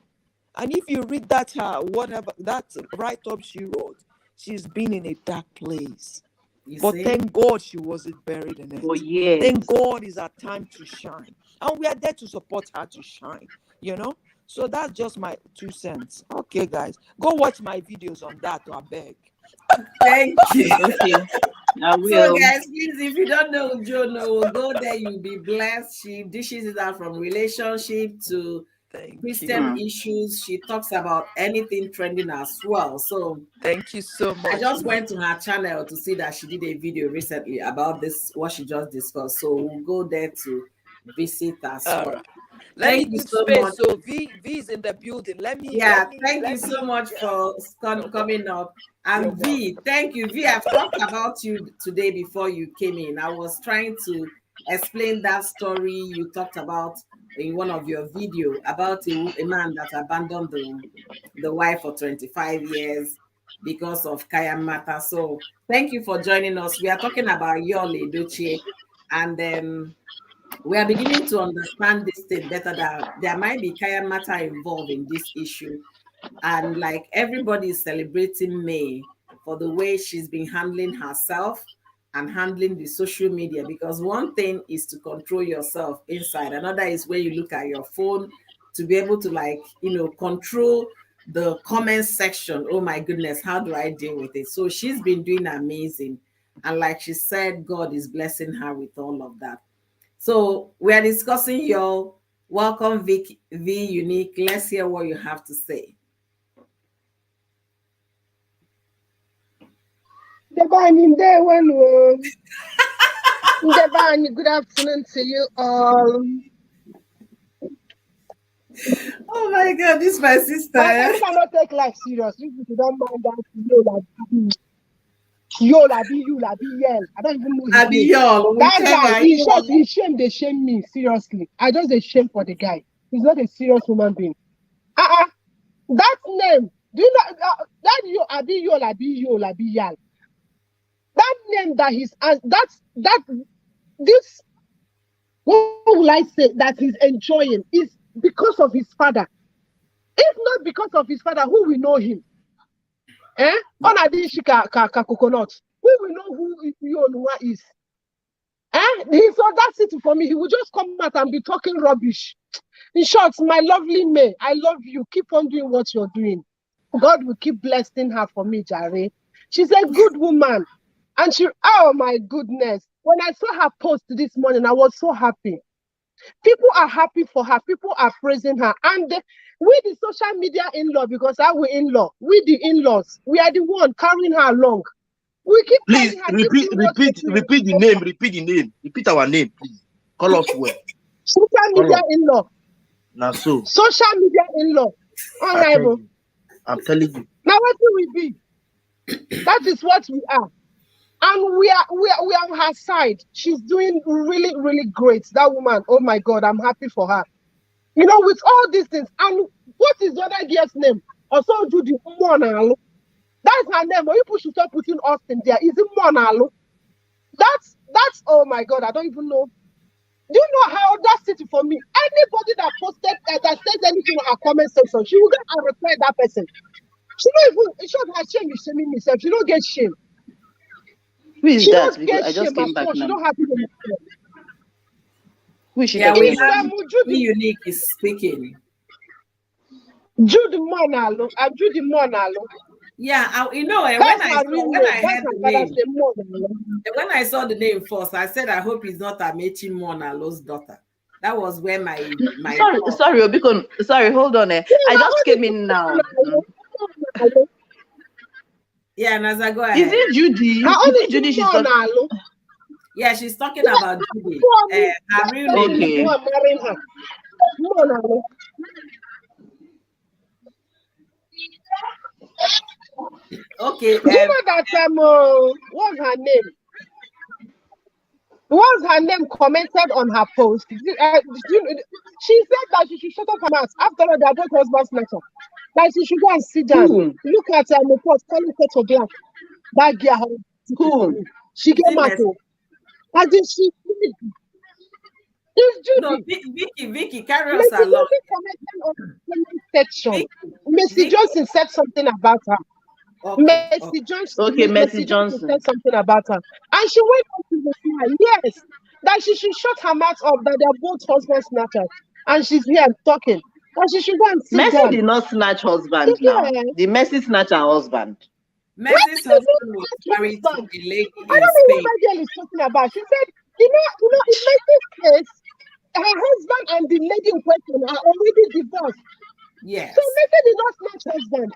And if you read that whatever that write-up she wrote, she's been in a dark place. You But see? thank God she wasn't buried in For it. years. Thank God it's our time to shine. And we are there to support her to shine, So that's just my 2 cents. Okay, guys. Go watch my videos on that, I beg. Thank you. Okay. I So, will. guys, please, if you don't know Jono, go there. You'll be blessed. She dishes it out from relationship to Thank Christian you. Hmm. issues. She talks about anything trending as well. So, Thank you so I much, just ma. went to her channel to see that she did a video recently about this, what she just discussed. So, we'll go there to visit as All well. right. Let me Thank you give so much. space. So V is in the building. Yeah, thank you so much Yeah, for you're coming welcome. up. You're And welcome. V, thank you. V, I've talked about you today before you came in. I was trying to explain that story you talked about in one of your video about a man that abandoned the wife for 25 years because of Kaya Mata. So thank you for joining us. We are talking about Yul Edochie, and we are beginning to understand this thing better, that there might be Kaya Mata involved in this issue. And like everybody is celebrating May for the way she's been handling herself and handling the social media, because one thing is to control yourself inside, another is when you look at your phone to be able to, like, control the comment section. Oh my goodness, how do I deal with it? So she's been doing amazing, and like she said, God is blessing her with all of that. So we are discussing your welcome, V Unique. Let's hear what you have to say. Devani, there one. Devani, good afternoon to you all. Oh my God, this is my sister. I Eh? mean, I not take life serious. If you don't mind that, you, yell. I don't even know his Abi name. y'all, That guy, whichever. in short, he shame, they shame me, seriously. I just a shame for the guy. He's not a serious human being. That name, do you know, that you, Abi Yal. That name that this, what will I say, that he's enjoying is because of his father. If not because of his father, who will know him? On a coconut. Who will know who Yonua is? His audacity for me, he will just come out and be talking rubbish. In short, my lovely May, I love you. Keep on doing what you're doing. God will keep blessing her for me, Jare. She's a good woman. And oh my goodness. When I saw her post this morning, I was so happy. People are happy for her. People are praising her. And we, the social media in-law, because our in-law, we the in-laws, we are the one carrying her along. We keep Please telling her, keep doing what you're doing. repeat the name, repeat our name, please. Call us well. Social Call media us. in-law. Now so Social media in-law. I tell Honorable. you. I'm telling you. Now what will we be? That is what we are. And we are on her side. She's doing really, really great. That woman, oh my God, I'm happy for her. With all these things. And what is the other girl's name? Also do the Monalo. That's her name. Or people should stop putting Austin there. Is it Monalo? That's oh my God, I don't even know. Do you know how audacity for me? Anybody that posted that says anything in her comment section, she will get and reply that person. She don't even, she don't have shame, is shaming herself. She don't get shame. Who is She that? don't Because get I just shame at came back all. She now. don't have shame. Who is she Yeah, talking we It's about? have V Judy Unique is speaking. Monalo and Judy Monalo. Yeah, That's her real when I name. That's heard her the father's name, name, Monalo. when I saw the name first, I said, I hope it's not Amechi Monalo's daughter. That was where my thought. Sorry, Obikon. Sorry, hold on. No, I no, just came in now. Monalo. Yeah, Naza, go Is ahead. it Judy? Her Is own it is Judy she's talking? Monalo. Yeah, she's talking about Judy. That Her real person name is is the Okay. one marrying her. Monalo. okay. Do you know that what's her name? What's her name commented on her post? She said that she should shut up her mouth. After all, they are both husband snatcher. That she should go and sit down. Who? Look at the post, calling for black. That girl, Who? she Is came it out. Mercy? As if it's No, Judy. Vicky, carry us Mercy along. Johnson commented on the comment section. Vicky, Mercy Vicky. Johnson said something about her. Okay. Okay, Mercy Mercy Johnson Johnson. said something about her. And she went on to reply, yes, that she should shut her mouth up, that they're both husband snatchers. And she's here talking. And she should go and sit Mercy down. did not snatch husband now. Yeah. The Mercy snatch her husband. Mercy's Why did husband you was not ask married to husband? a lady I in don't know what Spain. my girl is talking about. She said, in Mercy's case, her husband and the lady in question are already divorced. Yes. So Mercy did not snatch husband.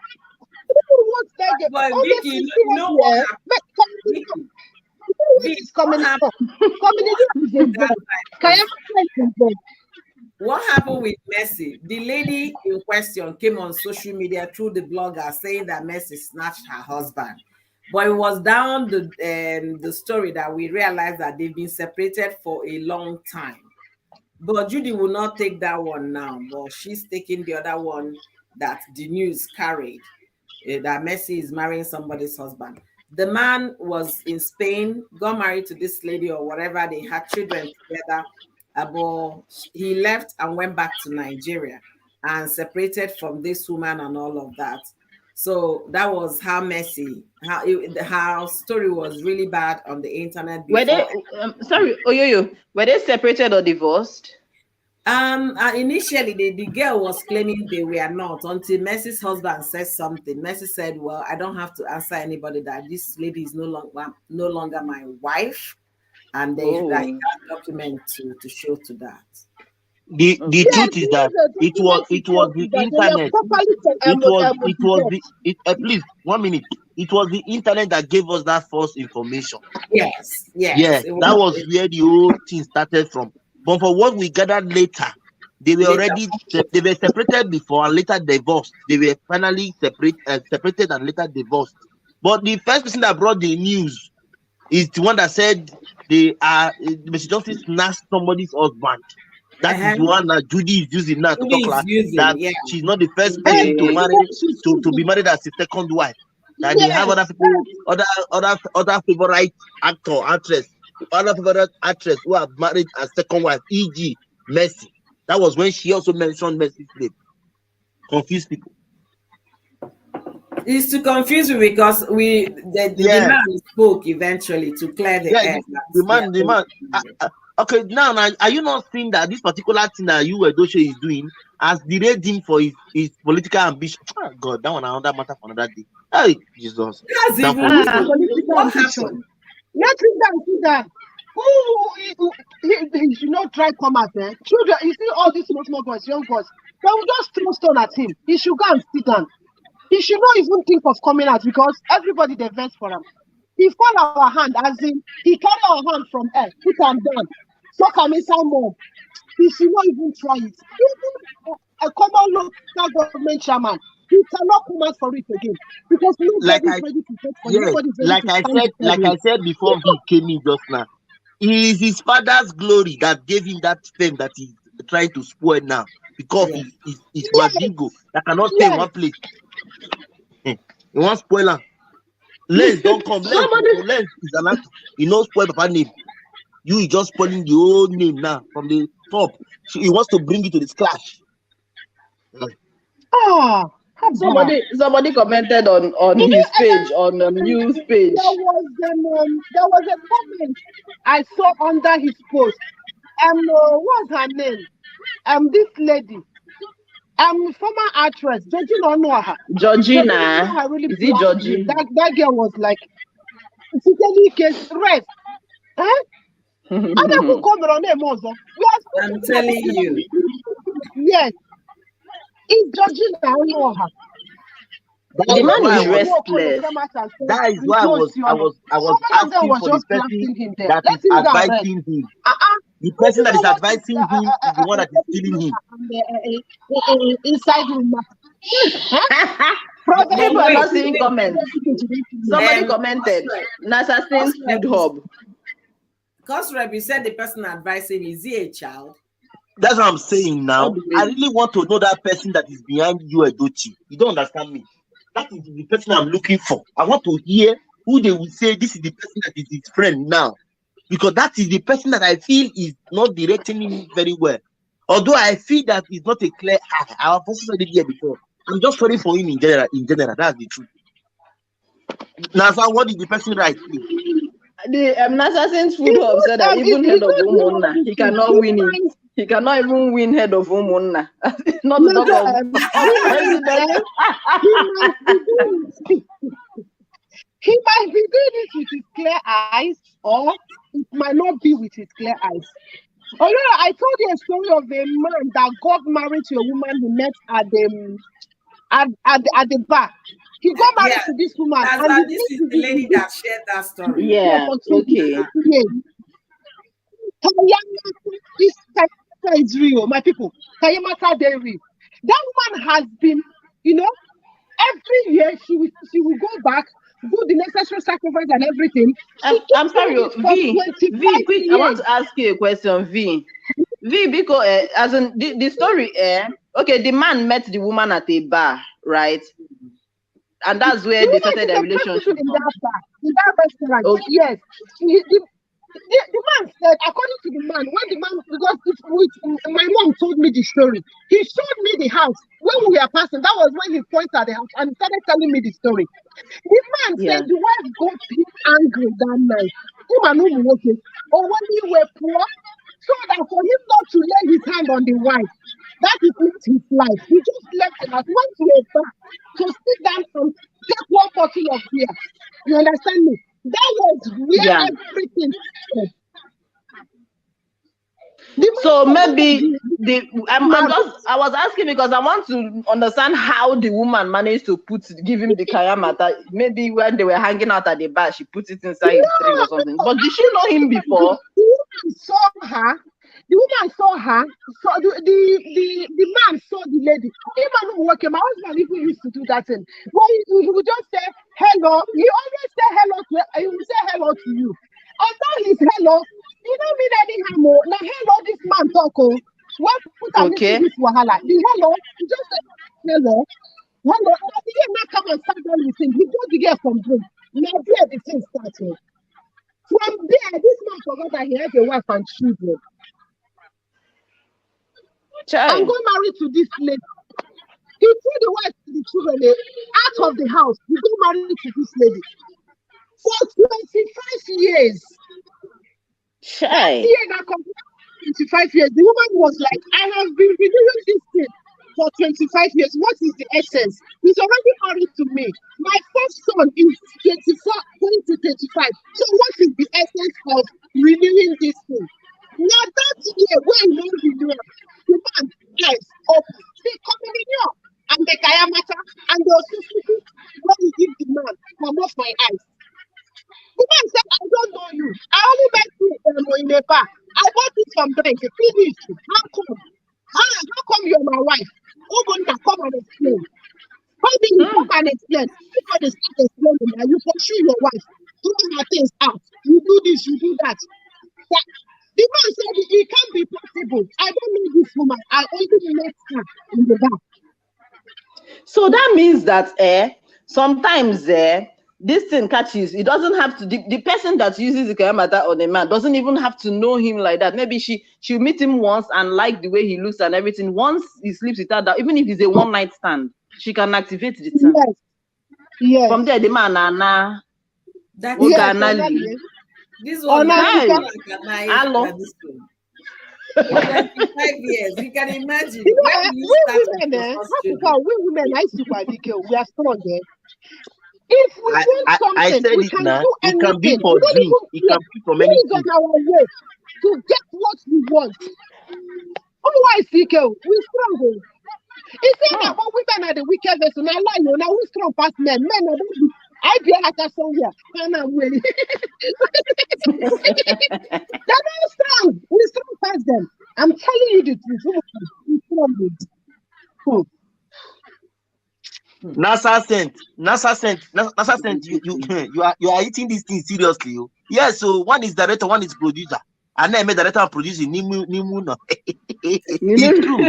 People want that girl. But Vicky, Honestly, you know what seriously, happened? but Vicky, what Vicky, is what coming happened up? Community is with that involved. time was Kayama is involved. what happened with Mercy? The lady in question came on social media through the blogger saying that Mercy snatched her husband. But it was down the story that we realized that they've been separated for a long time. But Judy will not take that one now, but she's taking the other one that the news carried, that Messi is marrying somebody's husband. The man was in Spain, got married to this lady or whatever. They had children together, but he left and went back to Nigeria and separated from this woman and all of that. So that was how messy, how story was really bad on the internet Were they, before. sorry, Oyoyo, were they separated or divorced? Initially, the girl was claiming they were not until Mercy's husband said something. Mercy said, "Well, I don't have to answer anybody that this lady is no longer my wife," and they that he Oh, has document to show to that. The okay. Yes, truth is he that has a document to it show was to the that they were internet. properly It was divorced. please 1 minute. It was the internet that gave us that false information. Yes, Yeah, yes, it that was was where the whole thing started from. But for what we gathered later, they were later. already they were separated before and later divorced. They were finally separated and later divorced. But the first person that brought the news is the one that said they are Mr. Justice snatched somebody's husband. That is Uh-huh. the one that Judy is using now to Judy talk is like using, that yeah. she's not the first And person to Okay. marry she's to be married as a second wife. That they have yes, other people, other favorite actor, actress, other favorite actress who are married as second wife, e.g. Mercy. That was when she also mentioned Mercy's name. Confuse people. It's to confuse you because the Yes, man spoke eventually to clear the yeah, air. the man. Okay, now are you not seeing that this particular thing that Yul Edochie is doing has derailed him for his political ambition? Oh God, that one another matter for another day. Hey, Jesus. That's That even for which Ah, Jesus. political what ambition. happened. Let's sit down, sit down. He should not try come out there. Children, you see all these small boys, young boys, they will just throw stone at him. He should go and sit down. He should not even think of coming out because everybody they vex for him. He fall our hand, as in he carry our hand from air, put them down, suck him inside more. He should not even try it. Even a common local government chairman, he cannot come out for it again because Like nobody is I ready to fight for him. Yes, Nobody is ready to stand beside like him. I said before he came in just now. It is his father's glory that gave him that fame that he's trying to spoil now because Yeah. he's Yes, Mandingo that cannot stay in yes. one place. He wants spoiler. Lens don't come. somebody, Lens is an actor. He knows spoil Papa name. You is just spoiling the whole name now from the top. So he wants to bring it to the splash. Ah, Haba. somebody commented on You his page, know, on news page. there was a comment I saw under his post. What's her name? This lady. Former actress, Georgina Onoaha. Georgina Georgina, Onoaha really is it blasted him. Georgie? That girl was like, "Totally case rest." Huh? Other who come around them also. We are I'm speaking telling about you. yes, it's Georgina Onoaha. That The is man why I is Even was. Okolo restless. come out and say, That is "We why don't see honor." I was Some of them asking was for the just person blasting him there. that Let is him go and rest. advising him. Uh-uh. The We person do that is not want to advising him is the one that is killing him. inside room matter. Huh? Prophet But People are wait, not seeing wait. comments. Somebody commented, Assassin's Food Hub. Cosrep, you said the person advising, is he a child? That's what I'm saying All now. the I way. really want to know that person that is behind Yul Edochie. You don't understand me. That is the person I'm looking for. I want to hear who they will say this is the person that is his friend now. Because that is the person that I feel is not directing him very well. Although I feel that it's not a clear eye. I've also said it here before. I'm just sorry for him in general. In general, that's the truth. Now, so what did the person write? The Assassin's Food He's Hub said that even he's head of not doing all Umunna, these he things. cannot win it. He cannot even win head of Umunna. Not to talk of He might president. be doing He might be doing it with his clear eyes, or it might not be with his clear eyes. Oh, yeah, I told you a story of a man that got married to a woman he met at the bar. He got married Yeah, to this woman, that's and he that. This is lived the with lady this that shared that story. girl Yeah, for okay. 26 years. Kayamata is real, my people. Kayamata they real. That woman has been, you know, every year she will go back, do the necessary sacrifice and everything. She I'm kept sorry, doing it for V, 25 quick. I want years. to ask you a question, V, because as in the story, okay, the man met the woman at a bar, right? And that's The where they woman started is their a prostitute relationship in from. that bar, in that restaurant. Okay. Yes. The man said, according to the man, when the man, because my mom told me the story, he showed me the house when we were passing. That was when he pointed at the house and he started telling me the story. The man said Yeah. the wife got him angry that night. Him and him working, or when we were poor, so that for him not to lay his hand on the wife, that is not his life. He just left the house, went to a bar to sit down and take one bottle of beer. You understand me? That was where Yeah. everything started. The man So forgot that maybe I'm married. just I was asking because I want to understand how the woman managed to give him the kayamata. Maybe when they were hanging out at the bar, she put it inside his drink or something. But did she know him before? The woman saw her. The woman saw her. So the man saw the lady. Even working, my husband even used to do that thing. Well, he would just say hello. He always say hello to. He will say hello to you. Although his hello, he don't mean any harm. Now hello, this man talk. Oh, what put am into Okay. this wahala? The hello, he just say hello. Hello. Now the girl not come and start down with him. He got the girl from drink. Now there the thing started. From there, this man forgot that he has a wife and children. I'm Child. going married to this lady. He threw the wife and the children out of the house. He got married to this lady. For 25 years. That Child. year that completed 25 years, the woman was like, I have been renewing this thing for 25 years. What is the essence? He's already married to me. My first son is 24, going to 25. So what is the essence of renewing this thing? Now that year, when you renew, the man eyes open. See, coming in here. And the kayamata, and the society, when you give the man, come off my eyes. The man said, I don't know you. I only met you in a bar. I bought it from drink. Finish. How come? How come you're my wife? Open come and explain. How did you come and explain? Before they start explaining, now you pursue your wife, throw her things out. You do this, you do that. The man said it can't be possible. I don't know this woman. I only met her in the bar. So that means that sometimes this thing catches. It doesn't have to. The person that uses the kayamata on a man doesn't even have to know him like that. Maybe she'll meet him once and like the way he looks and everything. Once he sleeps with her, that even if it's a one night stand, she can activate the thing. Yes. Yes. From there, the man Anna. That Yes, Oganali. this one now, Hi. Hello. this one. For 25 years, you can imagine. You know, When will you we start with women, your first Africa, children? we women, I super we are strong. If we want I something, said we it can now. do It can be anything. for We don't drink. even It fear can be from who is anything. on our way to get what we want. Otherwise, we strong. He said that but women are the weakest vessel. Now lie you now we strong past men. Men are don't be I be like a somewhere. They're not strong. We strong past them. I'm telling you the truth. We strong. NASA sent. You are eating this thing seriously. Oh. Yes, so one is director, one is producer. And then made director and producer Nimu no. It's true.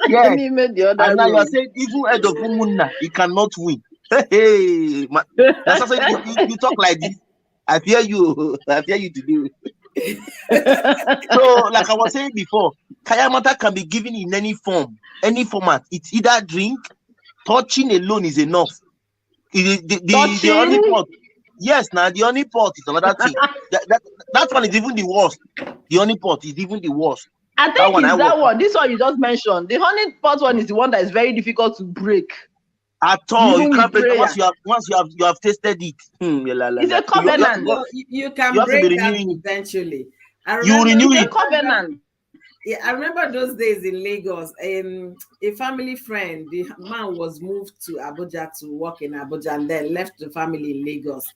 Yes. He made the other And now you are room. saying even head of Umunna, he cannot win. Hey, that's also you talk like this. I fear you. I fear you to do. So, like I was saying before, Kayamata can be given in any form, any format. It's either drink, touching alone is enough. The only pot. Yes, now the only pot is another thing. That one is even the worst. The only pot is even the worst. I think it's that one. This one you just mentioned. The honey pot one is the one that is very difficult to break. At all, you even can't with break prayer. once you have tasted it. It's a covenant. You you can have to be break that renewing it. eventually. I You remember renew It's a it. covenant. Yeah, I remember those days in Lagos. A family friend, the man was moved to Abuja to work in Abuja and then left the family in Lagos.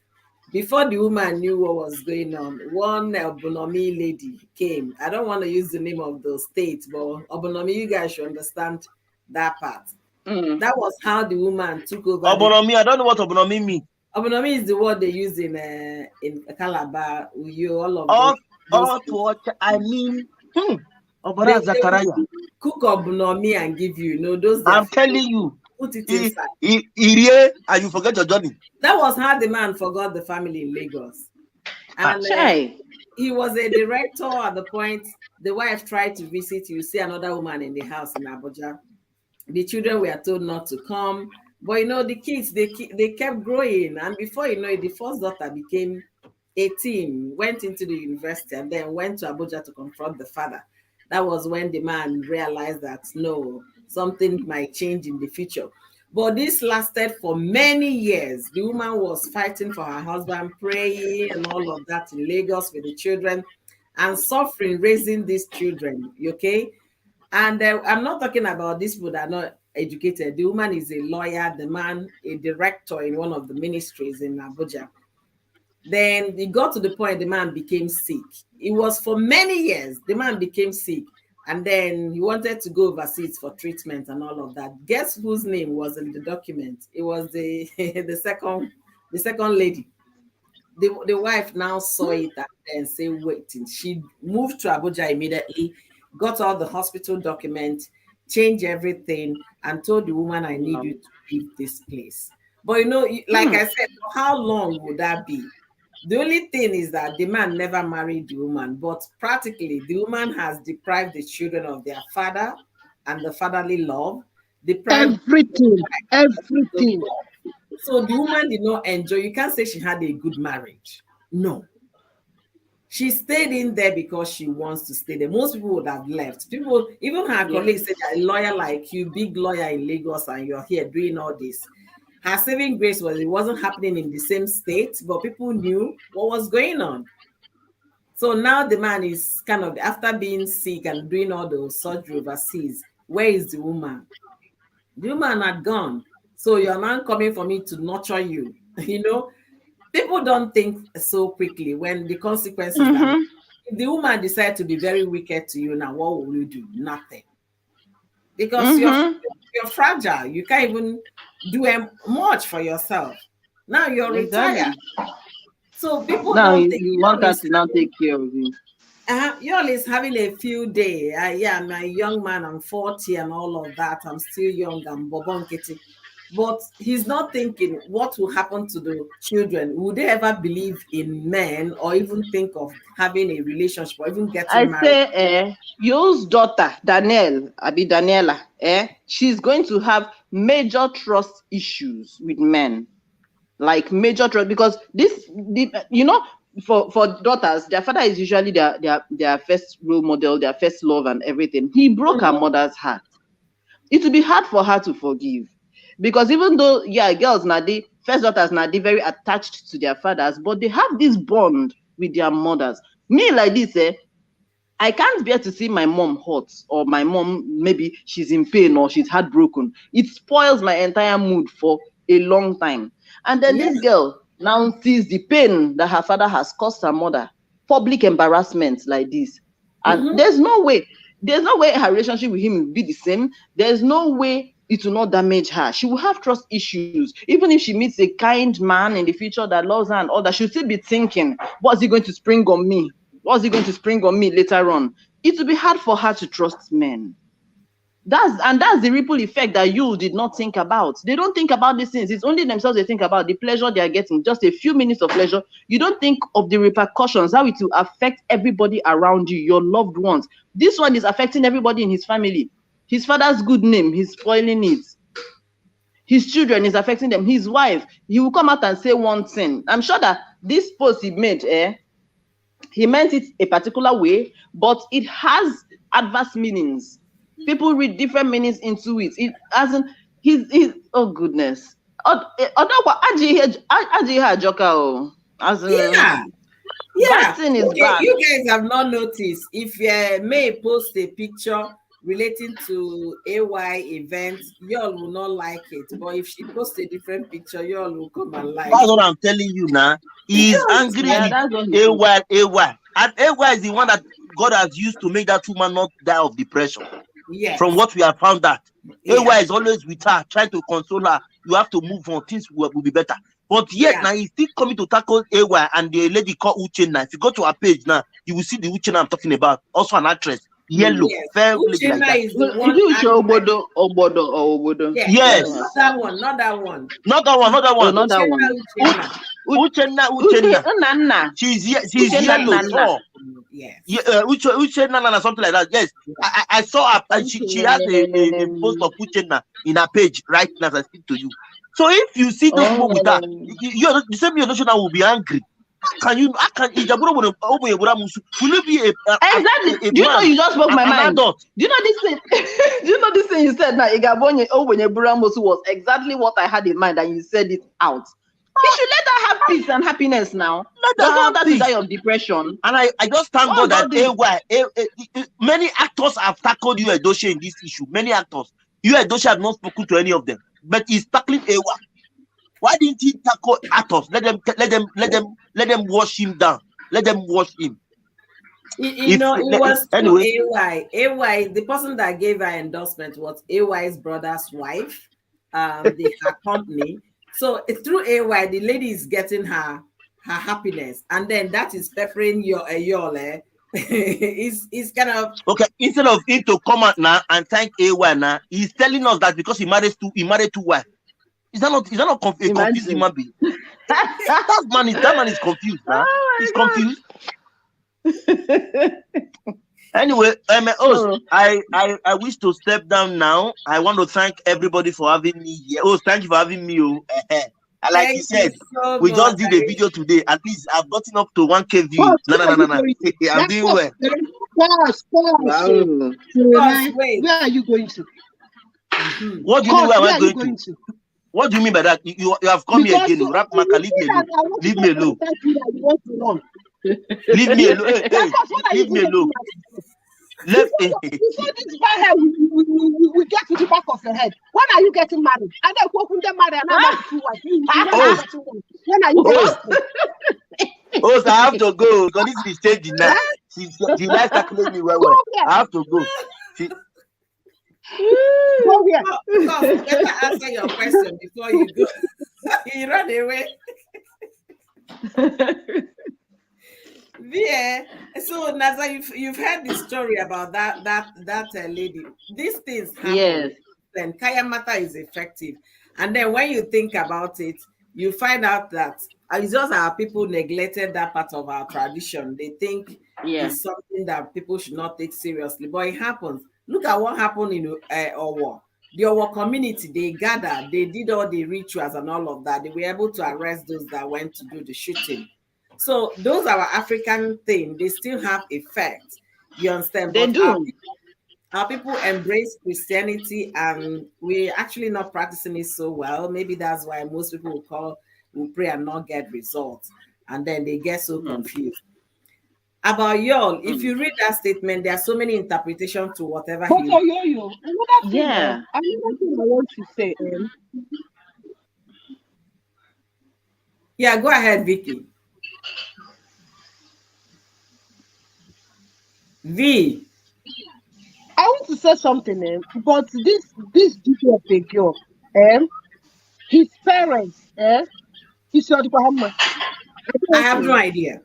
Before the woman knew what was going on, one Obunomi lady came. I don't want to use the name of the state, but Obunomi, you guys should understand that part. Mm. That was how the woman took over the. Obonomi, I don't know what obonomi mean. Obunomi is the word they use in Calabar, Uyo, all of All those to places. what I mean. They, Obara they will Zachariah. cook obunomi and give you, those their I'm food. telling you. Put it inside. Irie, and you forget your journey. That was how the man forgot the family in Lagos. Ah. And Chai. he was a director at the point the wife tried to visit. You see another woman in the house in Abuja. The children were told not to come. But the kids, they kept growing. And before you know it, the first daughter became 18, went into the university, and then went to Abuja to confront the father. That was when the man realized that no, something might change in the future. But this lasted for many years. The woman was fighting for her husband, praying and all of that in Lagos with the children and suffering raising these children. Okay. And I'm not talking about these people that are not educated. The woman is a lawyer, the man, a director in one of the ministries in Abuja. Then it got to the point the man became sick. It was for many years. The man became sick. And then he wanted to go overseas for treatment and all of that. Guess whose name was in the document? It was the the second lady. The wife now saw it and then say waiting. She moved to Abuja immediately, got all the hospital documents, changed everything, and told the woman, I need Wow. you to leave this place. But like Hmm. I said, how long would that be? The only thing is that the man never married the woman, but practically the woman has deprived the children of their father and the fatherly love, deprived Everything, the everything. love. So the woman did not enjoy. You can't say she had a good marriage. No. She stayed in there because she wants to stay there. Most people would have left. People, even her Yeah. colleagues said, a lawyer like you, big lawyer in Lagos, and you're here doing all this. Her saving grace was it wasn't happening in the same state, but people knew what was going on. So now the man is kind of, after being sick and doing all the surgery overseas, where is the woman? The woman had gone. So you're now coming for me to nurture you. People don't think so quickly when the consequences that Mm-hmm. if the woman decides to be very wicked to you now, what will you do? Nothing. Because you're Mm-hmm. you're fragile. You can't even do much for yourself. Now you're Exactly. retired. So people Now don't you, think you you're want her always to now take care of you. having a few day. Yeah, I'm a young man, I'm 40 and all of that. I'm still young, I'm bobonketi. But he's not thinking what will happen to the children. Would they ever believe in men or even think of having a relationship or even I getting married? say, Yul's daughter, Daniela, she's going to have major trust issues with men. Like major trust, because for daughters, their father is usually their first role model, their first love and everything. He broke her Mhm. mother's heart. It will be hard for her to forgive, because even though, yeah, girls now, the first daughters now, they very attached to their fathers, but they have this bond with their mothers. Me like this, I can't bear to see my mom hurt, or my mom, maybe she's in pain or she's heartbroken. It spoils my entire mood for a long time. And then Yes. this girl now sees the pain that her father has caused her mother, public embarrassment like this. And Mhm. there's no way her relationship with him will be the same. There's no way it will not damage her. She will have trust issues. Even if she meets a kind man in the future that loves her and all that, she'll still be thinking, what's he going to spring on me? What's he going to spring on me later on? It will be hard for her to trust men. That's the ripple effect that you did not think about. They don't think about these things. It's only themselves they think about the pleasure they are getting, just a few minutes of pleasure. You don't think of the repercussions, how it will affect everybody around you, your loved ones. This one is affecting everybody in his family. His father's good name, he's spoiling it. His children is affecting them. His wife, he will come out and say one thing. I'm sure that this post he made, he meant it a particular way, but it has adverse meanings. People read different meanings into it. It hasn't. he's oh goodness. Odogwa Aji Joka. As in, Yeah. that thing is Okay, bad. you guys have not noticed if May post a picture relating to AY events, y'all will not like it. But if she posts a different picture, y'all will come and like That's it. what I'm telling you now. He's angry Yeah, with that's what he AY. And AY is the one that God has used to make that woman not die of depression. Yes. From what we have found out, Yeah. AY is always with her, trying to console her. You have to move on, things will be better. But yet now he's still coming to tackle AY and the lady called Uchenna. If you go to her page now, you will see the Uchenna I'm talking about. Also an actress, yellow, Yes. fair lady like Uchenna that. is the Is one. it Obodo? Yes. Yes. Not that one. Not that one. Oh, not that one. Uchenna. She's yellow. Tall. Yes. Uchenna something like that. Yes. I saw her. And she has a post of Uchenna in her page right now as I speak to you. So if you see those people with her, the same Yodoshina will be angry. How can will it be exactly? Do you know you just spoke my mind? Adult? Do you know this thing? Do you know this thing you said now? Igabonye Buramosu was exactly what I had in mind, and you said it out. You should let her have peace and happiness now. Let her have that peace. Die of depression. And I just thank God that many actors have tackled Yul Edochie in this issue. Many actors. Yul Edochie have not spoken to any of them, but he's tackling AY. Why didn't he tackle actors? Let them wash him down. Let them wash him. It was anyway. AY, the person that gave her endorsement was AY's brother's wife. Her company. So through AY, the lady is getting her happiness, and then that is peppering your is kind of okay. Instead of him to come out now and thank AY now, he's telling us that because he married two wives. Is that not a confused human being? that man is confused now. He's confused. Anyway, I wish to step down now. I want to thank everybody for having me here. Oh, thank you for having me. Like you said, we just did a video today. At least I've gotten up to 1K views. No. I'm doing well. Where are you going to? What do you mean? Where am I going to? What do you mean by that? You have come here again. Rap Maka, leave me alone. Leave me alone. Leave me alone. Hey, leave me alone. Before this bad hair we get to the back of your head. When are you getting married? And then who get married and I'm when are you getting so I have to go because this is changing now. She likes tackling me well. I have to go. Better answer your question before you go. You run away. Yeah. So Naza, you've heard the story about that lady. These things happen. Yes. Then Kayamata is effective, and then when you think about it, you find out that it's just our people neglected that part of our tradition. They think it's something that people should not take seriously, but it happens. Look at what happened in Owo. The Owo community, they gathered, they did all the rituals and all of that. They were able to arrest those that went to do the shooting. So those are our African things. They still have effect. You understand? They do. Our people embrace Christianity, and we're actually not practicing it so well. Maybe that's why most people will pray and not get results. And then they get so confused. About y'all, if you read that statement, there are so many interpretations to whatever another thing I want to say. Yeah, go ahead, Vicky. V. I want to say something, but this video of a girl, his parents, he's your I have no idea.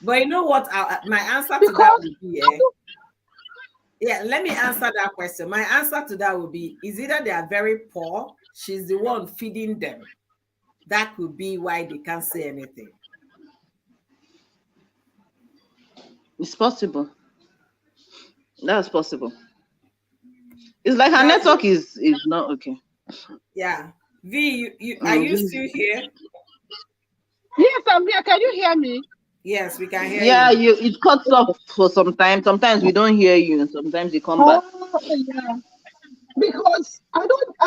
But you know what? My answer to that would be, let me answer that question. My answer to that would be, is either they are very poor, she's the one feeding them. That could be why they can't say anything. It's possible. That's possible. It's like her network is not okay. Yeah. V, are you still here? Yes, I'm here. Can you hear me? Yes, we can hear you. Yeah, it cuts off for some time. Sometimes we don't hear you, and sometimes you come back. Yeah. Because I don't,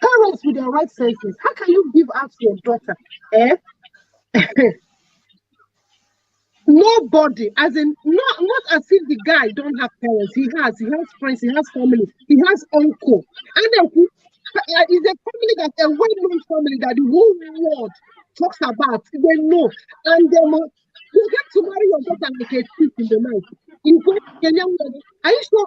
parents with their right senses, how can you give out your daughter? Eh? Nobody, as in, not as if the guy don't have parents. He has friends, he has family, he has uncle. And then it's a family that a well-known family that the whole world talks about. They know. And you get to marry your daughter like a thief in the night. You go to Kenya, are you sure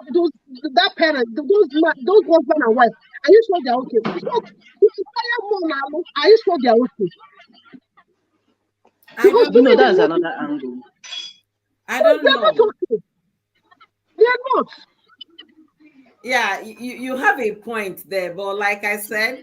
that parent, those husband and wife, are you sure they're okay? So, the entire mom, are you sure they're okay? I Because don't to You me, know, know. that's they're another angle. I don't not know. okay. They're not. Yeah, you have a point there, but like I said,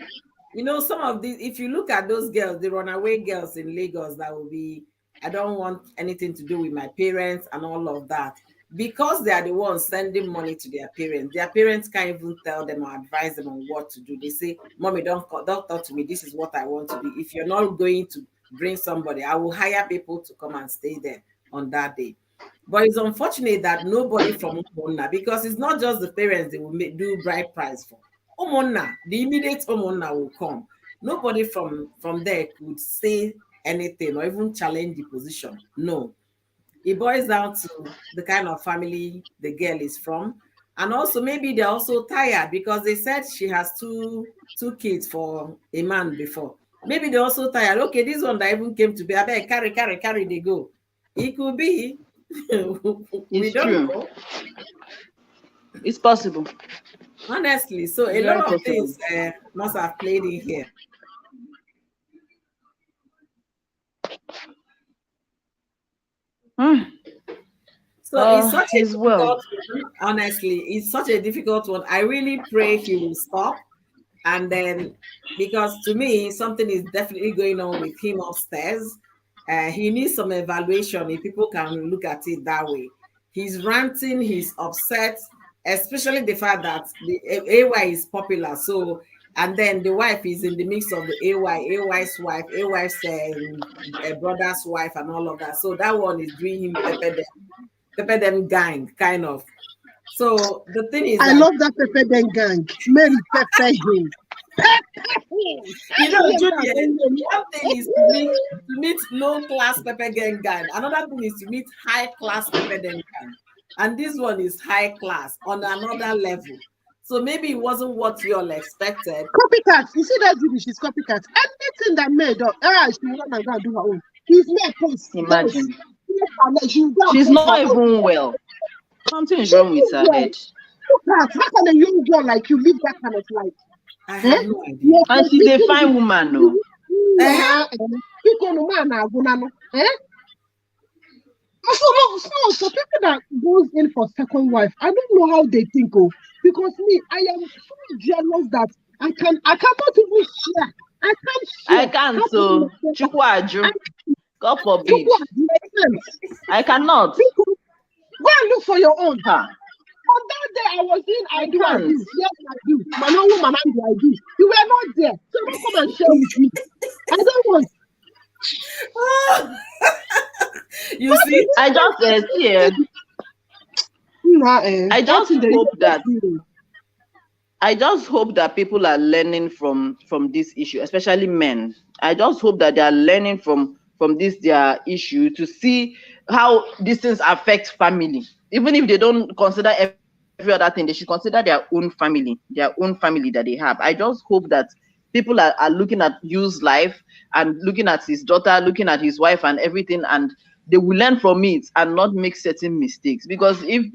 some of these, if you look at those girls, the runaway girls in Lagos, that will be, I don't want anything to do with my parents and all of that. Because they are the ones sending money to their parents can't even tell them or advise them on what to do. They say, Mommy, don't talk to me. This is what I want to do. If you're not going to bring somebody, I will hire people to come and stay there on that day. But it's unfortunate that nobody from Umonna, because it's not just the parents they will do bride price for. Umonna, the immediate Umonna will come. Nobody from there could say anything or even challenge the position. No. It boils down to the kind of family the girl is from. And also maybe they're also tired because they said she has two kids for a man before. Maybe they're also tired. Okay, this one that even came to be, I beg, carry, they go. It could be. We It's don't true. know, It's possible. honestly. So It's a very lot of possible. things must have played in here. Hmm. So it's such a He's well. difficult one. Honestly, it's such a difficult one. I really pray he will stop. And then, because to me, something is definitely going on with him upstairs. He needs some evaluation if people can look at it that way. He's ranting, he's upset, especially the fact that the AY is popular. So, and then the wife is in the mix of the AY's wife, AY's brother's wife, and all of that. So that one is doing him pepper them gang, kind of. So the thing is I that, love that Pepper Den gang. Mary Pepper him. Pepper him. Julian, one thing is to meet low class pepper gang gang. Another thing is to meet high class pepper gang gang. And this one is high class on another level. So maybe it wasn't what you all expected. Copycat. You see that Judy? She's copycat. Anything that made up, she will run and go and do her own. He's made post. Imagine. She will go and She's post her not own. even well. Something is She wrong with is her well. head. Look at how can a young girl like you live that kind of life? I have no idea. Yes, And she's a fine woman, no? So people that goes in for second wife, I don't know how they think. Oh, because me, I am so jealous that I cannot even share. I can't share. I can't, How so people- Chukwaju. God forbid. I I cannot. Go and look for your own. Ha. On that day, I was doing I do. can't. Yes, I do. My no woman, I do. You were not there. So don't come and share with me. I don't want. You see, I just see. I just hope that I just hope that people are learning from this issue, especially men. I just hope that they are learning from this their issue to see how these things affect family. Even if they don't consider every other thing, they should consider their own family that they have. I just hope that people are looking at Yu's life and looking at his daughter, looking at his wife and everything, and they will learn from it and not make certain mistakes. Because if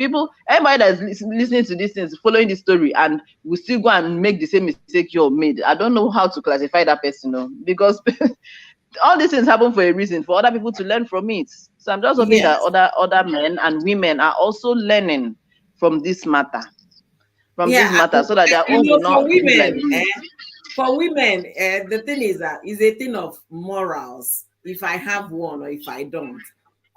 everybody that is listening to these things, following this story, and will still go and make the same mistake you made, I don't know how to classify that person, no? Because all these things happen for a reason, for other people to learn from it. So I'm just hoping that other men and women are also learning from this matter, so that their own will not be like this. For women, the thing is that it's a thing of morals. If I have one or if I don't.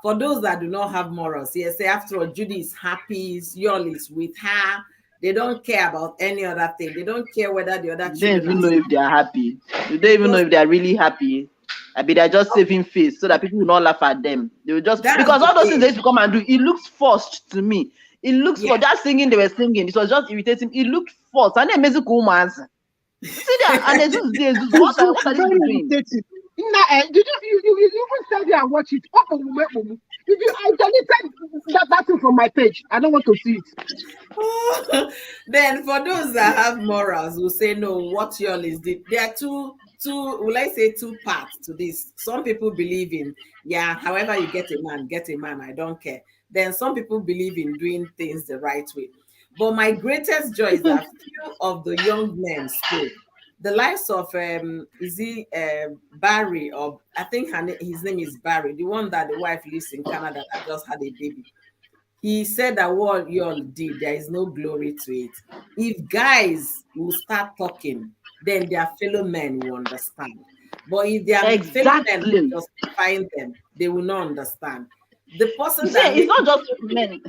For those that do not have morals, yes, say after all, Judy is happy, Yul is with her. They don't care about any other thing. They don't care whether the other They don't children even know if they are happy. They don't even know if they are really happy. I mean, they're just saving face so that people will not laugh at them. They will just, because all those things they used to come and do, it looks forced to me. It looks for that singing they were singing. It was just irritating. It looked force. And then music woman's. See that? And Jesus, what are these Very people doing? irritating. Nah, did you even stay there and watch it? If you, I deleted that thing from my page. I don't want to see it. Then for those that have morals will say no, what y'all is did. There are will I say two parts to this. Some people believe in, yeah, however you get a man, I don't care. Then some people believe in doing things the right way. But my greatest joy is that few of the young men spoke. The likes of is he Barry, or I think his name is Barry, the one that the wife lives in Canada that just had a baby. He said that what you all did, there is no glory to it. If guys will start talking, then their fellow men will understand. But if their fellow men Exactly. are justifying them, they will not understand. The person See, that it's not just men.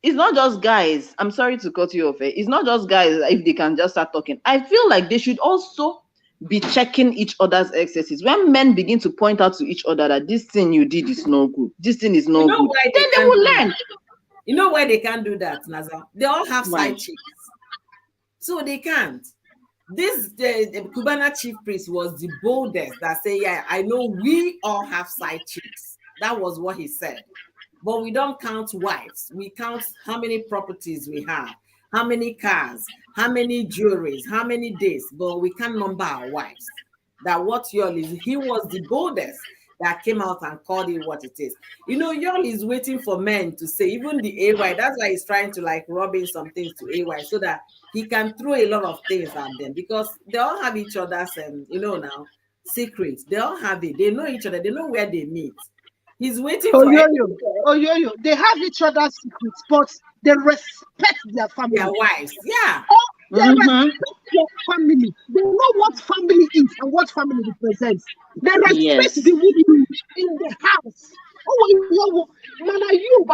It's not just guys. I'm sorry to cut you off. It's not just guys if they can just start talking. I feel like they should also be checking each other's excesses. When men begin to point out to each other that this thing you did is no good, this thing is no good, why then they can't will do learn. that? You know why they can't do that, Naza? They all have Why? side chicks. So they can't. This the Cubana chief priest was the boldest that say, yeah, I know we all have side chicks. That was what he said. But we don't count wives. We count how many properties we have, how many cars, how many jewelries, how many days, but we can't number our wives. That what y'all is, he was the boldest that came out and called it what it is. You know, y'all is waiting for men to say, even the AY, that's why he's trying to like rub in some things to AY so that he can throw a lot of things at them because they all have each other's, now, secrets. They all have it. They know each other. They know where they meet. He's waiting for Yo. They have each other's secrets, but they respect their family. their wives. Yeah. They respect their family. They know what family is and what family represents. They respect Yes. the women in the house. Oh, mana you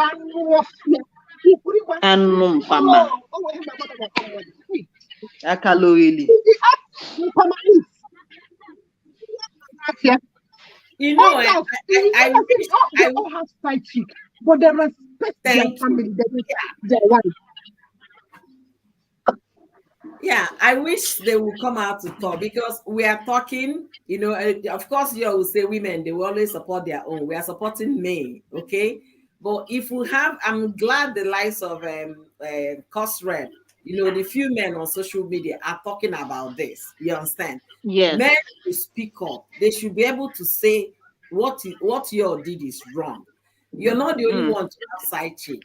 You know, I all have side chick, but they respect their family, they respect their wife. Yeah, I wish they would come out to talk because we are talking, of course, you will say women, they will always support their own. We are supporting men, okay? But if we have, I'm glad the likes of Cosred, the few men on social media are talking about this. You understand? Yes. Men to speak up. They should be able to say what you all did is wrong. You're not the only one to have side chick.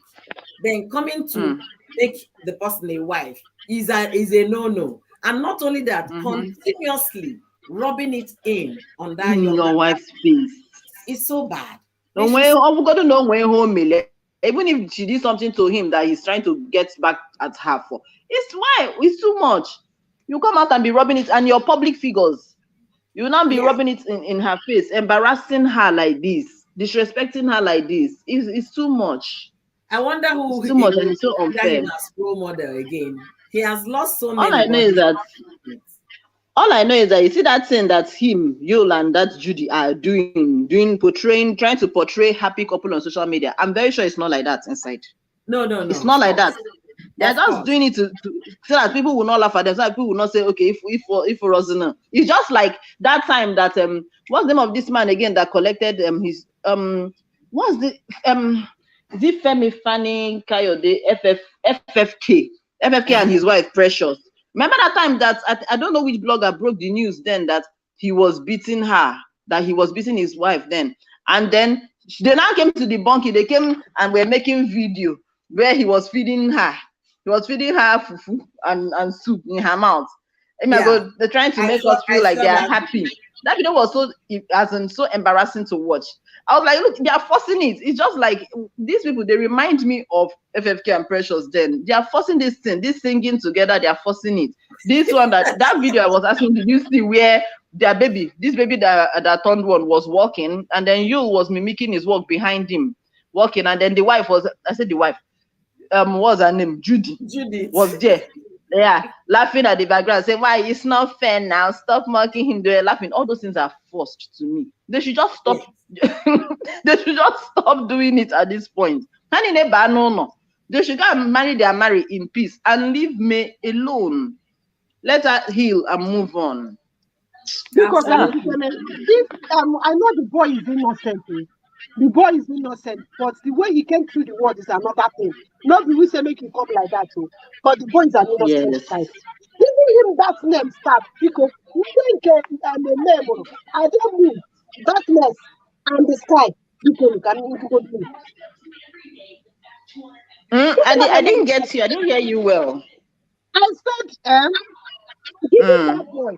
Then coming to make the person a wife is a no-no. And not only that, continuously rubbing it in on that your wife's face. It's so bad. Even if she did something to him that he's trying to get back at her for, it's why it's too much. You come out and be rubbing it, and your public figures, you will not be rubbing it in her face, embarrassing her like this, disrespecting her like this. It's too much. I wonder who it's too much, and it's so unfair. Him as role model again. He has lost so many. All I know is that you see that thing that him, Yul, and that Judy are doing, trying to portray happy couple on social media. I'm very sure it's not like that inside. No. It's not like that. They're just doing it to so that people will not laugh at them, so that people will not say, okay, if Rosina. It's just like that time that what's the name of this man again that collected his what's the is it Femi Fani Kayode FFK and his wife Precious. Remember that time that I don't know which blogger broke the news then that he was beating her, that he was beating his wife then, and then they now came to the bunkie. They came and were making video where he was feeding her. He was feeding her fufu and soup in her mouth. Oh my God, they're trying to make us feel like they are happy. That video was so embarrassing to watch. I was like, look, they are forcing it. It's just like these people, they remind me of FFK and Precious then. They are forcing this thing, this singing together, they are forcing it. This one, that video I was asking, did you see where this baby that turned one was walking, and then Yul was mimicking his walk behind him, walking, and then the wife what's her name? Judy was there. Yeah, laughing at the background, saying, why it's not fair now, stop mocking him. They're laughing. All those things are forced to me. They should just stop. They should just stop doing it at this point. They should go and marry in peace and leave me alone. Let her heal and move on. Because Ah, Absolutely. this I know the boy is innocent. The boy is innocent, but the way he came through the world is another thing. Not be we say make him come like that too. But the boy is an innocent yes. child. Giving him that name start because you think and the name I don't mean darkness and the sky. Because you can do. I didn't get you. I didn't hear you well. I said giving Mm, that boy.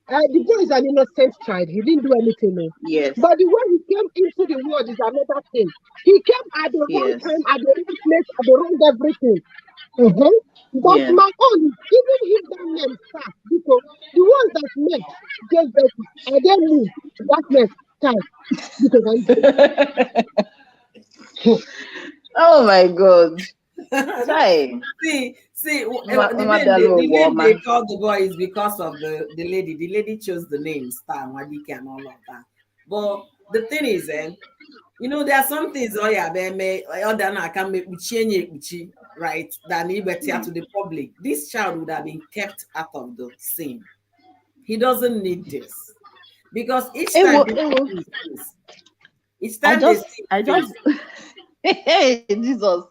The boy is an innocent child. He didn't do anything. No. yes. But the way he came into the world is another thing. He came at the wrong Yes. time, at the wrong place, at the wrong everything. But Yes. my own is giving him that name staff because the ones that met gave birth and then moved darkness time because Oh my God. Chai. The name they called the boy is because of the lady. The lady chose the name Star Wadike and all of that. But the thing is, there are some things oh yeah, other than I can make uchi, right? Than he better to the public. This child would have been kept out of the scene. He doesn't need this. Because each time Ewo, they ewo. see his face, each time they see I his just, face, hey, Jesus.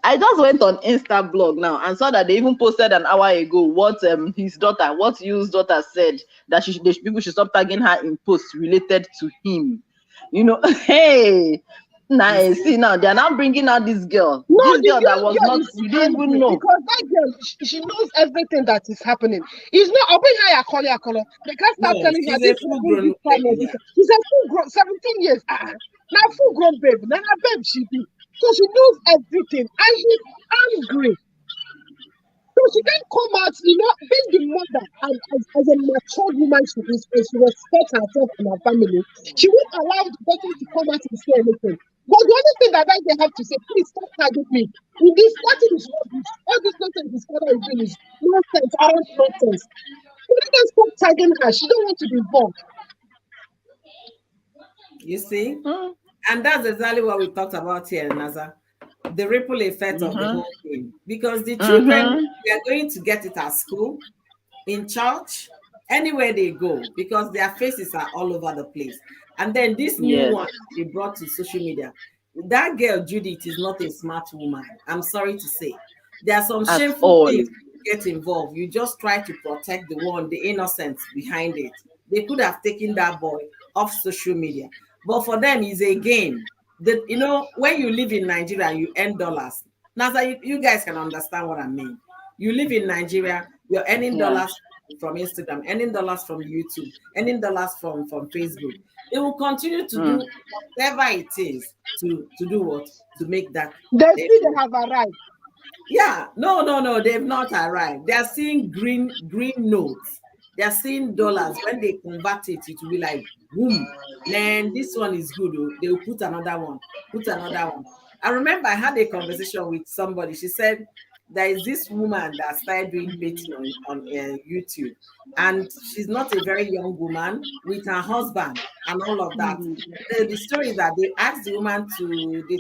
I just went on Insta blog now and saw that they even posted an hour ago what Yul's daughter said that people should stop tagging her in posts related to him. Hey, you nice. see. See now they're now bringing out this girl. no, This the girl that was girl not, is we didn't even angry know. because that girl, she knows everything that is happening. It's not open her color. They can't No, start telling her she's a this full level, grown this time, or lady, this. yeah. She's a full grown, 17 years. Now full grown babe. Now a babe she be. So she knows everything and she's angry. So she can come out, being the mother and as a mature woman she is, and she respects herself and her family. She won't allow the person to come out and say anything. But the only thing that they have to say, please stop tagging me. In this starting is rubbish. All this nonsense his father is doing is nonsense, around nonsense. So let them stop tagging her. She don't want to be involved. You see? Mm, And that's exactly what we talked about here, Naza. The ripple effect of the mm-hmm, whole thing. Because the children, mm-hmm. they are going to get it at school, in church, anywhere they go, because their faces are all over the place. And then this new Yes, one they brought to social media. That girl, Judith, is not a smart woman. I'm sorry to say. There are some at shameful all. things you get involved. You just try to protect the innocence behind it. They could have taken that boy off social media. But for them, it's a game. When you live in Nigeria, you earn dollars. Now, so you guys can understand what I mean. You live in Nigeria, you're earning Yeah. dollars from Instagram, earning dollars from YouTube, earning dollars from Facebook. They will continue to Mm. do whatever it is to do what? To make that. They eh, see they have arrived. yeah, no, they've not arrived. They're seeing green notes. They're seeing dollars. When they convert it, it will be like boom. Man, this one is good. Oh. They will put another one, put another one. I remember I had a conversation with somebody. She said there is this woman that started doing painting on YouTube, and she's not a very young woman with her husband and all of that. The story is that they asked the woman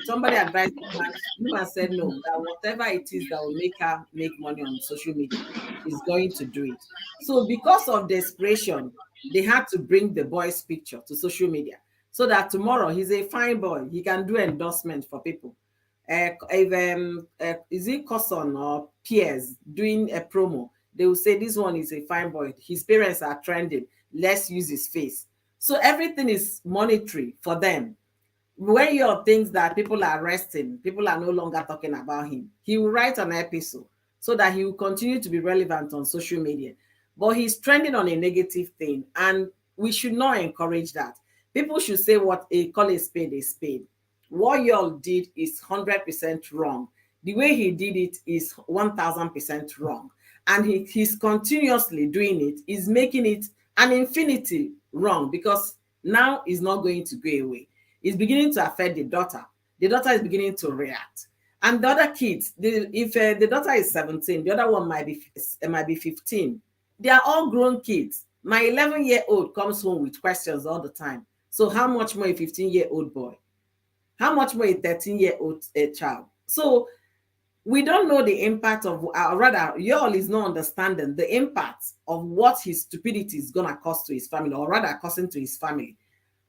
somebody advised the woman said no, that whatever it is that will make her make money on social media, she's going to do it. So because of desperation, they had to bring the boy's picture to social media so that tomorrow he's a fine boy. He can do endorsement for people. Is it Cousin or peers doing a promo? They will say this one is a fine boy. His parents are trending. Let's use his face. So everything is monetary for them. When you're things that people are resting, people are no longer talking about him, he will write an episode so that he will continue to be relevant on social media. But he's trending on a negative thing, and we should not encourage that. People should say what a call a spade a spade. What y'all did is 100% wrong. The way he did it is 1000% wrong. And he's continuously doing it, is making it an infinity wrong because now it's not going to go away. It's beginning to affect the daughter. The daughter is beginning to react. And the other kids, if the daughter is 17, the other one might be 15. They are all grown kids. My 11-year-old comes home with questions all the time. So how much more a 15-year-old boy? How much more a 13-year-old child? So We don't know the impact of, or rather, Yul is not understanding the impact of what his stupidity is gonna cause to his family, or rather, causing to his family.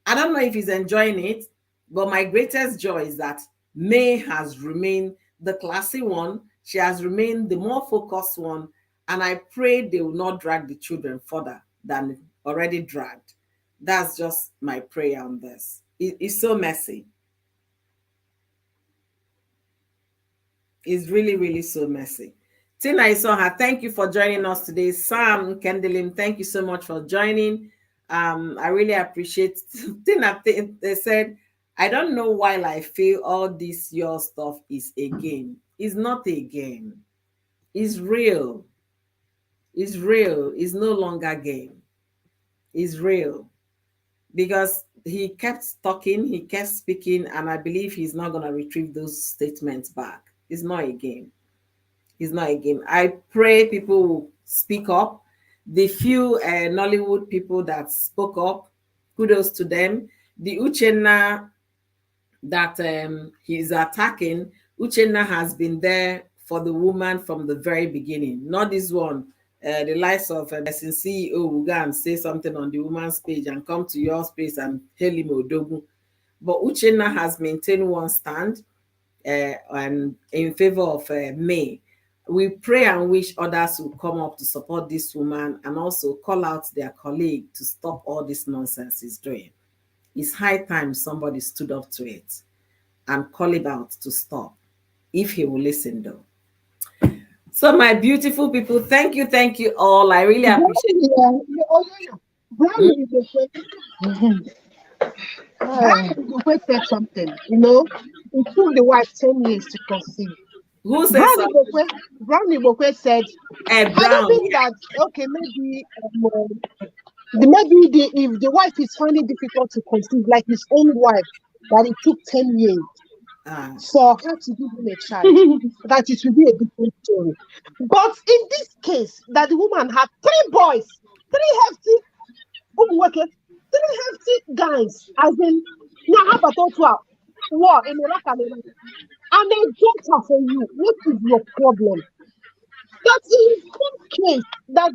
I don't know if he's enjoying it, but my greatest joy is that May has remained the classy one. She has remained the more focused one. And I pray they will not drag the children further than already dragged. That's just my prayer on this. It's so messy. It's really, really so messy. Tina Isonha, thank you for joining us today. Sam Kendelim, thank you so much for joining. I really appreciate. Tina, they said, I don't know why I feel all this your stuff is a game. It's not a game. It's real. It's real. It's no longer a game. It's real. Because he kept talking, he kept speaking, and I believe he's not going to retrieve those statements back. It's not a game. It's not a game. I pray people will speak up. The few Nollywood people that spoke up, kudos to them. The Uchenna that he's attacking, Uchenna has been there for the woman from the very beginning. Not this one. The likes of since CEO will go and say something on the woman's page and come to your space and hail him Odogu. But Uchenna has maintained one stand and in favor of May. We pray and wish others will come up to support this woman and also call out their colleague to stop all this nonsense he's doing. It's high time somebody stood up to it and call him out to stop, if he will listen though. So my beautiful people, thank you all. I really appreciate it. Brown said something, you know, it took the wife 10 years to conceive. Who said something? Brown Ibokwe said, I Brown, don't think that, okay, maybe if the wife is finding it difficult to conceive, like his own wife, that it took 10 years for her to give him a child, that it will be a different story. But in this case, that the woman had 3 boys, 3 hefty guys, as in, now how about war in Iraq and Iran, and they jumped her for you. What is your problem? That's in one case that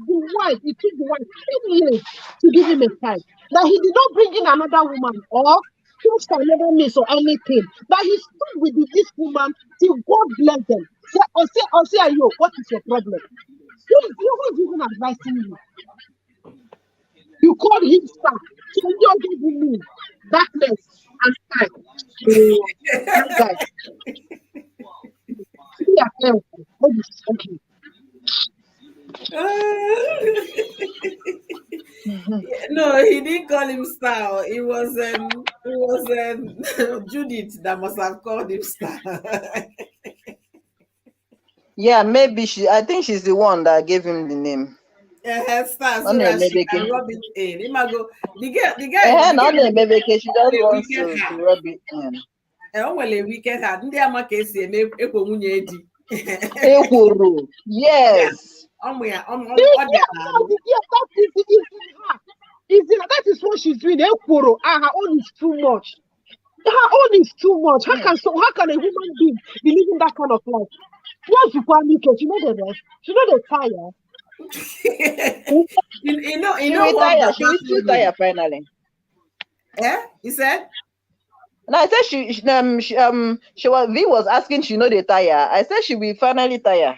it took the wife 10 years to give him a child. That he did not bring in another woman or just another miss or anything. That he stood with this woman till God bless them. Say, yo, what is your problem? Who is even advising you? You called him star. So you don't give me darkness and time. Okay. No, he didn't call him star. It was Judith that must have called him star. Yeah, maybe I think she's the one that gave him the name. Star, so that she can rub it in. The guy. Not maybe she just wants to rub it in. Well, a weekend had Ndiama Casey and Epo Munyedi. Yes. That is what she's doing. Her own is too much. Her own is too much. How can a human being be living that kind of life? Once you call me, you know the rest. You know the fire. you know she will still tire finally. Yeah, you said. No, I said she was asking she know the tire. I said she will finally tire.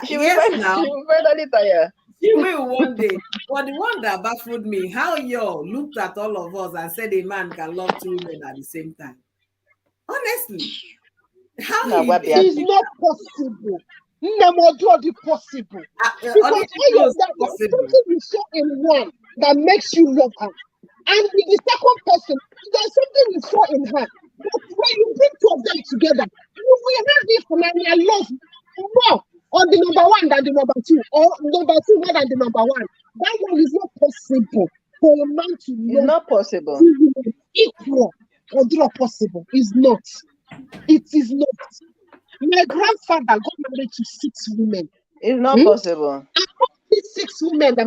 She will finally tire. She will one day. But the one that baffled me, how y'all looked at all of us and said a man can love 2 women at the same time. Honestly, how it's not possible. Never do the possible. Because something you saw in one that makes you love her. And with the second person, there's something you saw in her. But when you bring 2 of them together, you will have this phenomenal love more on the number 1 than the number 2, or number 2 more than the number 1. That one is not possible for a man to love. It's not possible. Equal or not possible. It's not. It is not. My grandfather got married to 6 women. It's not possible. And all these 6 women that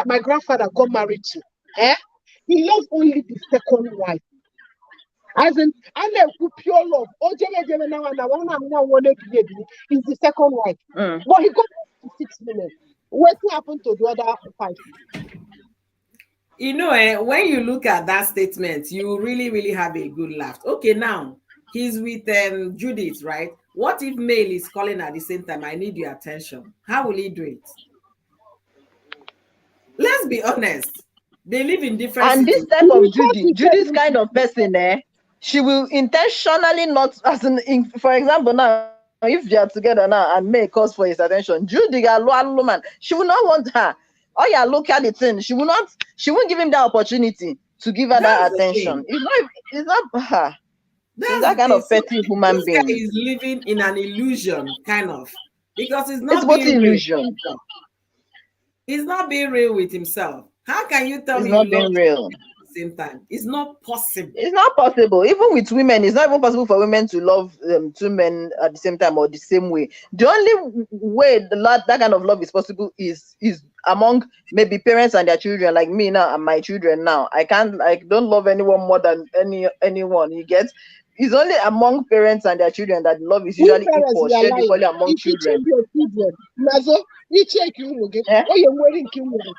my grandfather got married to, he loved only the second wife. As in, I know pure love. Now and one is the second wife. But he got 6 million. What happened to the other 5? You know, when you look at that statement, you really, really have a good laugh. Okay, now he's with Judith, right? What if Mail is calling at the same time? I need your attention. How will he do it? Let's be honest. They live in different And this cities. type of Judy's kind of person, she will intentionally not, for example, now, if they are together now and May calls for his attention, Judy, man, she will not want her. Oh yeah, look at the thing. She won't give him that opportunity to give her that attention. It's not her. She's that kind of petty human this being. guy is living in an illusion, kind of, because it's It's not what being illusion. real. He's not being real with himself. How can you tell It's me not you being love real. at the same time? It's not possible. It's not possible. Even with women, it's not even possible for women to love 2 men at the same time or the same way. The only way that kind of love is possible is among maybe parents and their children, like me now and my children now. I don't love anyone more than anyone. You get? It's only among parents and their children that love is usually equal, shared equally among children. You check you again. Eh? Oh, you're wearing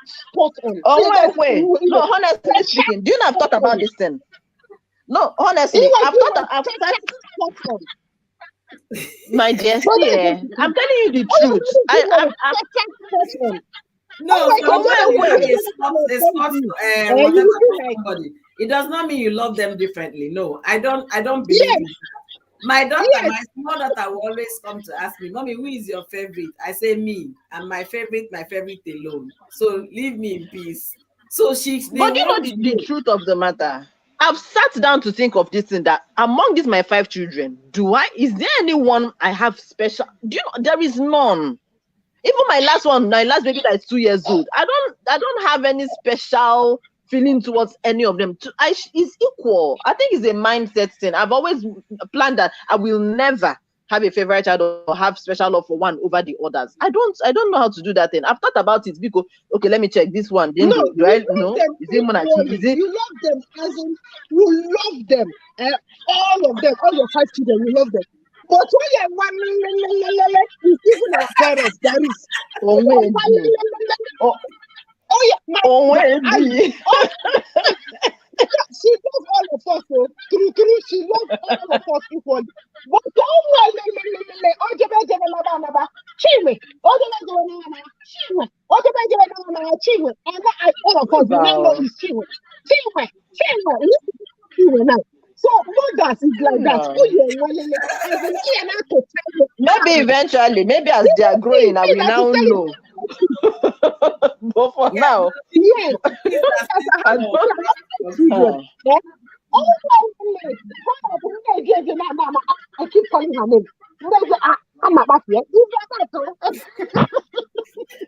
spot on. Oh, wait. No, honestly speaking, do you know I've thought about this thing? No, honestly, I've thought my dear, I'm telling you the truth. No, wait. somebody. It does not mean you love them differently. No, I don't believe in that. My daughter, my small daughter will always come to ask me, Mommy, who is your favorite? I say me, and my favorite alone. So leave me in peace. So but you know the truth of the matter. I've sat down to think of this thing, that among these my 5 children, is there anyone I have special? Do you know there is none? Even my last baby that is 2 years old, I don't have any special feeling towards any of them. It's equal. I think it's a mindset thing. I've always planned that I will never have a favorite child or have special love for one over the others. I don't know how to do that thing. I've thought about it because, okay, let me check this one. Do I know? Is it Monachi? Is it? You love them as in you love them. All of them, all your 5 children, you love them. But when you're one, it's even our parents. That is. She loves all of us, so true. She loves all of us equally. But all of us, know is Chinwe. So mothers is like that. Maybe eventually, maybe as they are growing, I will now know. But for now, I keep calling her name.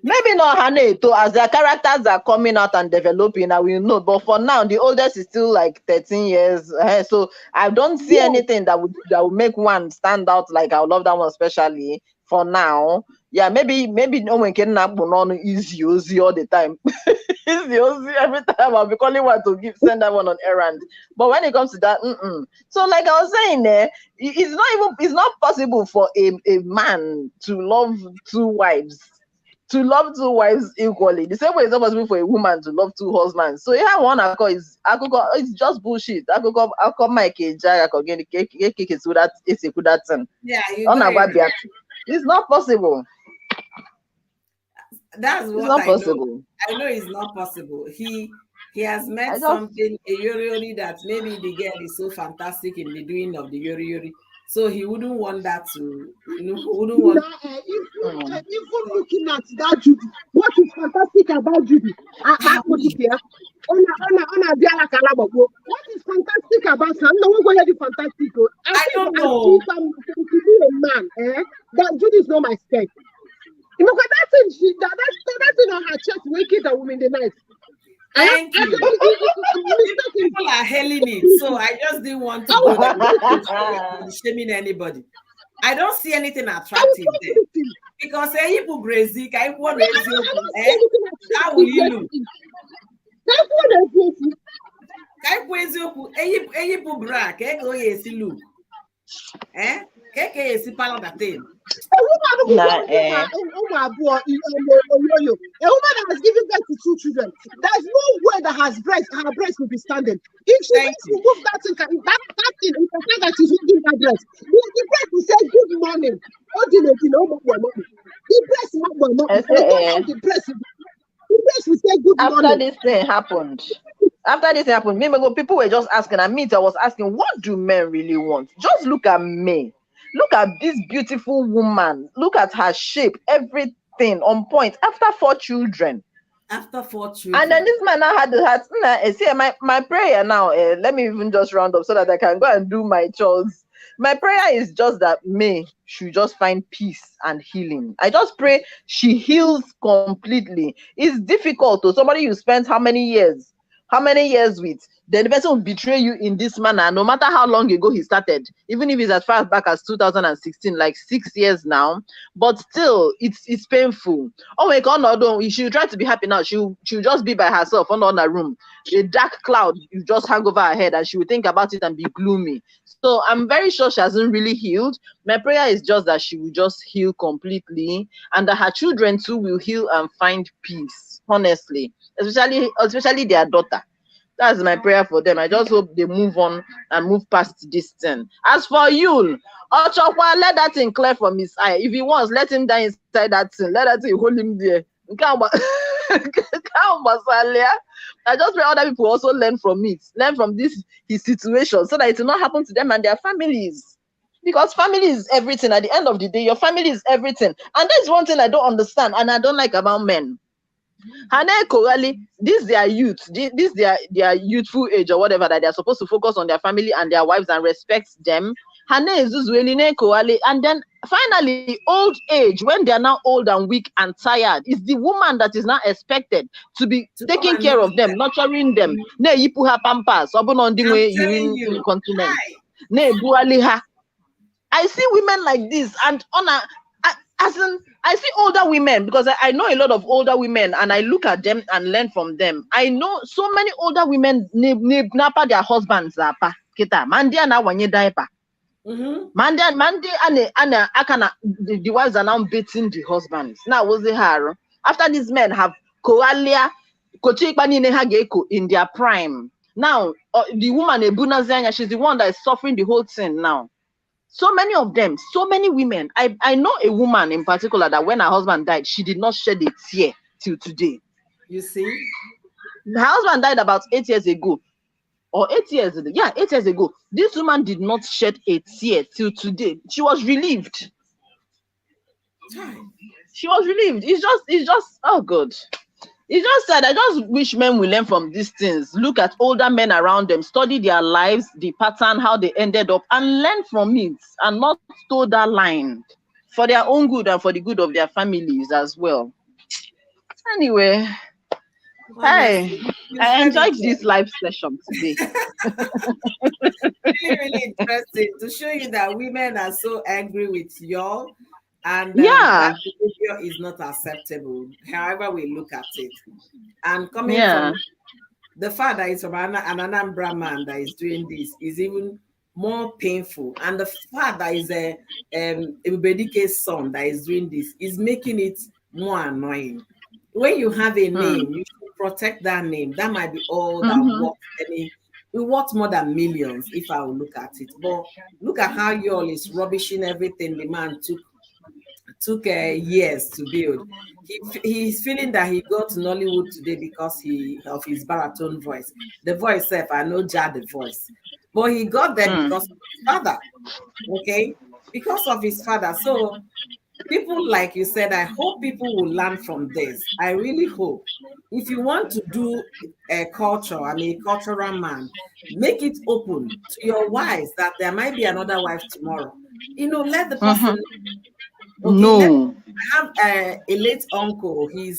Maybe not Haneto, as their characters are coming out and developing, I will know. But for now, the oldest is still like 13 years. So I don't see anything that would make one stand out like I love that one especially for now. Yeah, maybe no one can on easy all the time. Easy every time I'll be calling one to send that one on errand. But when it comes to that, so like I was saying there, it's not possible for a man to love 2 wives. To love 2 wives equally. The same way it's not possible for a woman to love 2 husbands. So yeah, one it's just bullshit. I call my cage. I could get the cake so that it's a good thing. Yeah, it's not possible. That's what not possible. I know it's not possible. He has met something, a yori that maybe the girl is so fantastic in the doing of the yori. So he wouldn't want that to, wouldn't want. Even looking at that Judy, what is fantastic about Judy? What is fantastic about her? No one going to be fantastic. I don't know. I see a man, that Judy is not my spec. You know, that thing on her chest waking the woman in the night. Thank you. People are hailing it, so I just didn't want to go there shaming anybody. I don't see anything attractive there because people crazy. How will you look? eziokwu eyipụ bra ka ego ya esi look ka eke ya esi palo datin. A woman Nah, who Oyoyo, a woman that has given birth to 2 children, there's no way that her breast will be standing. If she Thank wants to you. move that thing, that thing, if the fact that she's holding her breast, the breast will say good morning. The breast will not go. I say, The breast will say good after morning. this thing happened, people were just asking, and me, I was asking, what do men really want? Just look at me. Look at this beautiful woman. Look at her shape, everything on point. After 4 children. After 4 And then children. this man now had the heart. See, my prayer now, let me even just round up so that I can go and do my chores. My prayer is just that May should just find peace and healing. I just pray she heals completely. It's difficult to somebody you spent how many years with, then the person will betray you in this manner, no matter how long ago he started, even if it's as far back as 2016, like 6 years now, but still it's painful. Oh my god, no, she'll try to be happy now. She'll just be by herself on a room, a dark cloud you just hang over her head, and she will think about it and be gloomy. So I'm very sure she hasn't really healed. My prayer is just that she will just heal completely, and that her children too will heal and find peace, honestly, especially their daughter. That's my prayer for them. I just hope they move on and move past this thing. As for Yul, Ochokwa, let that thing clear from his eye. If he wants, let him die inside that thing. Let that thing hold him there. I just pray other people also learn from it, learn from his situation, so that it will not happen to them and their families. Because family is everything. At the end of the day, your family is everything. And that's one thing I don't understand and I don't like about men. Hane Korali, this their youth, this their youthful age or whatever, that they're supposed to focus on their family and their wives and respect them. Hane Zuzueline Korali, and then finally, old age, when they're now old and weak and tired, is the woman that is now expected to be To come taking and care nurture of them, them. nurturing them. Ne yipu her pampers, I'm telling urine you. incontinence. Hi. Ne buali her. I see women like this, and as in, I see older women, because I know a lot of older women, and I look at them and learn from them. I know so many older women napa their husbands apa kita mandia na wanye diaper. Mandi and akana the wives are now beating the husbands. Now was the her after these men have koalia in their prime. Now the woman Ebuna Zanya, she's the one that is suffering the whole thing now. So many of them, so many women. I know a woman in particular that when her husband died, she did not shed a tear till today. You see? Her husband died about 8 years ago. Or 8 years ago. Yeah, 8 years ago. This woman did not shed a tear till today. She was relieved. She was relieved. It's just, oh God. It's just sad. I just wish men will learn from these things. Look at older men around them, study their lives, the pattern, how they ended up, and learn from it, and not toe that line for their own good and for the good of their families as well. Anyway, Honestly, hey, you I said it enjoyed this live session today. really, really interesting to show you that women are so angry with y'all, and Yeah, that behavior is not acceptable, however we look at it. And coming yeah. from the fact that it's from an Anambra man that is doing this is even more painful. And the fact that is a Ubedike's son that is doing this is making it more annoying. When you have a name, you should protect that name. That might be all that Mm-hmm. worth any. We worth more than millions if I will look at it. But look at how y'all is rubbishing everything the man took years to build. He's feeling that he got to Nollywood today because of his baritone voice. The voice self, I know Jah the voice, but he got there because of his father. Okay, because of his father. So people, like you said, I hope people will learn from this. I really hope. If you want to do a culture, I mean, a cultural man, make it open to your wives that there might be another wife tomorrow. Let the Mm-hmm. person. Okay, No. I have a late uncle. He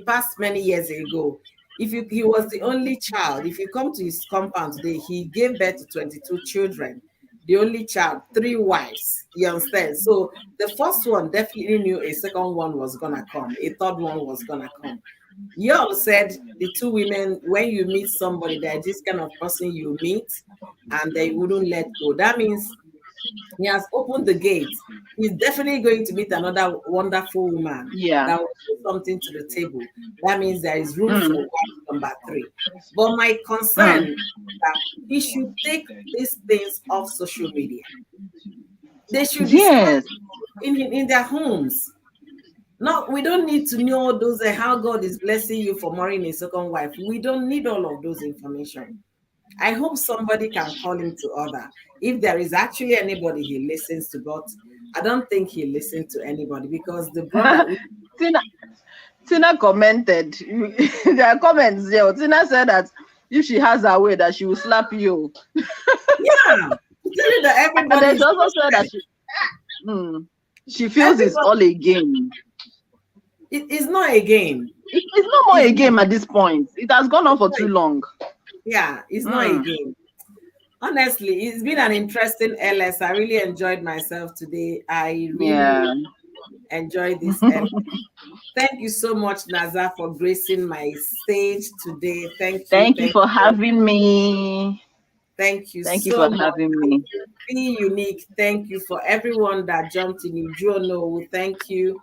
passed many years ago. He was the only child. If you come to his compound today, he gave birth to 22 children. The only child, 3 wives. You understand? So the first one definitely knew a second one was gonna come, a third one was gonna come. You all said the two women, when you meet somebody, they're this kind of person you meet and they wouldn't let go. That means he has opened the gate. He's definitely going to meet another wonderful woman Yeah. that will bring something to the table. That means there is room Mm, for wife number three. But my concern mm. is that he should take these things off social media. They should discuss Yes. in their homes. No, we don't need to know those how God is blessing you for marrying a second wife. We don't need all of those information. I hope somebody can call him to order. If there is actually anybody he listens to, but I don't think he listened to anybody because the brother, Tina, Tina commented. There are comments there. Tina said that if she has her way, that she will slap you. yeah, to tell you that And everybody then is she also said that she feels it's everybody. all a game. It's not a game. It's no more It's a not, game at this point. It has gone on it's for not too long. yeah, it's not a Mm. game. Honestly, it's been an interesting LS. I really enjoyed myself today. I Yeah. really enjoyed this LS. Thank you so much, Naza, for gracing my stage today. Thank you. Thank you Thank for you. having me. Thank you Thank you for so much. having me. Be unique. Thank you for everyone that jumped in. Ujuono, thank you.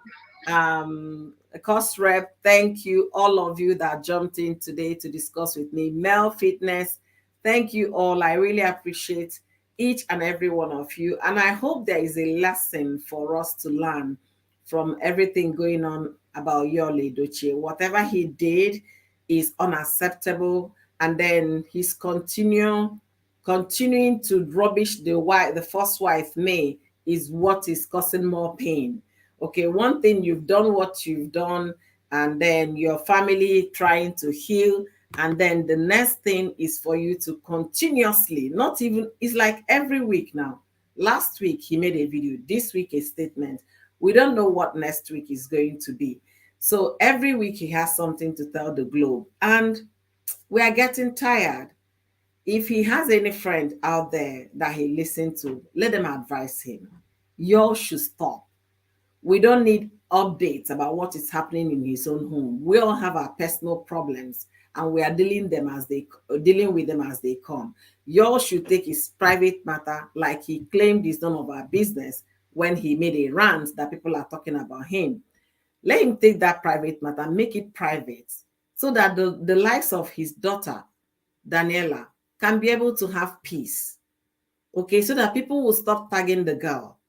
Cost rep, thank you. All of you that jumped in today to discuss with me. Mel Fitness, thank you all. I really appreciate each and every one of you. And I hope there is a lesson for us to learn from everything going on about Yul Edochie. Whatever he did is unacceptable. And then he's continuing to rubbish the first wife May is what is causing more pain. Okay, one thing, you've done what you've done, and then your family trying to heal, and then the next thing is for you to continuously, not even, it's like every week now. Last week he made a video, this week a statement. We don't know what next week is going to be. So every week he has something to tell the globe, and we are getting tired. If he has any friend out there that he listens to, let them advise him. Y'all should stop. We don't need updates about what is happening in his own home. We all have our personal problems, and we are dealing with them as they come. Y'all should take his private matter, like he claimed is none of our business when he made a rant that people are talking about him. Let him take that private matter, make it private, so that the likes of his daughter Daniela can be able to have peace. Okay, so that people will stop tagging the girl.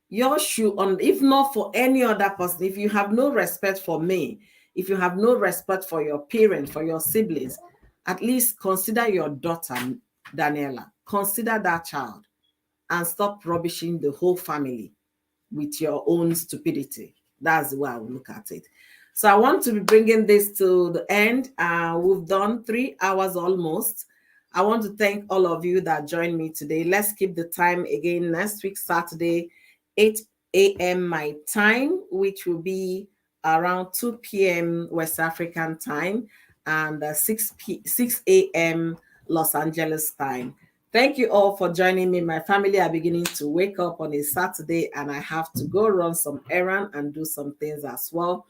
Your shoe on, if not for any other person, if you have no respect for me, if you have no respect for your parents, for your siblings, at least consider your daughter, Daniela. Consider that child and stop rubbishing the whole family with your own stupidity. That's the way I would look at it. So I want to be bringing this to the end. We've done 3 hours almost. I want to thank all of you that joined me today. Let's keep the time again next week, Saturday, 8 a.m. my time, which will be around 2 p.m. West African time and 6 a.m. Los Angeles time. Thank you all for joining me. My family are beginning to wake up on a Saturday, and I have to go run some errand and do some things as well.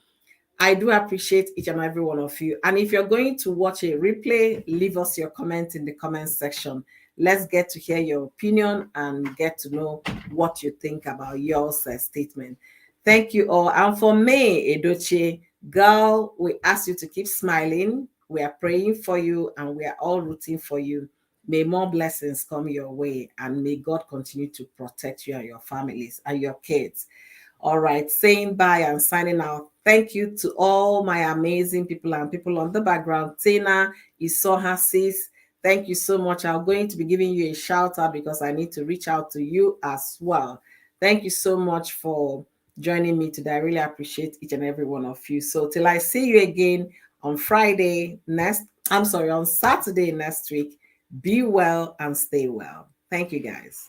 I do appreciate each and every one of you. And if you're going to watch a replay, leave us your comment in the comment section. Let's get to hear your opinion and get to know what you think about your statement. Thank you all. And for May Edochie, girl, we ask you to keep smiling. We are praying for you and we are all rooting for you. May more blessings come your way, and may God continue to protect you and your families and your kids. All right, saying bye and signing out. Thank you to all my amazing people and people on the background. Tina, you saw her, sis. Thank you so much. I'm going to be giving you a shout out because I need to reach out to you as well. Thank you so much for joining me today. I really appreciate each and every one of you. So till I see you again on on Saturday next week, be well and stay well. Thank you, guys.